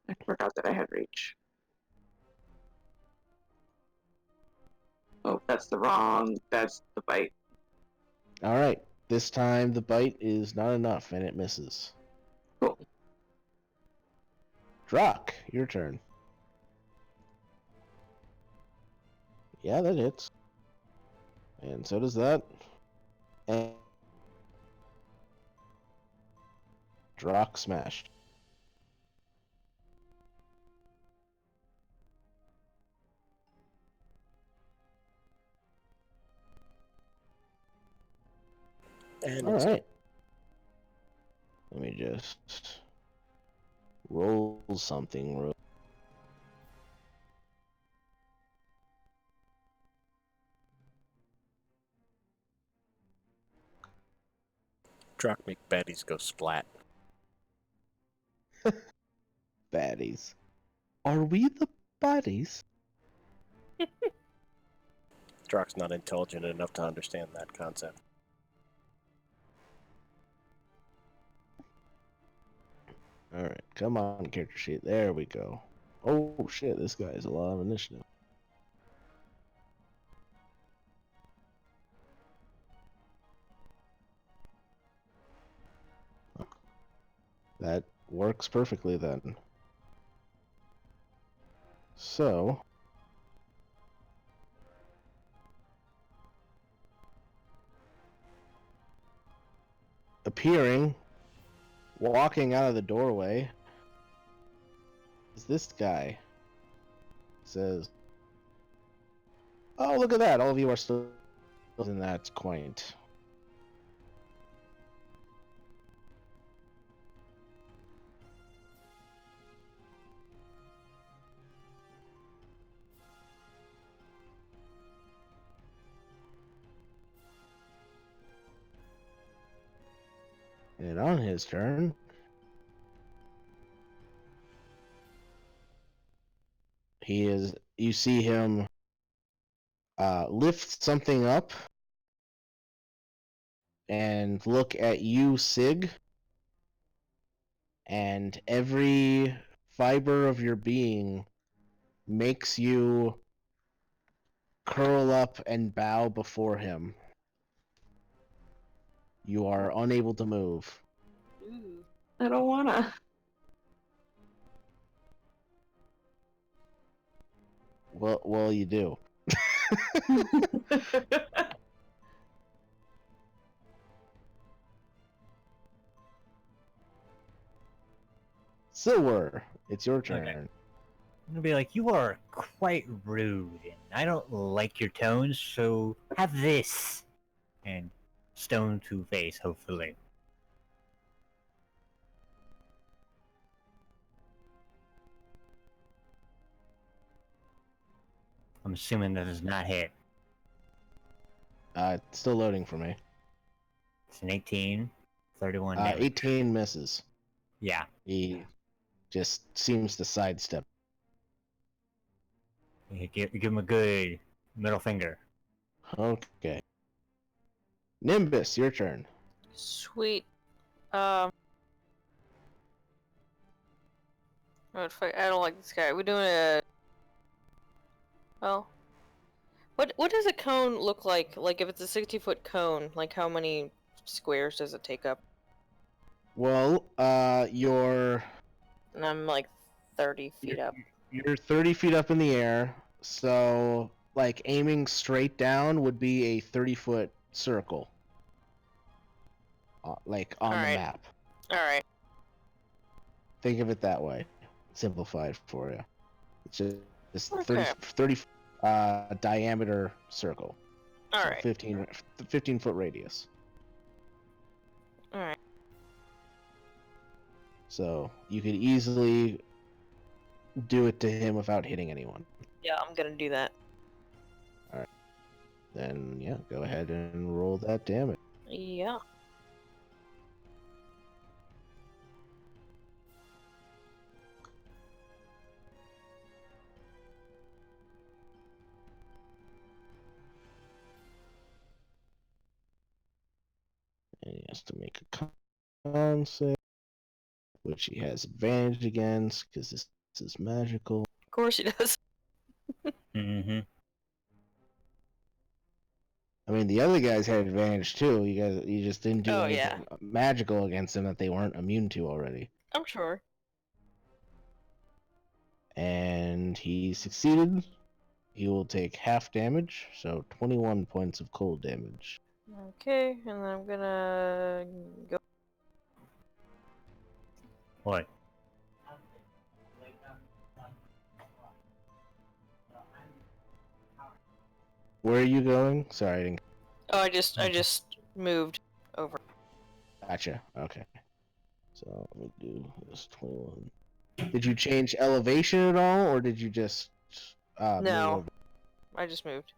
I forgot that I had reach. Oh, that's the wrong. That's the bite. Alright, this time the bite is not enough and it misses. Cool. Drock, your turn. Yeah, that hits. And so does that. And Drock smashed. And Alright. Let me just roll something real. Drock make baddies go splat. Baddies. Are we the baddies? Drock's not intelligent enough to understand that concept. Alright, come on, character sheet. There we go. Oh shit, this guy has a lot of initiative. That works perfectly then. So, appearing, walking out of the doorway, is this guy. Says, "Oh, look at that! All of you are still in that quaint." And on his turn, you see him lift something up and look at you, Sig, and every fiber of your being makes you curl up and bow before him. You are unable to move. Ooh. I don't wanna. Well, you do. Silver, it's your turn. Okay. I'm gonna be like, you are quite rude, and I don't like your tones, so have this. And stone to face, hopefully. I'm assuming that does not hit. It's still loading for me. It's an 18, 31 damage. 18 misses. Yeah. He just seems to sidestep. You give him a good middle finger. Okay. Nimbus, your turn. Sweet. What the fuck? I don't like this guy. We're doing a. Well, what What does a cone look like? Like, if it's a 60-foot cone, like, how many squares does it take up? Well, you're And I'm, like, 30 feet up. you're 30 feet up in the air, so like aiming straight down would be a 30-foot circle, like on the Alright. map. Alright. Think of it that way, simplified for you. It's just Okay. 30 diameter circle. Alright. So 15 foot radius. Alright. So you could easily do it to him without hitting anyone. Yeah, I'm gonna do that. Then yeah, go ahead and roll that damage. Yeah. And he has to make a con save, which he has advantage against because this is magical. Of course he does. Mm-hmm. I mean, the other guys had advantage too. You just didn't do Oh, anything magical against them that they weren't immune to already. I'm sure. And he succeeded. He will take half damage, so 21 points of cold damage. Okay, and then I'm gonna go. What? Where are you going? Sorry, I didn't. Oh, I just moved over. Gotcha. Okay. So let me do this 21. Did you change elevation at all, or did you just No. move I just moved.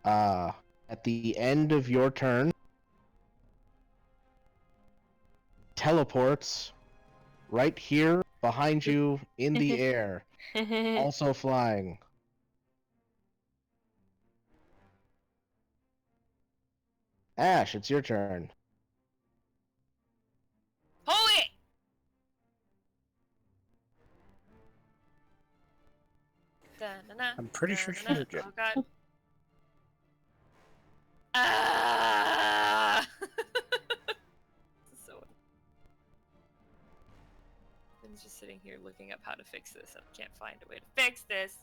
over? At the end of your turn, teleports right here behind you in the air, also flying. Ash, it's your turn. Hold it! Da-na-na, I'm pretty sure she da-na-na. heard you. Oh god. Ah! So I'm just sitting here looking up how to fix this and I can't find a way to fix this.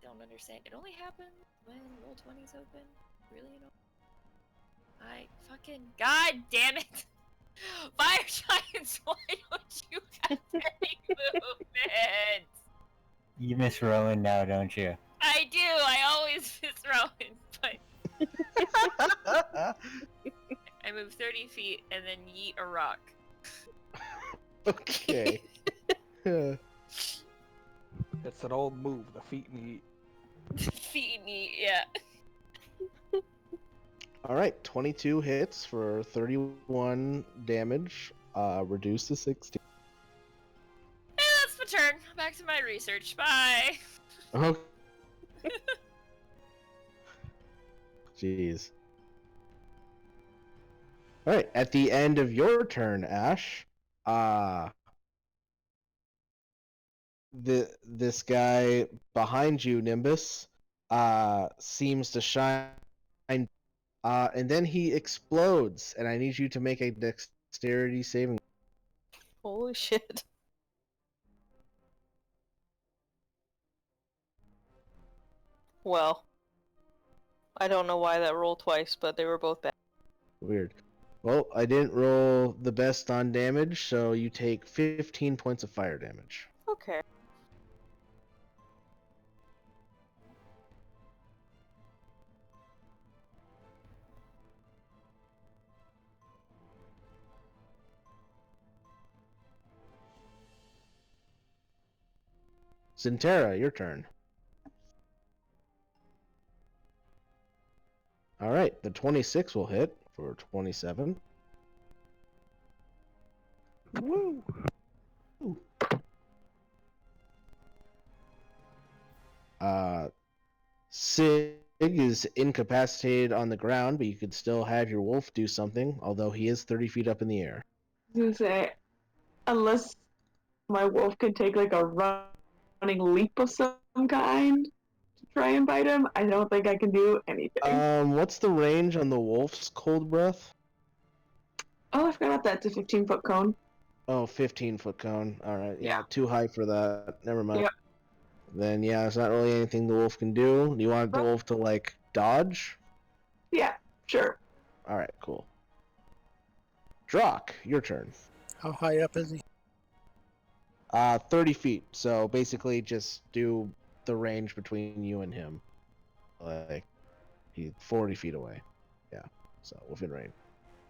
Don't understand. It only happens when Roll20's open. Really? You know? I fucking god damn it! Fire giants, why don't you have any movement? You miss Rowan now, don't you? I do. I always miss Rowan, but I move 30 feet and then yeet a rock. Okay. Yeah. It's an old move, the feet and eat. Feet yeet, yeah. All right, 22 hits for 31 damage, reduced to 60. And that's my turn. Back to my research. Bye. Oh. Jeez. All right, at the end of your turn, Ash, this guy behind you, Nimbus, seems to shine, and then he explodes, and I need you to make a dexterity saving. Holy shit. Well, I don't know why that rolled twice, but they were both bad. Weird. Well, I didn't roll the best on damage, so you take 15 points of fire damage. Okay. Zintera, your turn. All right, the 26 will hit for 27. Woo! Sig is incapacitated on the ground, but you could still have your wolf do something, although he is 30 feet up in the air. I was gonna say, unless my wolf can take like a running leap of some some kind to try and bite him. I don't think I can do anything. What's the range on the wolf's cold breath? Oh, I forgot that's a 15-foot cone. Oh, 15-foot cone. All right, yeah, Yeah. too high for that. Never mind. Yep. Then yeah, there's not really anything the wolf can do. Do you want the wolf to like dodge? Yeah, sure. All right, cool. Drock, your turn. How high up is he? 30 feet. So basically, just do the range between you and him. Like he's 40 feet away. Yeah, so within range.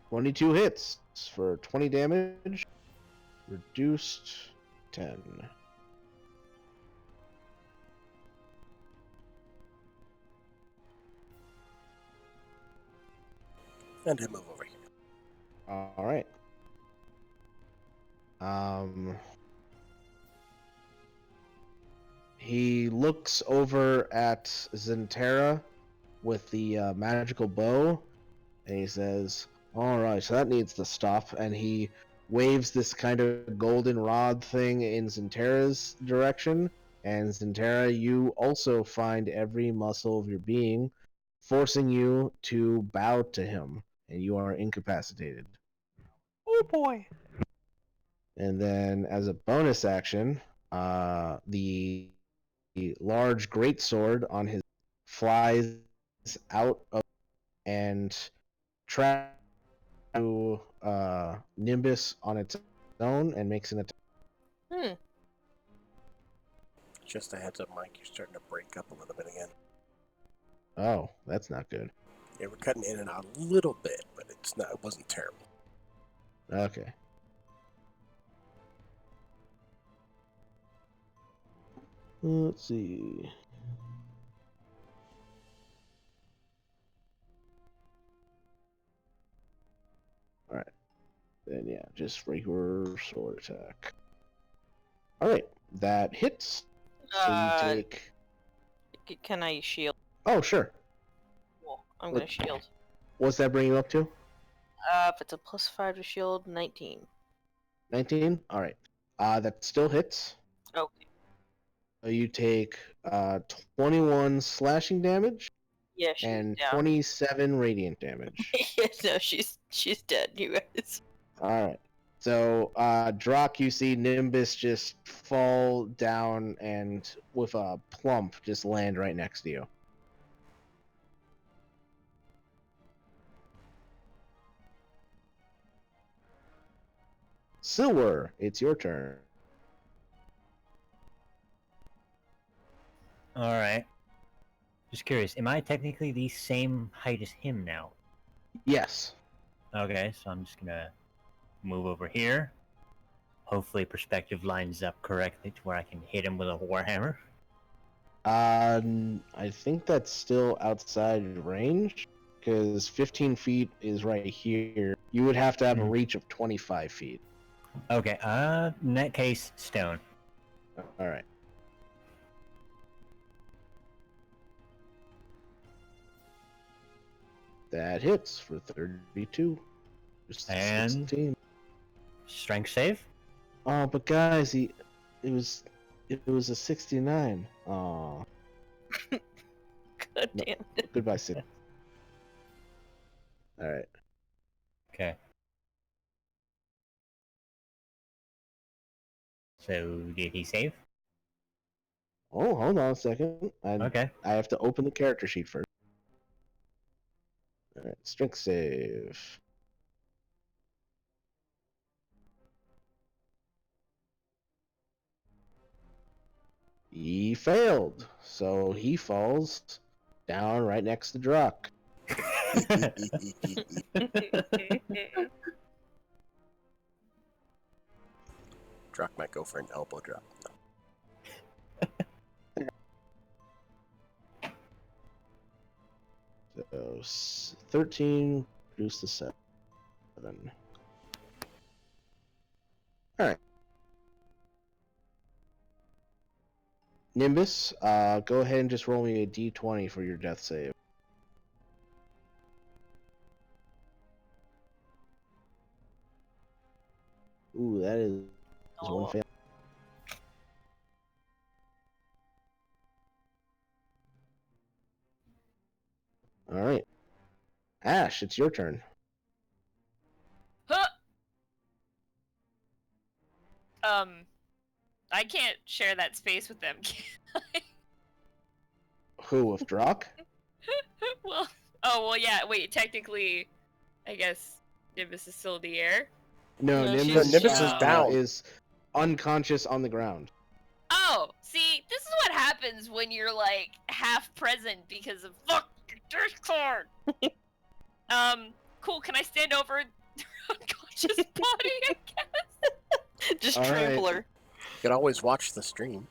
22 hits for 20 damage. Reduced 10. And him move over here. All right. He looks over at Zentera with the magical bow, and he says, "All right, so that needs to stop." And he waves this kind of golden rod thing in Zentera's direction. And Zentera, you also find every muscle of your being, forcing you to bow to him, and you are incapacitated. Oh boy. And then, as a bonus action, the large greatsword on his flies out of and traps to Nimbus on its own and makes an attack. Just a heads up, Mike. You're starting to break up a little bit again. Oh, that's not good. Yeah, we're cutting in and out a little bit, but it's not. It wasn't terrible. Okay. Let's see. Alright. Then, yeah, just regular sword attack. Alright, that hits. So you take. Can I shield? Oh, sure. Well, I'm gonna shield. What's that bring you up to? If it's a +5 to shield, 19. 19? Alright. That still hits. Okay. You take 21 slashing damage Yeah, she's and down. 27 radiant damage. Yeah, no, she's dead, you guys. Alright. So, Drock, you see Nimbus just fall down and with a plump just land right next to you. Silver, it's your turn. Alright. Just curious, am I technically the same height as him now? Yes. Okay, so I'm just gonna move over here. Hopefully perspective lines up correctly to where I can hit him with a warhammer. I think that's still outside range, because 15 feet is right here. You would have to have a reach of 25 feet. Okay, in that case, stone. Alright. That hits for 32. Just And 16. Strength save? Oh, but guys, it was a 69. Oh. God damn it. Goodbye, Sid. Alright. Okay. So, did he save? Oh, hold on a second. Okay. I have to open the character sheet first. Alright, strength save. He failed, so he falls down right next to Druck. Drock might go for an elbow drop. No. So 13 reduced to 7. Alright. Nimbus, go ahead and just roll me a d20 for your death save. Ooh, that is one fail. Slash, it's your turn. Huh! I can't share that space with them, can I? Who, with Drock? Well, yeah, wait, technically, I guess Nimbus is still in the air. No, No, Nimbus, Nimbus is down. is unconscious on the ground. Oh, see, this is what happens when you're, like, half present because of fuck Discord! Cool, can I stand over their unconscious body, I guess? Just All trample right. her. You can always watch the stream.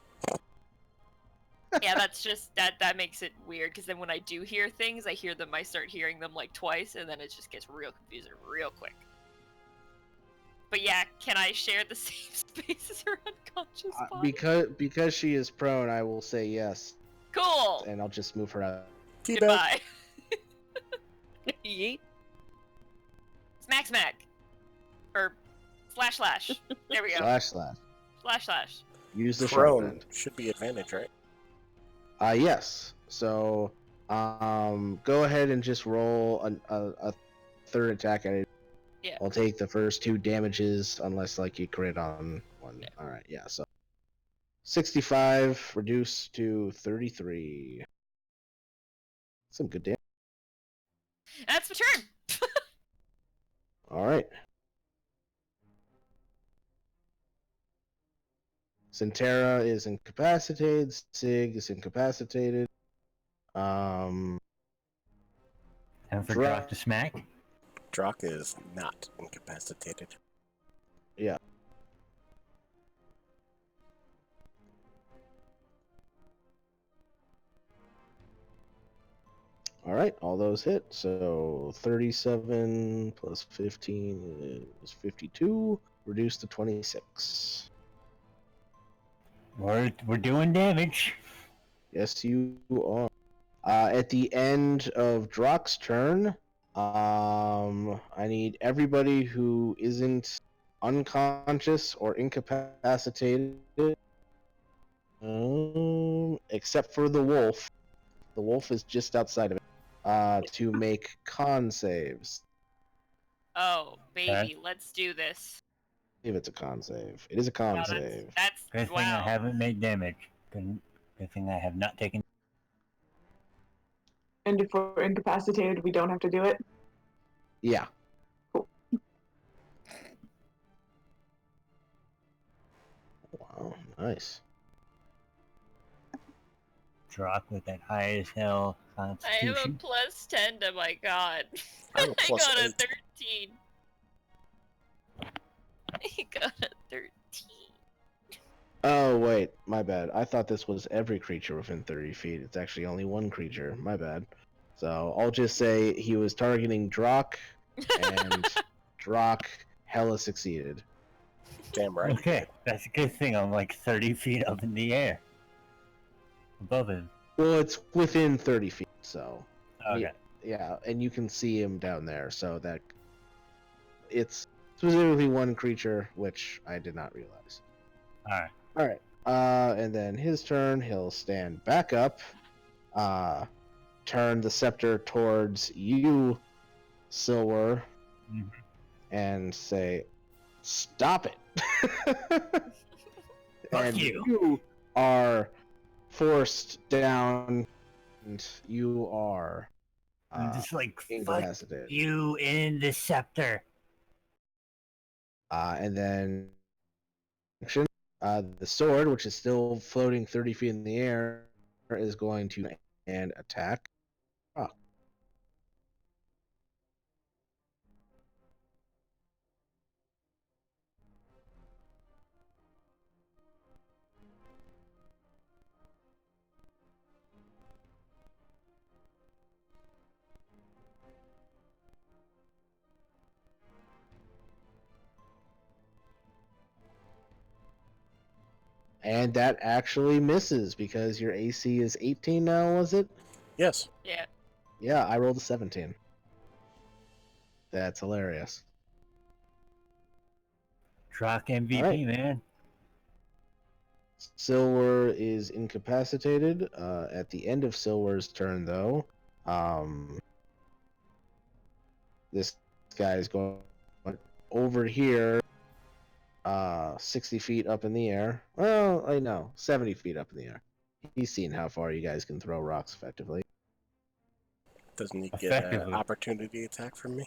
Yeah, that's just, that makes it weird, because then when I do hear things, I start hearing them, like, twice, and then it just gets real confusing real quick. But yeah, can I share the same space as her unconscious body? Because she is prone, I will say yes, Cool! and I'll just move her out. Teabag. Goodbye. Yeet. Smack. Or slash. There we go. Slash. Slash. Use the Prone sharp end. should be advantage, right? Yes. So, go ahead and just roll a third attack at it. Yeah. I'll take the first 2 damages unless like you crit on one. Yeah. All right. Yeah. So, 65 reduced to 33. Some good damage. That's my turn. All right. Centera is incapacitated. Sig is incapacitated. And for Dra- Drock to smack. Drock is not incapacitated. Yeah. All right, all those hit. So 37 plus 15 is 52. Reduced to 26. We're doing damage. Yes, you are. At the end of Drock's turn, I need everybody who isn't unconscious or incapacitated, except for the wolf. The wolf is just outside of it. To make con saves. Oh, baby, Okay. let's do this. If it's a con save, it is a con Wow, save. that's Good thing wow. I haven't made damage. Good thing I have not taken. And if we're incapacitated, we don't have to do it. Yeah. Wow, nice. Drock with that high as hell I have a constitution. plus 10 to my god. I have a plus got a 8. 13. I got a 13. Oh wait, my bad. I thought this was every creature within 30 feet. It's actually only one creature. My bad. So I'll just say he was targeting Drock, and Drock hella succeeded. Damn right. Okay, that's a good thing. I'm like 30 feet up in the air. Above him. Well, it's within 30 feet, so Okay. yeah, and you can see him down there, so that it's specifically one creature, which I did not realize. Alright. All right. And then his turn, he'll stand back up, turn the scepter towards you, Silver, Mhm. and say, "Stop it!" Fuck and you. you are forced down, and you are I'm just like, fuck incapacitated. you in the scepter. And then action. The sword, which is still floating 30 feet in the air, is going to and attack. Oh. And that actually misses because your AC is 18 now, was it? Yes. Yeah. Yeah, I rolled a 17. That's hilarious. Drock MVP, Alright. man. Silver is incapacitated. At the end of Silver's turn, though, This guy is going over here, 60 feet up in the air. Well, I know, 70 feet up in the air. He's seen how far you guys can throw rocks effectively. Doesn't he get an Effectively. opportunity attack from me?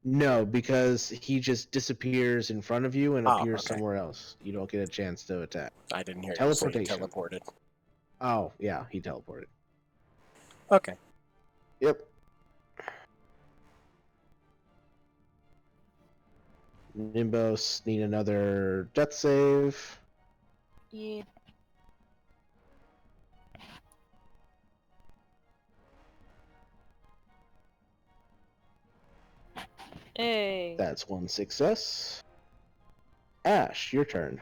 No, because he just disappears in front of you and Oh, appears okay. somewhere else. You don't get a chance to attack. I didn't hear you say he Teleportation. teleported. Oh, yeah, he teleported. Okay. Yep. Nimbos need another death save. Yeah. Hey. That's one success. Ash, your turn.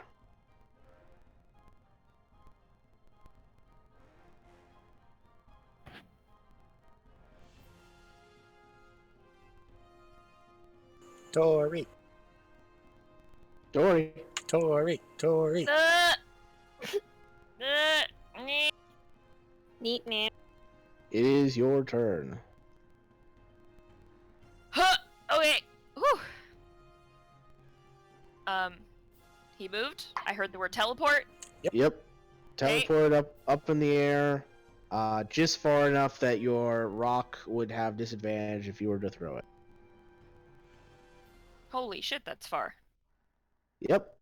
Tori. Dory. Tori. Tori. Neat, neat. It is your turn. Huh! Okay. Whew. He moved. I heard the word teleport. Yep. Okay. Teleport up in the air, just far enough that your rock would have disadvantage if you were to throw it. Holy shit, that's far. Yep.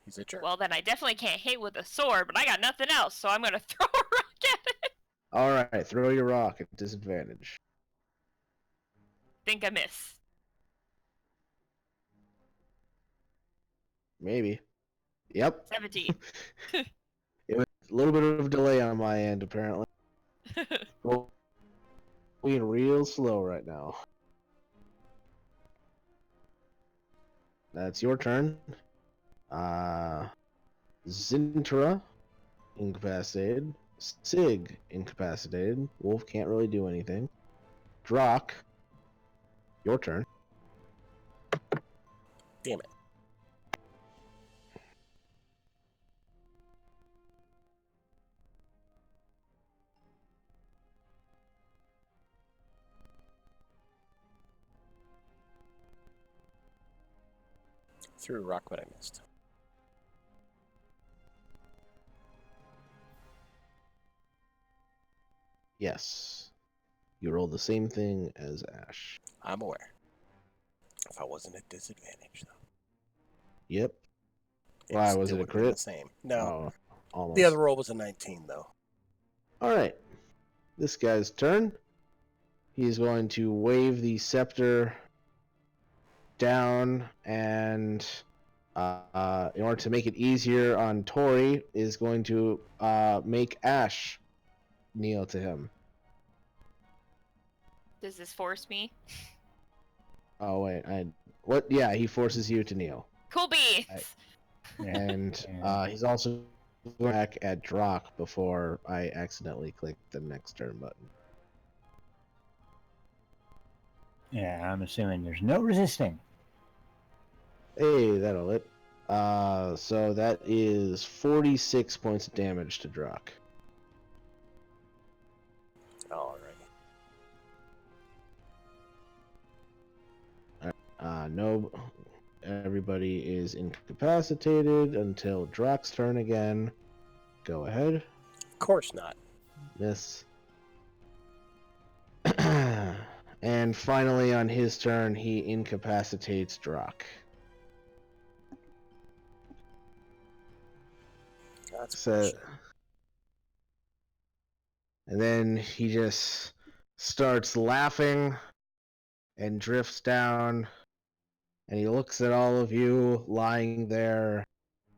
He's a jerk. Well, then I definitely can't hit with a sword, but I got nothing else, so I'm gonna throw a rock at it. All right, throw your rock at disadvantage. Think I miss. Maybe. Yep. 17. It was a little bit of delay on my end, apparently. Well, being real slow right now. That's your turn. Zintra, incapacitated. Sig, incapacitated. Wolf can't really do anything. Drock, your turn. Damn it. Threw a rock, but I missed. Yes. You roll the same thing as Ash. I'm aware. If I wasn't at disadvantage, though. Yep. It Why, was still it a would've been the crit? same. No. Oh, almost. The other roll was a 19, though. Alright. This guy's turn. He's going to wave the scepter down, and in order to make it easier on Tori, is going to make Ash kneel to him. Does this force me? Oh wait, what? Yeah, he forces you to kneel, Cool beans! and Yeah. he's also going back at Drock before I accidentally clicked the next turn button. Yeah, I'm assuming there's no resisting. Hey, that'll hit. So that is 46 points of damage to Drock. Alrighty. No, everybody is incapacitated until Drock's turn again. Go ahead. Of course not. Miss. And finally, on his turn, he incapacitates Drock. That's So, bullshit. and then he just starts laughing and drifts down, and he looks at all of you lying there,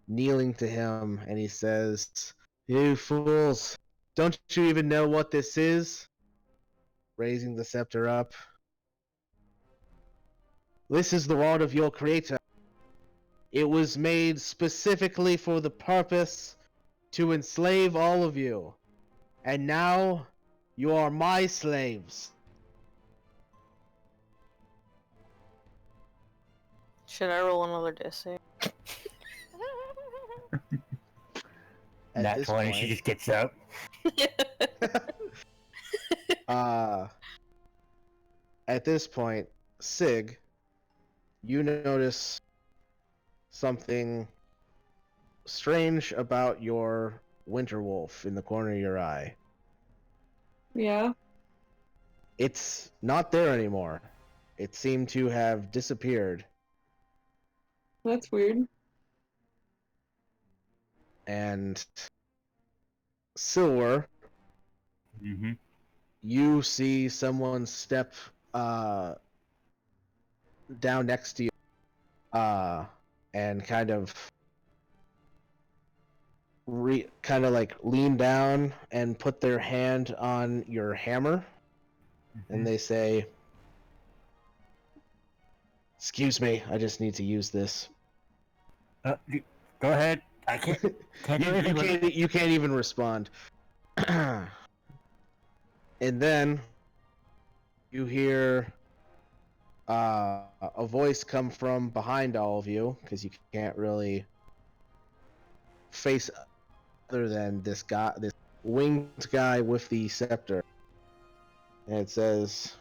kneeling to him, and he says, "You fools, don't you even know what this is?" Raising the scepter up. "This is the rod of your creator. It was made specifically for the purpose to enslave all of you. And now, you are my slaves." Should I roll another dice save? At That this 20, she point, just gets up. at this point, Sig, you notice something strange about your winter wolf in the corner of your eye. Yeah. It's not there anymore. It seemed to have disappeared. That's weird. And Silver, Mm-hmm. you see someone step down next to you and kind of like lean down and put their hand on your hammer, and they say, "Excuse me, I just need to use this." Go ahead. I can't do anything with it. You can't even respond. And then you hear a voice come from behind all of you, because you can't really face other than this winged guy with the scepter. And it says,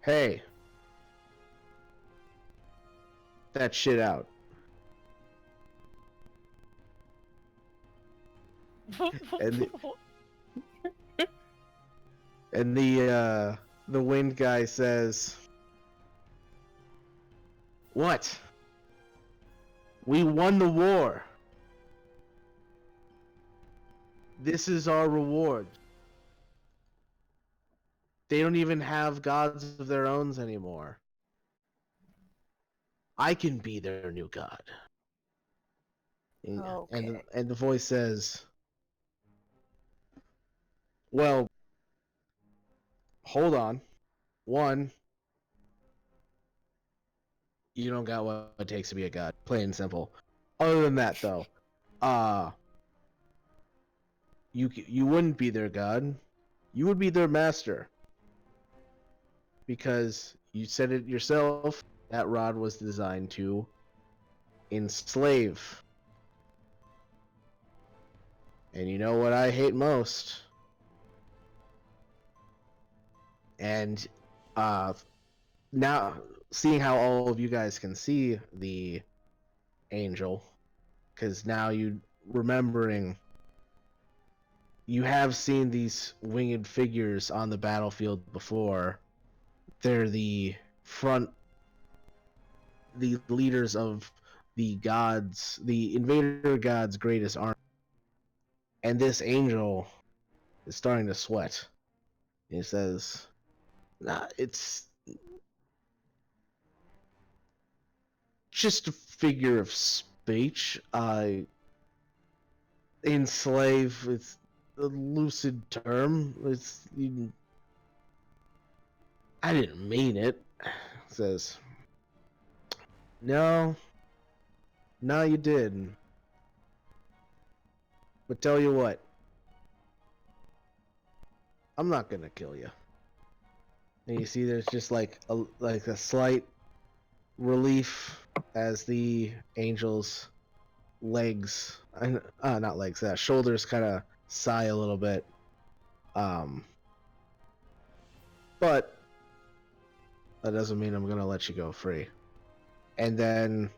"Hey, that shit out." And and the wind guy says, "What? We won the war. This is our reward. They don't even have gods of their own anymore. I can be their new god." Okay. And the voice says, "Well, hold on. One, you don't got what it takes to be a god. Plain and simple. Other than that, though, you wouldn't be their god. You would be their master. Because you said it yourself, that rod was designed to enslave. And you know what I hate most? And now, seeing how all of you guys can see the angel, because now you remembering, you have seen these winged figures on the battlefield before. They're the leaders of the gods, the invader gods' greatest army. And this angel is starting to sweat. He says, "Nah, it's just a figure of speech. Enslave, it's a lucid term. I didn't mean it." Says, "No, you did. But tell you what, I'm not gonna kill you." And you see there's just like a slight relief as the angel's legs, not legs, shoulders kind of sigh a little bit. But that doesn't mean I'm gonna let you go free. And then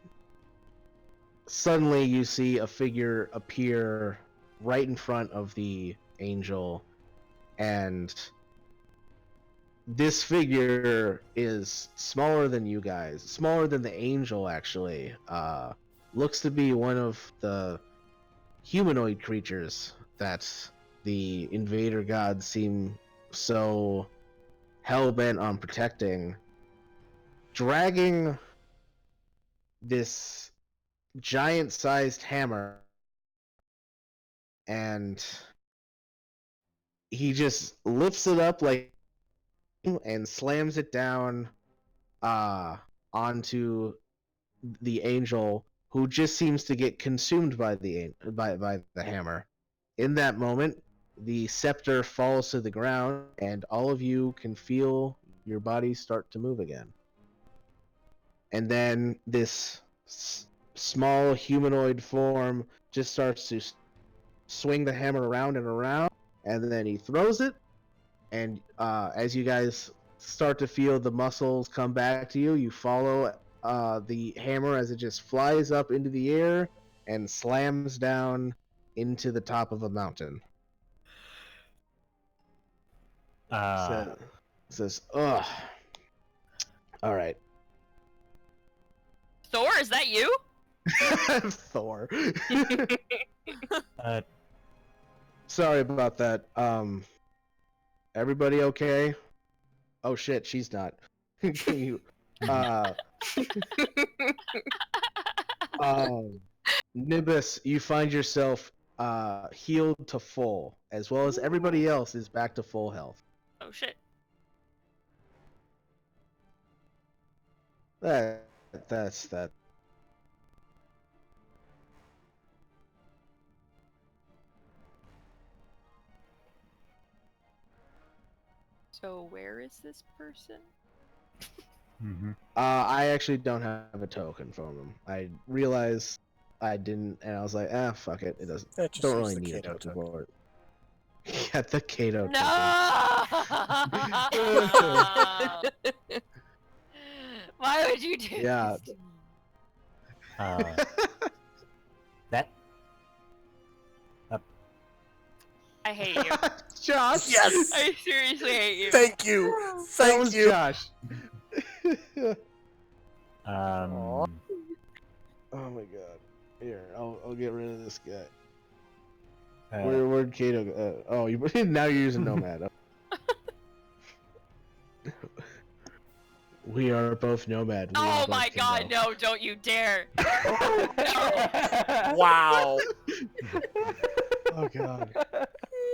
suddenly you see a figure appear right in front of the angel, and this figure is smaller than you guys, smaller than the angel actually. Looks to be one of the humanoid creatures that the invader gods seem so hell-bent on protecting, dragging this giant-sized hammer, and he just lifts it up like and slams it down onto the angel, who just seems to get consumed by the hammer. In that moment, the scepter falls to the ground, and all of you can feel your bodies start to move again. And then this small humanoid form just starts to swing the hammer around and around, and then he throws it, and as you guys start to feel the muscles come back to you, you follow the hammer as it just flies up into the air and slams down into the top of a mountain. Says, ugh. All right. Thor, is that you? Thor. uh, Sorry about that. Everybody okay? Oh shit, she's not. Can you, Nibus, you find yourself healed to full, as well as everybody else is back to full health. Oh shit. That's that. So where is this person? mhm. I actually don't have a token from him. I realized I didn't, and I was like, fuck it. It doesn't. That just Don't use really the need a Kato token token. for it. Yeah, the Kato No! Why would you do Yeah. this? That I hate you. Josh. Yes! I seriously hate you. Thank you! That Thank was you! Josh. um, Oh my god. Here, I'll get rid of this guy. uh, Where'd Kato go? Oh, you now you're using Nomad. We are both Nomad. We are Oh both my god, Kato. no, don't you dare. Wow! Oh god. Oh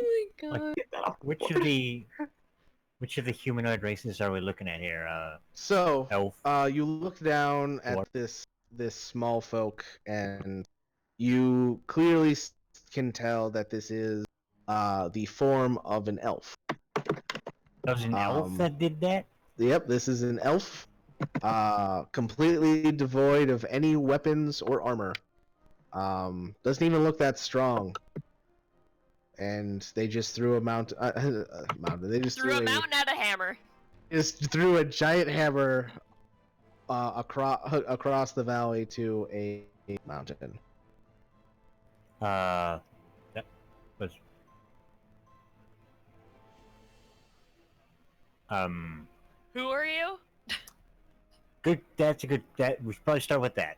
my god. which of the humanoid races are we looking at here? So, Elf. you look down at Dwarf. this small folk, and you clearly can tell that this is the form of an elf. That was an elf that did that? Yep, this is an elf, completely devoid of any weapons or armor. Doesn't even look that strong. And they just threw a mountain. They just Threw a mountain at a hammer. just threw a giant hammer across the valley to a mountain. That was Who are you? good. That's a good. That we should probably start with that.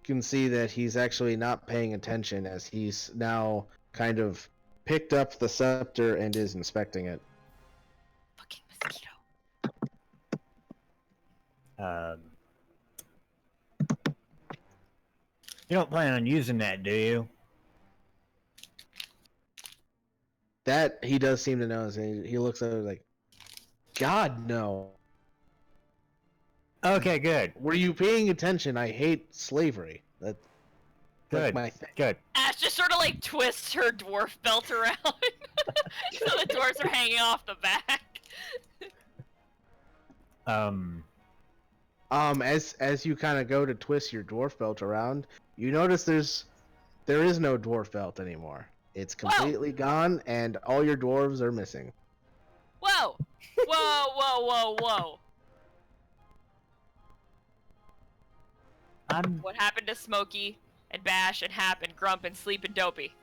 You can see that he's actually not paying attention as he's now kind of picked up the scepter and is inspecting it. Fucking mosquito. You don't plan on using that, do you? That he does seem to notice, and he looks at it like, God, no. Okay, good. Were you paying attention? I hate slavery. That's Good. like my thing. Good. Ash just sort of like twists her dwarf belt around. So the dwarves are hanging off the back. As you kind of go to twist your dwarf belt around, you notice there is no dwarf belt anymore. It's completely gone, and all your dwarves are missing. Whoa! Whoa, whoa, whoa, whoa. What happened to Smokey and Bash and Hap and Grump and Sleep and Dopey?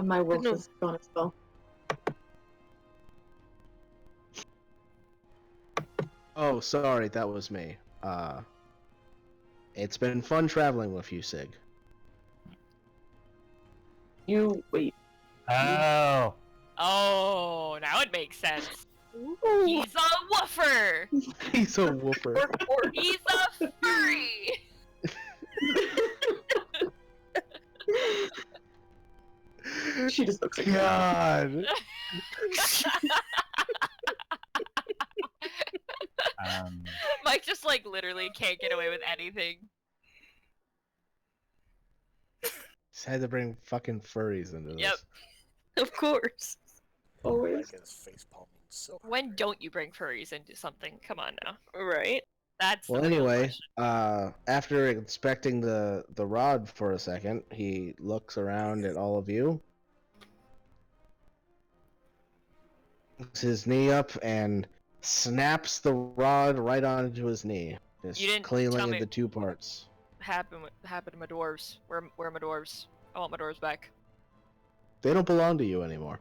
My wolf is gone as well. Oh, sorry, that was me. It's been fun traveling with you, Sig. You wait. Oh. Oh, now it makes sense. Ooh. He's a woofer! He's a woofer. He's a furry! She just looks like God. Mike just like literally can't get away with anything. Just had to bring fucking furries into this. Yep. Of course. always. Like his face palming so hard. When don't you bring furries into something? Come on now. Right? That's Well, the real anyway, question. after inspecting the rod for a second, he looks around at all of you, puts his knee up, and snaps the rod right onto his knee, just You didn't cleanly tell me into two parts. happened to my dwarves. Where are my dwarves? I want my dwarves back. They don't belong to you anymore.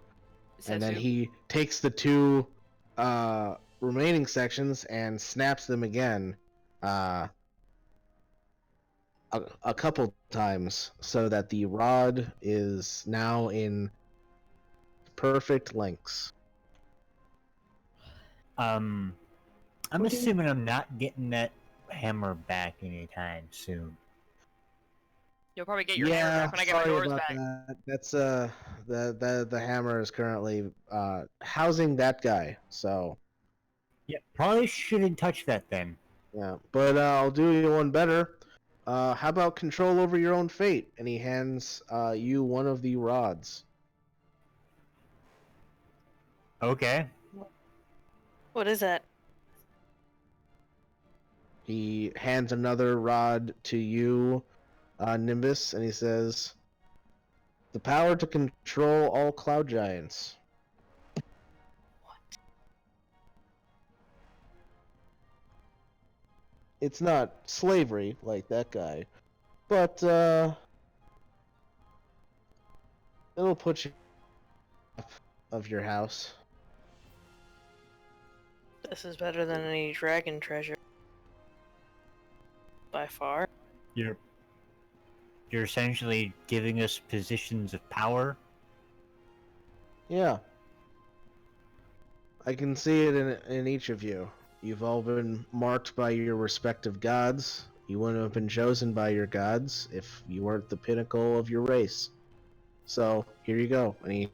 Says And then who? he takes the two remaining sections and snaps them again a couple times so that the rod is now in perfect lengths. I'm What do you- assuming I'm not getting that hammer back anytime soon. You'll probably get your hammer back when I get my sorry dwarves about back. that. That's the hammer is currently housing that guy. So Yeah, probably shouldn't touch that then. yeah, but I'll do you one better. How about control over your own fate? And he hands you one of the rods. Okay. What is that? He hands another rod to you, Nimbus, and he says, "The power to control all cloud giants." It's not slavery like that guy, but it'll put you up of your house. This is better than any dragon treasure. By far. You're essentially giving us positions of power. Yeah, I can see it in each of you. You've all been marked by your respective gods. You wouldn't have been chosen by your gods if you weren't the pinnacle of your race. So here you go. And he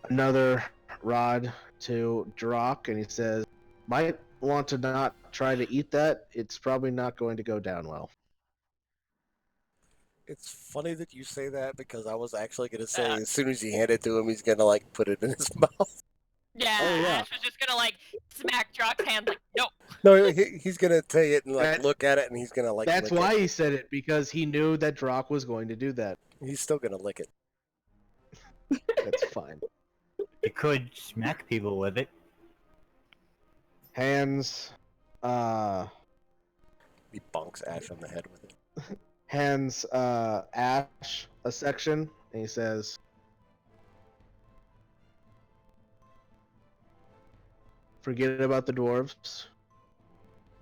another rod to Drock, and he says, "Might want to not try to eat that. It's probably not going to go down well." It's funny that you say that because I was actually gonna say Uh, as soon as you hand it to him, he's gonna like put it in his mouth. Yeah, Oh, yeah. Ash was just gonna like smack Drock's hand like, nope. No, he's gonna take it and like That- look at it, and he's gonna like. That's lick why it. he said it, because he knew that Drock was going to do that. He's still gonna lick it. That's fine. You could smack people with it. Hands, He bonks Ash on the head with it. hands Ash a section, and he says, "Forget about the dwarves.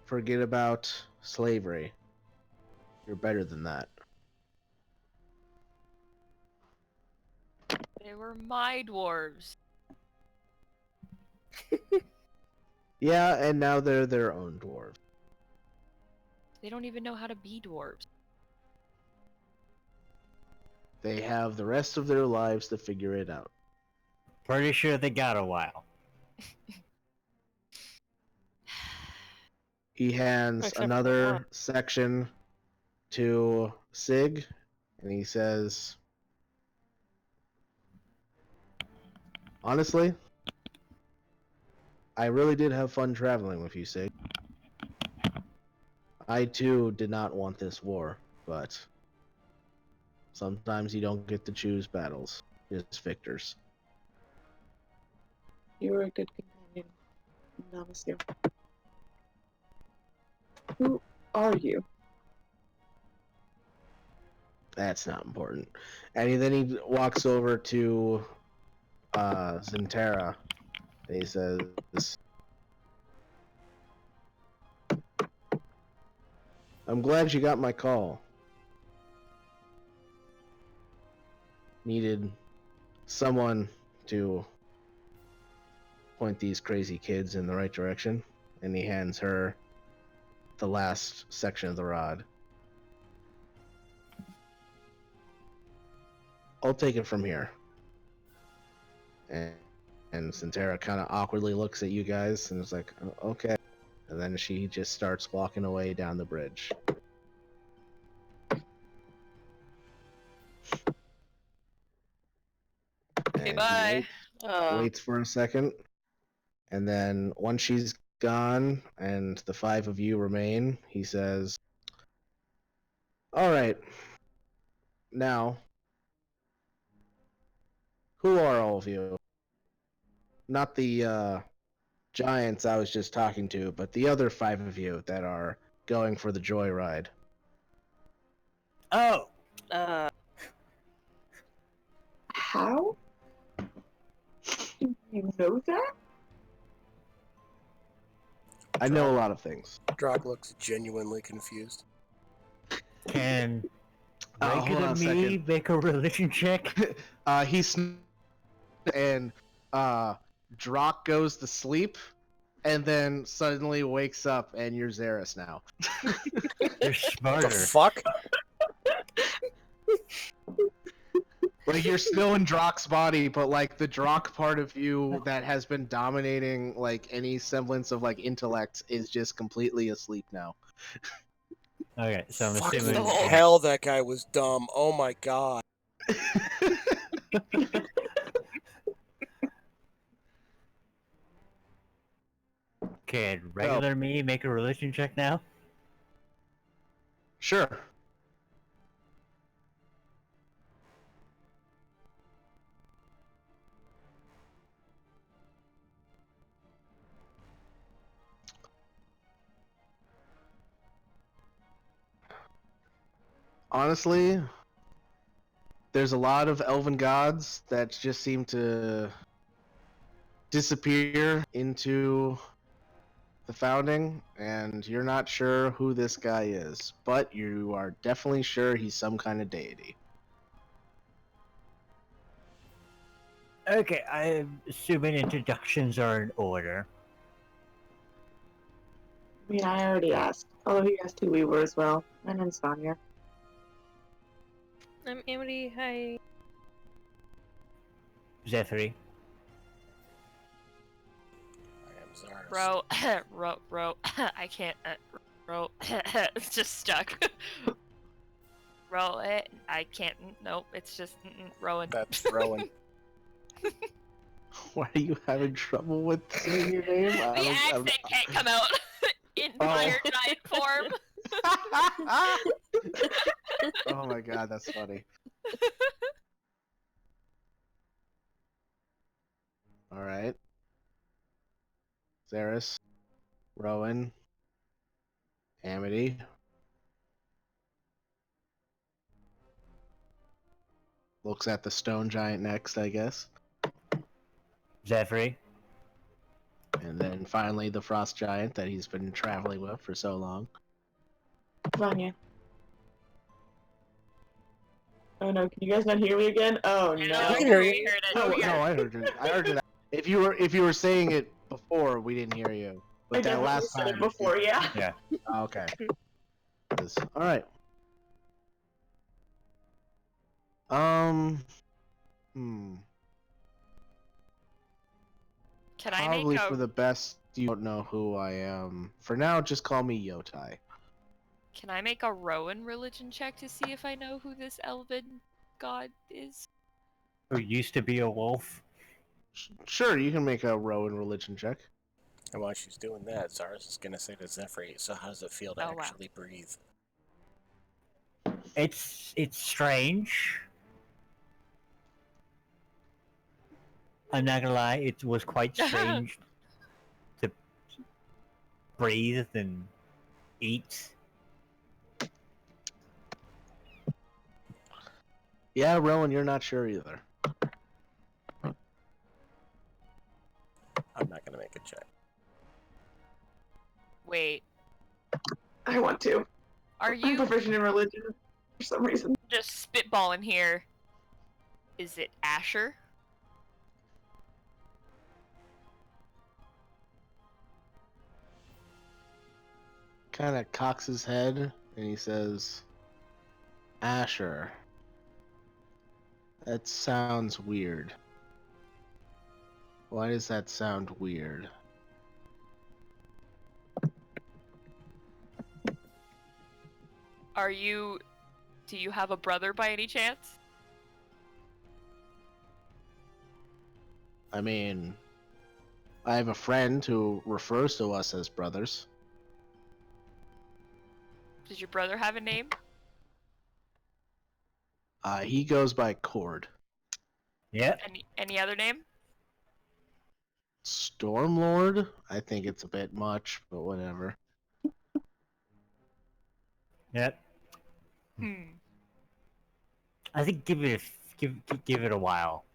Forget about slavery. You're better than that." They were my dwarves. Yeah, and now they're their own dwarves. They don't even know how to be dwarves. They have the rest of their lives to figure it out. Pretty sure they got a while. He hands Except for another one. section to Sig, and he says, "Honestly, I really did have fun traveling with you, Sig. I too did not want this war, but sometimes you don't get to choose battles, just victors." You were a good companion. Namaste. Who are you? That's not important. And then he walks over to Zentera, and he says, "I'm glad you got my call. Needed someone to point these crazy kids in the right direction." And he hands her the last section of the rod. "I'll take it from here." And Centera kind of awkwardly looks at you guys and is like, "Oh, okay." And then she just starts walking away down the bridge. Okay, And he bye. waits for a second, and then once she's gone and the 5 of you remain, he says, "All right. Now, who are all of you? Not the giants I was just talking to, but the other 5 of you that are going for the joyride." Oh, How? Do you know that? I know a lot of things. Drock looks genuinely confused. can Hold regular on a me second. make a religion check? He's and Drock goes to sleep, and then suddenly wakes up, and you're Xeris now. You're The smarter. fuck? Like you're still in Drock's body, but like the Drock part of you that has been dominating like any semblance of like intellect is just completely asleep now. Okay, so I'm Fucking assuming. whole- hell, that guy was dumb. Oh my god. Can regular me make a religion check now? Sure. Honestly, there's a lot of elven gods that just seem to disappear into the founding, and you're not sure who this guy is, but you are definitely sure he's some kind of deity. Okay, I'm assuming introductions are in order. I mean, I already asked. Although he asked who we were as well. My name's Vanya. I'm Amity. Hi. I Zephyr. am Zaris. Ro, I can't, Ro, it's just stuck. Ro, I can't, nope, it's just, Rowan. That's Rowan. Why are you having trouble with saying your name? The accent can't come out in fire giant form. Oh my god, that's funny. Alright. Xeris, Rowan, Amity. Looks at the stone giant next, I guess. Zephyr. And then finally the frost giant that he's been traveling with for so long. Vanya. Oh no, can you guys not hear me again? Oh I no. know, We can hear you. we heard it. No, we no, heard I heard you. I heard you. If you were saying it before, we didn't hear you. But I that definitely last said time it before, yeah. Oh, okay. All right. Hmm. Can I Probably make for a, the best, you don't know who I am. For now, just call me Yotai. can I make a Rowan religion check to see if I know who this elven god is? Who used to be a wolf? Sure, you can make a Rowan religion check. And while she's doing that, Zaris is gonna say to Zephyr, so how does it feel to Oh, wow. actually breathe? It's strange. I'm not gonna lie, it was quite strange to breathe and eat. Yeah, Rowan, you're not sure either. I'm not gonna make a check. Wait, I want to. are I'm you proficient in religion for some reason. just spitballing here? Is it Asher? Kind of cocks his head and he says, Asher. That sounds weird. Why does that sound weird? Are you... Do you have a brother by any chance? I mean, I have a friend who refers to us as brothers. Does your brother have a name? He goes by Cord. Yeah. Any other name? Stormlord? I think it's a bit much, but whatever. Yep. Hmm. I think give it a while.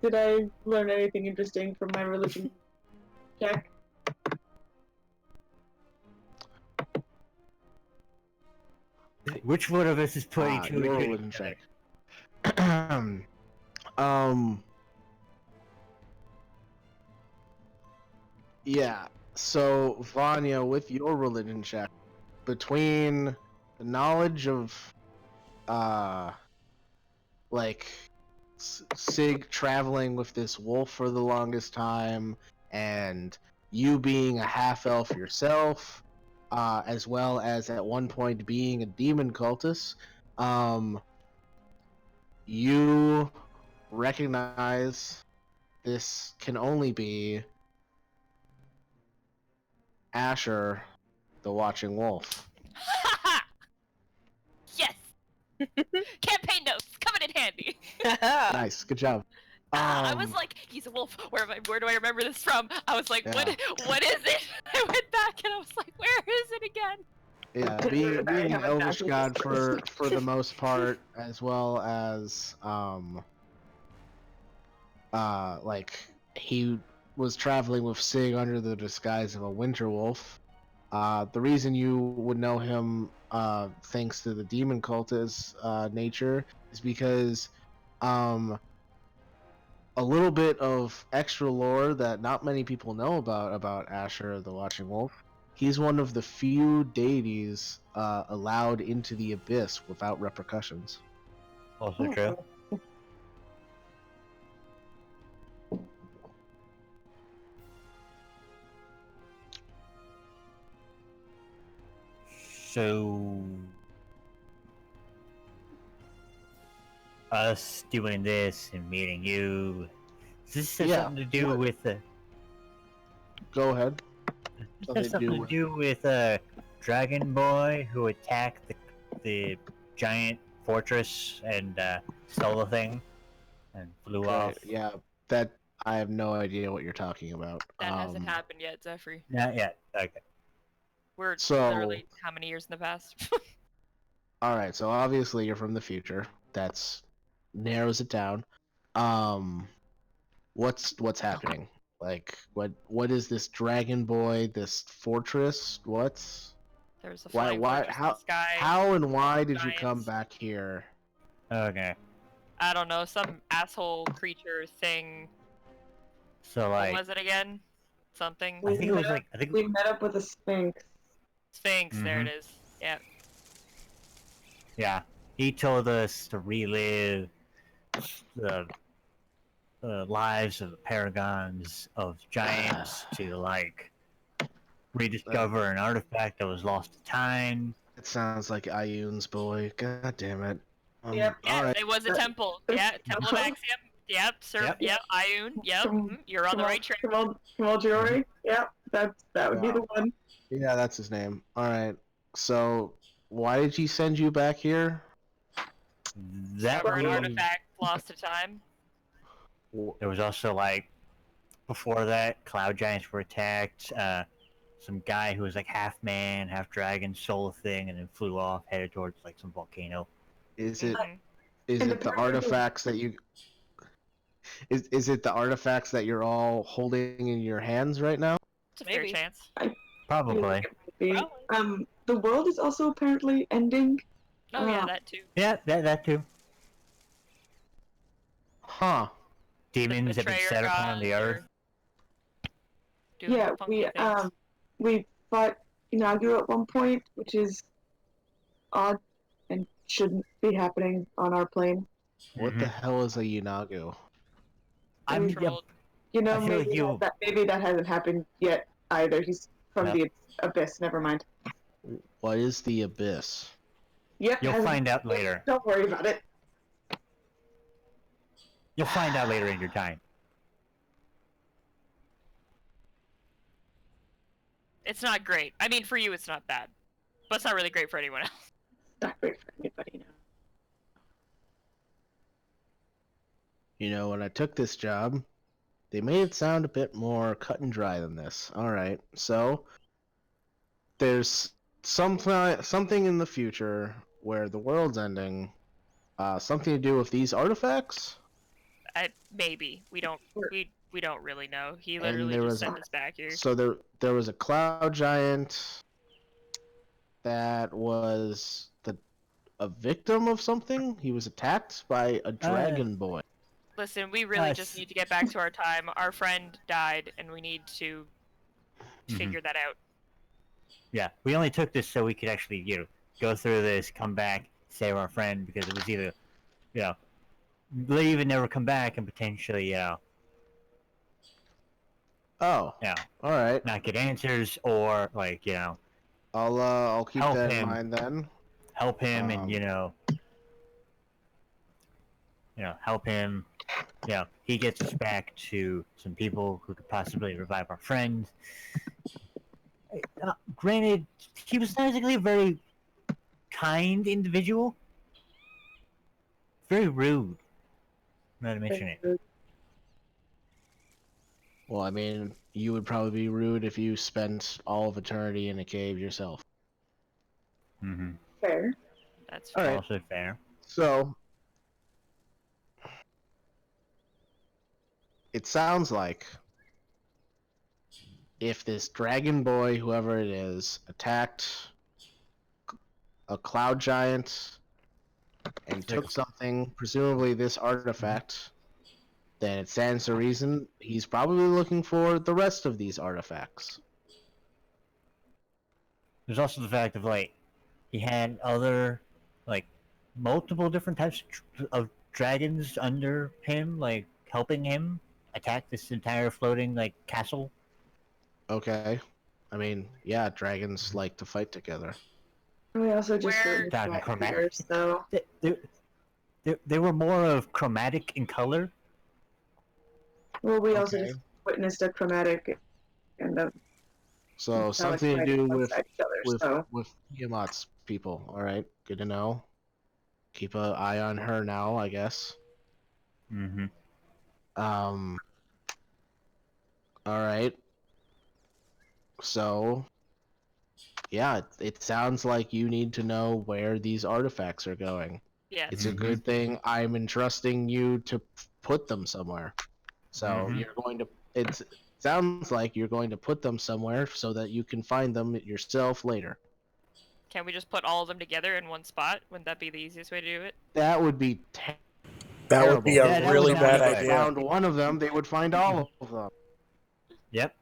Did I learn anything interesting from my religion check? Which one of us is putting two Your and two religion together? check. Yeah. So Vanya, with your religion check, between the knowledge of, like Sig traveling with this wolf for the longest time, and you being a half elf yourself, as well as at one point being a demon cultist, you recognize this can only be Asher, the Watching Wolf. Yes. Campaign notes coming in handy. Nice, good job. I was like, he's a wolf. Where do I remember this from? I was like, Yeah. what is it? I went back and I was like, where is it again? Yeah, being an elvish god for the most part, as well as like he was traveling with Sig under the disguise of a winter wolf. The reason you would know him, thanks to the demon cultist nature, is because a little bit of extra lore that not many people know about Asher the Watching Wolf. He's one of the few deities allowed into the abyss without repercussions. Also true. So us doing this and meeting you, does this have Yeah, something to do what- with Go ahead. has something to do with Dragon Boy who attacked the giant fortress and stole the thing and flew off? Yeah, that I have no idea what you're talking about. That hasn't happened yet, Zephyr. Not yet. Okay. We're So- literally how many years in the past? All right, so obviously you're from the future. That's narrows it down. What's happening? Like, what is this Dragon Boy? This fortress? What's There's a why? flying Why? fortress in the sky. How and why did you come giants. back here? Okay. I don't know, some asshole creature thing. So What like, was it again? Something. I think it was like We met up with a sphinx. Sphinx. There it Mhm. is. Yeah. yeah, he told us to relive the lives of the paragons of giants to like rediscover an artifact that was lost to time. It sounds like Ioun's boy. God damn it. Yep. Yeah, All right. it was a temple. Yeah, Temple of Axiom. Yep, sir. Yep. Yep, Ioun. Yep, you're on the right track. Kamal Jori. Yeah, that would be the one. Yeah, that's his name. All right. So, why did he send you back here? That Discover an was, artifact lost to time. there was also like before that, cloud giants were attacked. Some guy who was like half man, half dragon stole a thing and then flew off, headed towards like some volcano. Is it Mhm. is And it the apparently- artifacts that you is it the artifacts that you're all holding in your hands right now? It's a fair Maybe. chance. Probably. The world is also apparently ending. Oh yeah, that too. Yeah, that too. Huh. Demons have been Betrayer set upon the gods earth. are doing Yeah, funky things. we fought Inaugural at one point, which is odd and shouldn't be happening on our plane. What the hell is a Yunagu? I'm Trolled. You know, I feel maybe like maybe that hasn't happened yet either. He's from Yeah. the abyss. Never mind. What is the abyss? Yep. You'll hasn't- find out later. Don't worry about it. You'll find out later in your time. It's not great. I mean, for you, it's not bad, but it's not really great for anyone else. Not great for anybody now. You know, when I took this job, they made it sound a bit more cut and dry than this. All right, so there's something in the future where the world's ending. Something to do with these artifacts? Maybe we don't really know. He And literally there just was sent us back here. So there was a cloud giant that was a victim of something. He was attacked by a dragon boy. Listen, we really Us. just need to get back to our time. Our friend died, and we need to figure that out. Yeah, we only took this so we could actually, go through this, come back, save our friend, because it was either, leave and never come back, and potentially, Oh, Yeah. all right. not get answers, or I'll keep Help that in him. mind then. help him, and help him. He gets us back to some people who could possibly revive our friend. Granted, he was not exactly a very kind individual. Very rude. Not to mention it. Well, I mean, you would probably be rude if you spent all of eternity in a cave yourself. Mm-hmm. Fair. That's All fair. right. Also fair. So, it sounds like if this dragon boy, whoever it is, attacked a cloud giant and took something, presumably this artifact, then it stands to reason he's probably looking for the rest of these artifacts. There's also the fact of he had other multiple different types of dragons under him, helping him attack this entire floating castle. Okay. I mean, yeah, dragons like to fight together. We also just Where- witnessed Dragon that chromatic. here, so They were more of chromatic in color. well, we also Okay. just witnessed a chromatic and a So metallic something to fighting do with alongside each other. So with Tiamat's people. All right, good to know. Keep an eye on her now, I guess. Mm-hmm. All right. So, yeah, it sounds like you need to know where these artifacts are going. Yes. It's a good thing I'm entrusting you to put them somewhere. So Mhm. you're going to. It sounds like you're going to put them somewhere so that you can find them yourself later. Can we just put all of them together in one spot? Wouldn't that be the easiest way to do it? That would be That would be terrible. a Yeah, that really would bad sound If good. they idea. found one of them, they would find all of them. Yep.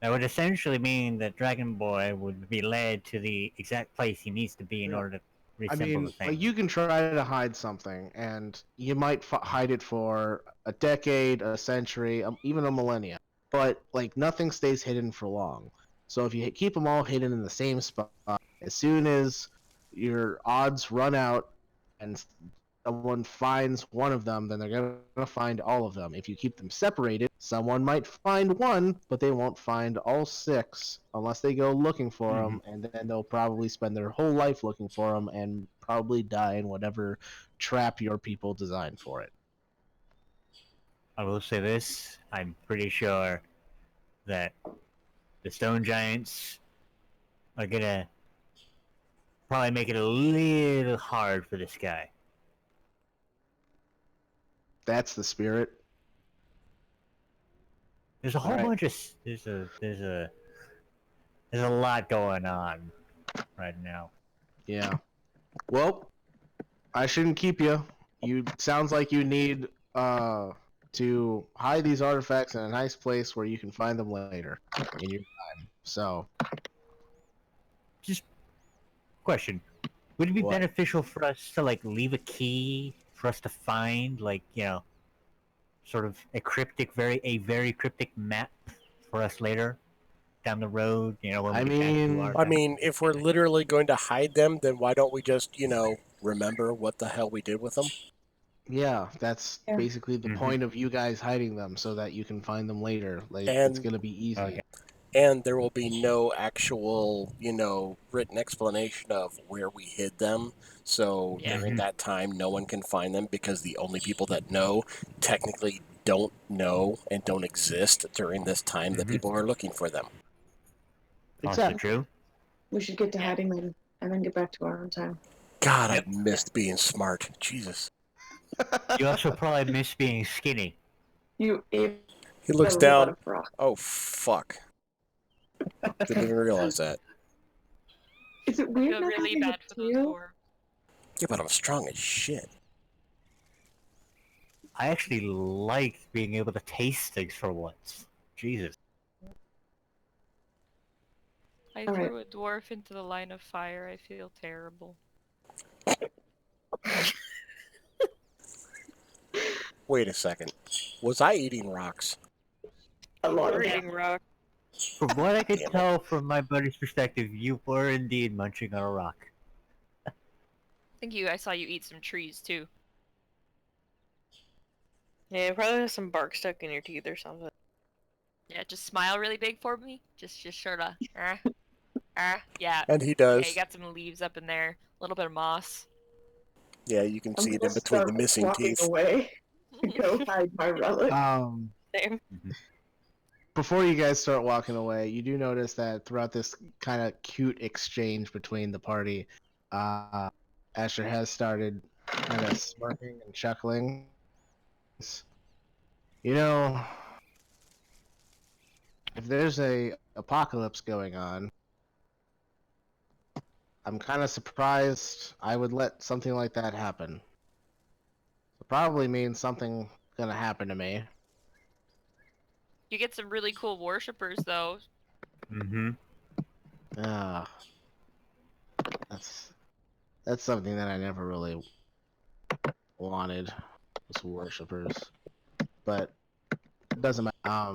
That would essentially mean that Dragon Boy would be led to the exact place he needs to be in Yeah. order to I reassemble mean, the thing. like you can try to hide something, and you might hide it for a decade, a century, even a millennia. But nothing stays hidden for long. So if you keep them all hidden in the same spot, as soon as your odds run out and someone finds one of them, then they're gonna find all of them. If you keep them separated, someone might find one, but they won't find all six unless they go looking for them, and then they'll probably spend their whole life looking for them and probably die in whatever trap your people designed for it. I will say this: I'm pretty sure that the Stone Giants are gonna probably make it a little hard for this guy. That's the spirit. There's a whole Alright. bunch of there's a lot going on right now. Yeah. Well, I shouldn't keep you. You sounds like you need to hide these artifacts in a nice place where you can find them later in your time. So, Just question: would it be What? beneficial for us to leave a key for us to find, sort of a very cryptic map for us later down the road? When I we get back to mean- our I mean, if we're literally going to hide them, then why don't we just, remember what the hell we did with them? yeah, that's Yeah. basically the Mhm. point of you guys hiding them so that you can find them later. It's And- gonna be easy. Okay. And there will be no actual, written explanation of where we hid them. So Yeah. during that time, no one can find them because the only people that know technically don't know and don't exist during this time that people are looking for them. Also Exactly. true. We should get to hiding them and then get back to our own time. God, Yep. I missed being smart. Jesus. You also probably miss being skinny. You ate He a looks lot down. of rock. Oh, fuck. Didn't even realize that. Is it I weird feel not really having a bad for those tail? dwarves. Yeah, but I'm strong as shit. I actually like being able to taste things for once. Jesus. I Alright. threw a dwarf into the line of fire. I feel terrible. Wait a second. Was I eating rocks? A lot We're of eating rock. From what I could Damn it. tell from my buddy's perspective, you were indeed munching on a rock. I saw you eat some trees too. Yeah, you probably have some bark stuck in your teeth or something. Yeah, just smile really big for me. Just sort of. Yeah. And he Yeah, does. you got some leaves up in there. A little bit of moss. Yeah, you can I'm see it gonna in between the start missing walking teeth. away to go hide my relic. Same. Before you guys start walking away, you do notice that throughout this kind of cute exchange between the party, Asher has started kind of smirking and chuckling. You know, if there's a apocalypse going on, I'm kind of surprised I would let something like that happen. It probably means something gonna happen to me. You get some really cool worshippers though. Mm-hmm. Ah, that's something that I never really wanted, was worshippers. But it doesn't matter.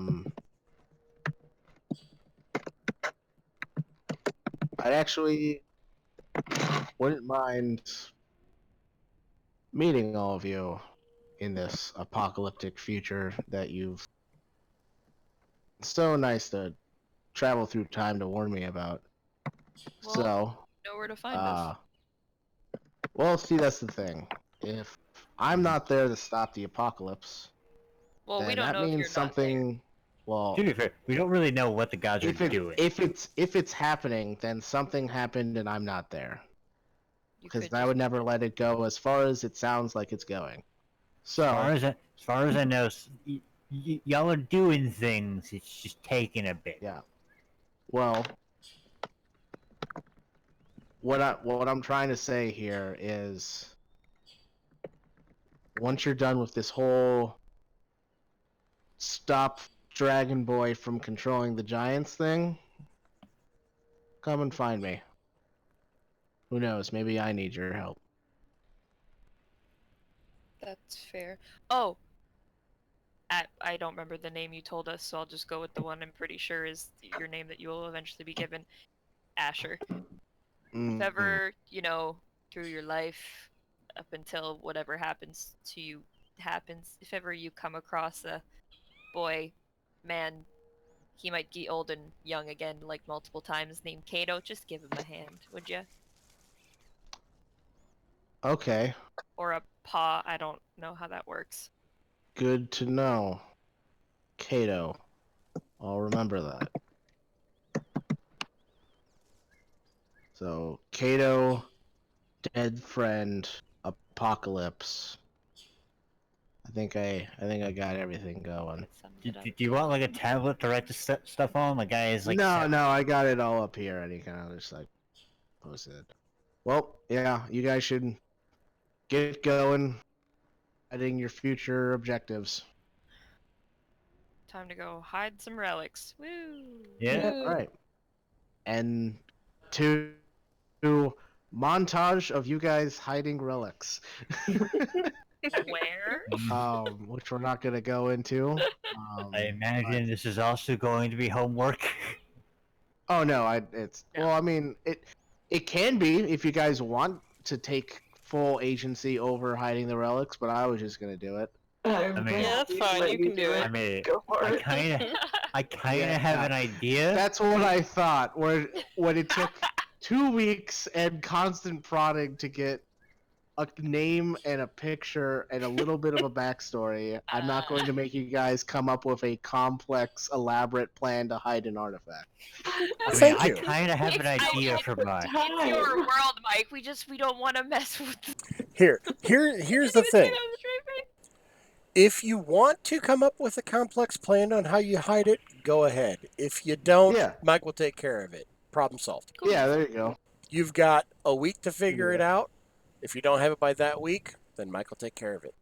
I actually wouldn't mind meeting all of you in this apocalyptic future that you've so nice to travel through time to warn me about. Well, So, know where to find us. well, see, that's the thing. If I'm not there to stop the apocalypse, Well, we then don't that know if means you're not there. something. Well, To be fair, we don't really know what the gods are if doing. it's happening, then something happened and I'm not there. You Because could I just would never let it go as far as it sounds like it's going. So, As far as I know, y'all are doing things. It's just taking a bit. yeah. Well, what I'm trying to say here is, once you're done with this whole stop Dragon Boy from controlling the giants thing, come and find me. Who knows? Maybe I need your help. That's fair. Oh, I don't remember the name you told us, so I'll just go with the one I'm pretty sure is your name that you will eventually be given. Asher. If ever, through your life, up until whatever happens to you happens, if ever you come across a boy, man, he might get old and young again, like multiple times, named Kato, just give him a hand, would you? Okay, Or a paw, I don't know how that works. good to know. Kato. I'll remember that. So, Kato, dead friend, apocalypse. I think I got everything going. Do you want like a tablet to write the stuff on? The guy is like. No, I got it all up here, and he kind of just like posted it. Well, yeah, you guys should get going, heading your future objectives. Time to go hide some relics. Woo! Yeah. All right. And to montage of you guys hiding relics, Where? which we're not gonna go into. I imagine this is also going to be homework. Oh no, it's Yeah. well, I mean it can be if you guys want to take full agency over hiding the relics, but I was just gonna do it. Yeah, that's fine. You can do it. I mean, Go for I it. kind of, I kind of have an idea. That's what I thought. When it took 2 weeks and constant prodding to get a name and a picture and a little bit of a backstory, I'm not going to make you guys come up with a complex, elaborate plan to hide an artifact. I mean, Thank I you. kind of have an It's- idea for mine. It's your world, Mike. We don't want to mess with. Here's the Didn't even say thing. that was straight face. If you want to come up with a complex plan on how you hide it, go ahead. If you don't, Yeah. Mike will take care of it. Problem solved. Cool. Yeah, there you go. You've got a week to figure it out. If you don't have it by that week, then Mike will take care of it.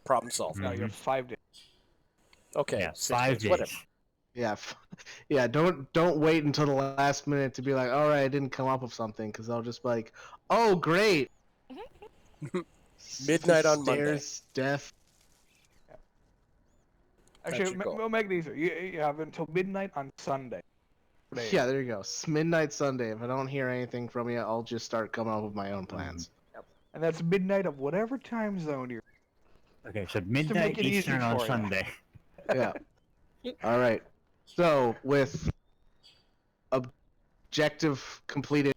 Problem solved. No, you have 5 days. Okay. Yeah, 6 5 days, days. whatever. Yeah, yeah. Don't wait until the last minute to be like, all right, I didn't come up with something, because I'll just be like, oh great. Midnight on Monday. Stairs, death. Actually, your goal. we'll make it easier. You have until midnight on Sunday. Yeah, there you go. Midnight Sunday. If I don't hear anything from you, I'll just start coming up with my own plans. And that's midnight of whatever time zone you're. Okay, so make midnight it easy Eastern on for you. Sunday. Yeah. All right. So with objective completed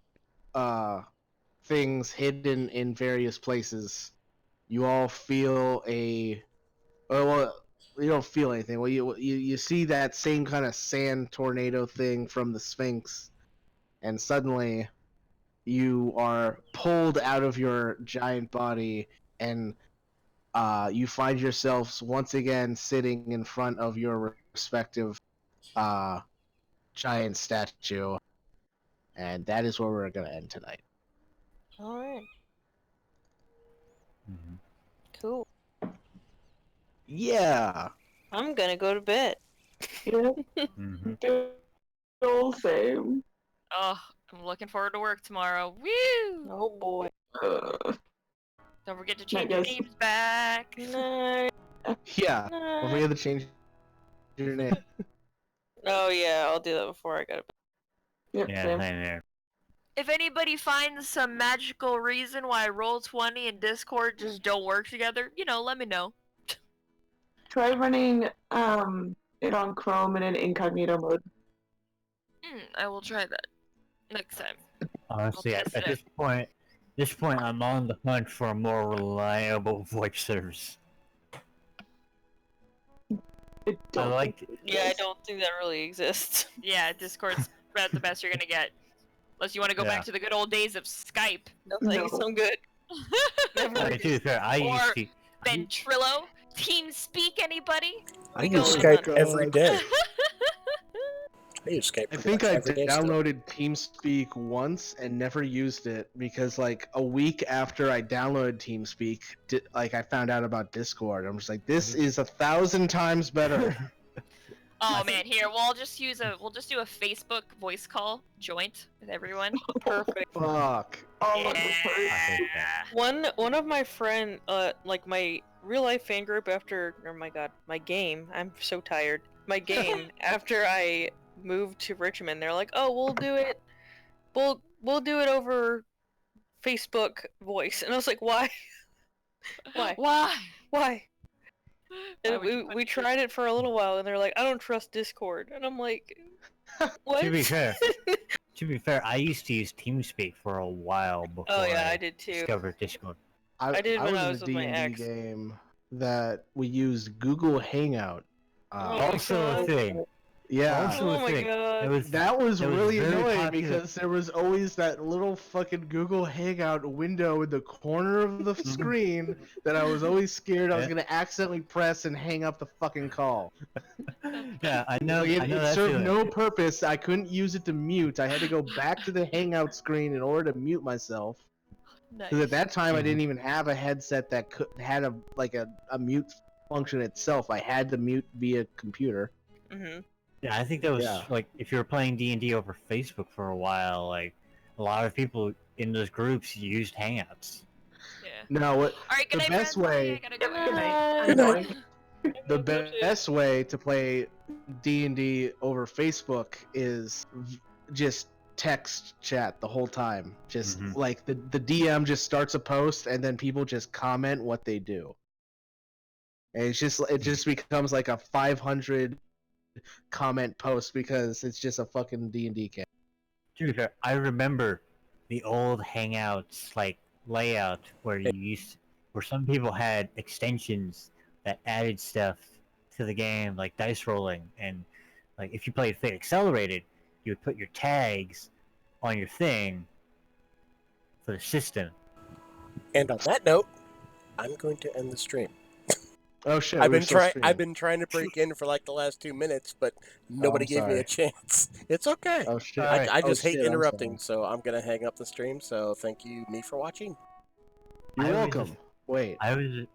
things hidden in various places, you all feel well, you don't feel anything. Well, you see that same kind of sand tornado thing from the Sphinx, and suddenly you are pulled out of your giant body, and you find yourselves once again sitting in front of your respective giant statue, and that is where we're gonna end tonight. All right. Mhm. Cool. Yeah. I'm gonna go to bed. Yeah, Mhm. all same. Oh, I'm looking forward to work tomorrow. Woo! Oh boy. Don't forget to I change your guess- names back. No. Yeah. Don't forget to change your name. Oh yeah, I'll do that before I go to bed. Yep, Yeah, same. same there. If anybody finds some magical reason why Roll20 and Discord just don't work together, let me know. Try running it on Chrome in an incognito mode. I will try that next time. Honestly, test at it. this point, I'm on the hunt for a more reliable voice service. It I don't like. Yeah, I don't think that really exists. Yeah, Discord's about the best you're gonna get. Unless you want to go Yeah. back to the good old days of Skype. No thanks, No. I'm good. Never. Okay, to be fair, I Or- used to. Ventrilo? TeamSpeak, anybody? I We use go Skype with- every day. I use Skype. I pretty think much I every day still. downloaded TeamSpeak once and never used it because, like, a week after I downloaded TeamSpeak, I found out about Discord. I'm just like, this is 1,000 times better. Oh man, here we'll just do a Facebook voice call joint with everyone. Perfect. Fuck. all of the first. Yeah. One of my friend, like my real life fan group after, oh my god, my game. I'm so tired. My game after I moved to Richmond, they're like, oh, we'll do it over Facebook voice, and I was like, why? Why? Why? Why? Why And would you we put tried it for a little while, and they're like, I don't trust Discord, and I'm like, what? To be fair, I used to use TeamSpeak for a while before Oh yeah, I did too. discovered Discord. I did when I in was a with my D&D ex. game that we used Google Hangout. Oh my Also a God. thing. Yeah. Also Oh a my thing. god. It was That was It was really very annoying popular. because there was always that little fucking Google Hangout window in the corner of the screen that I was always scared I was Yeah. gonna accidentally press and hang up the fucking call. Yeah, I know. Like, I know it that served feeling. no purpose. I couldn't use it to mute. I had to go back to the Hangout screen in order to mute myself. Nice. Because at that time I Mhm. didn't even have a headset that had a mute function itself. I had to mute via computer. Mm-hmm. Yeah, I think that was Yeah. like if you were playing D&D over Facebook for a while, like a lot of people in those groups used Hangouts. Yeah. No, what Alright, good the night, best friends. Bye, way- I gotta go. Good night. Good night. the best way to play D&D over Facebook is just text chat the whole time. Just Mhm. like the DM just starts a post and then people just comment what they do. And it just becomes like a 500 comment post because it's just a fucking D&D game. To be fair, I remember the old Hangouts like layout where where some people had extensions that added stuff to the game, like dice rolling, and like if you played Fate Accelerated, you would put your tags on your thing for the system. And on that note, I'm going to end the stream. Oh shit, I've we were been still trying. streaming. I've been trying to break in for like the last 2 minutes, but nobody I'm gave me a sorry. chance. It's okay. Oh shit. Alright. I Oh, just hate shit, I'm interrupting, sorry. so I'm gonna hang up the stream. So thank you, me, for watching. You're I was welcome. just- Wait. I was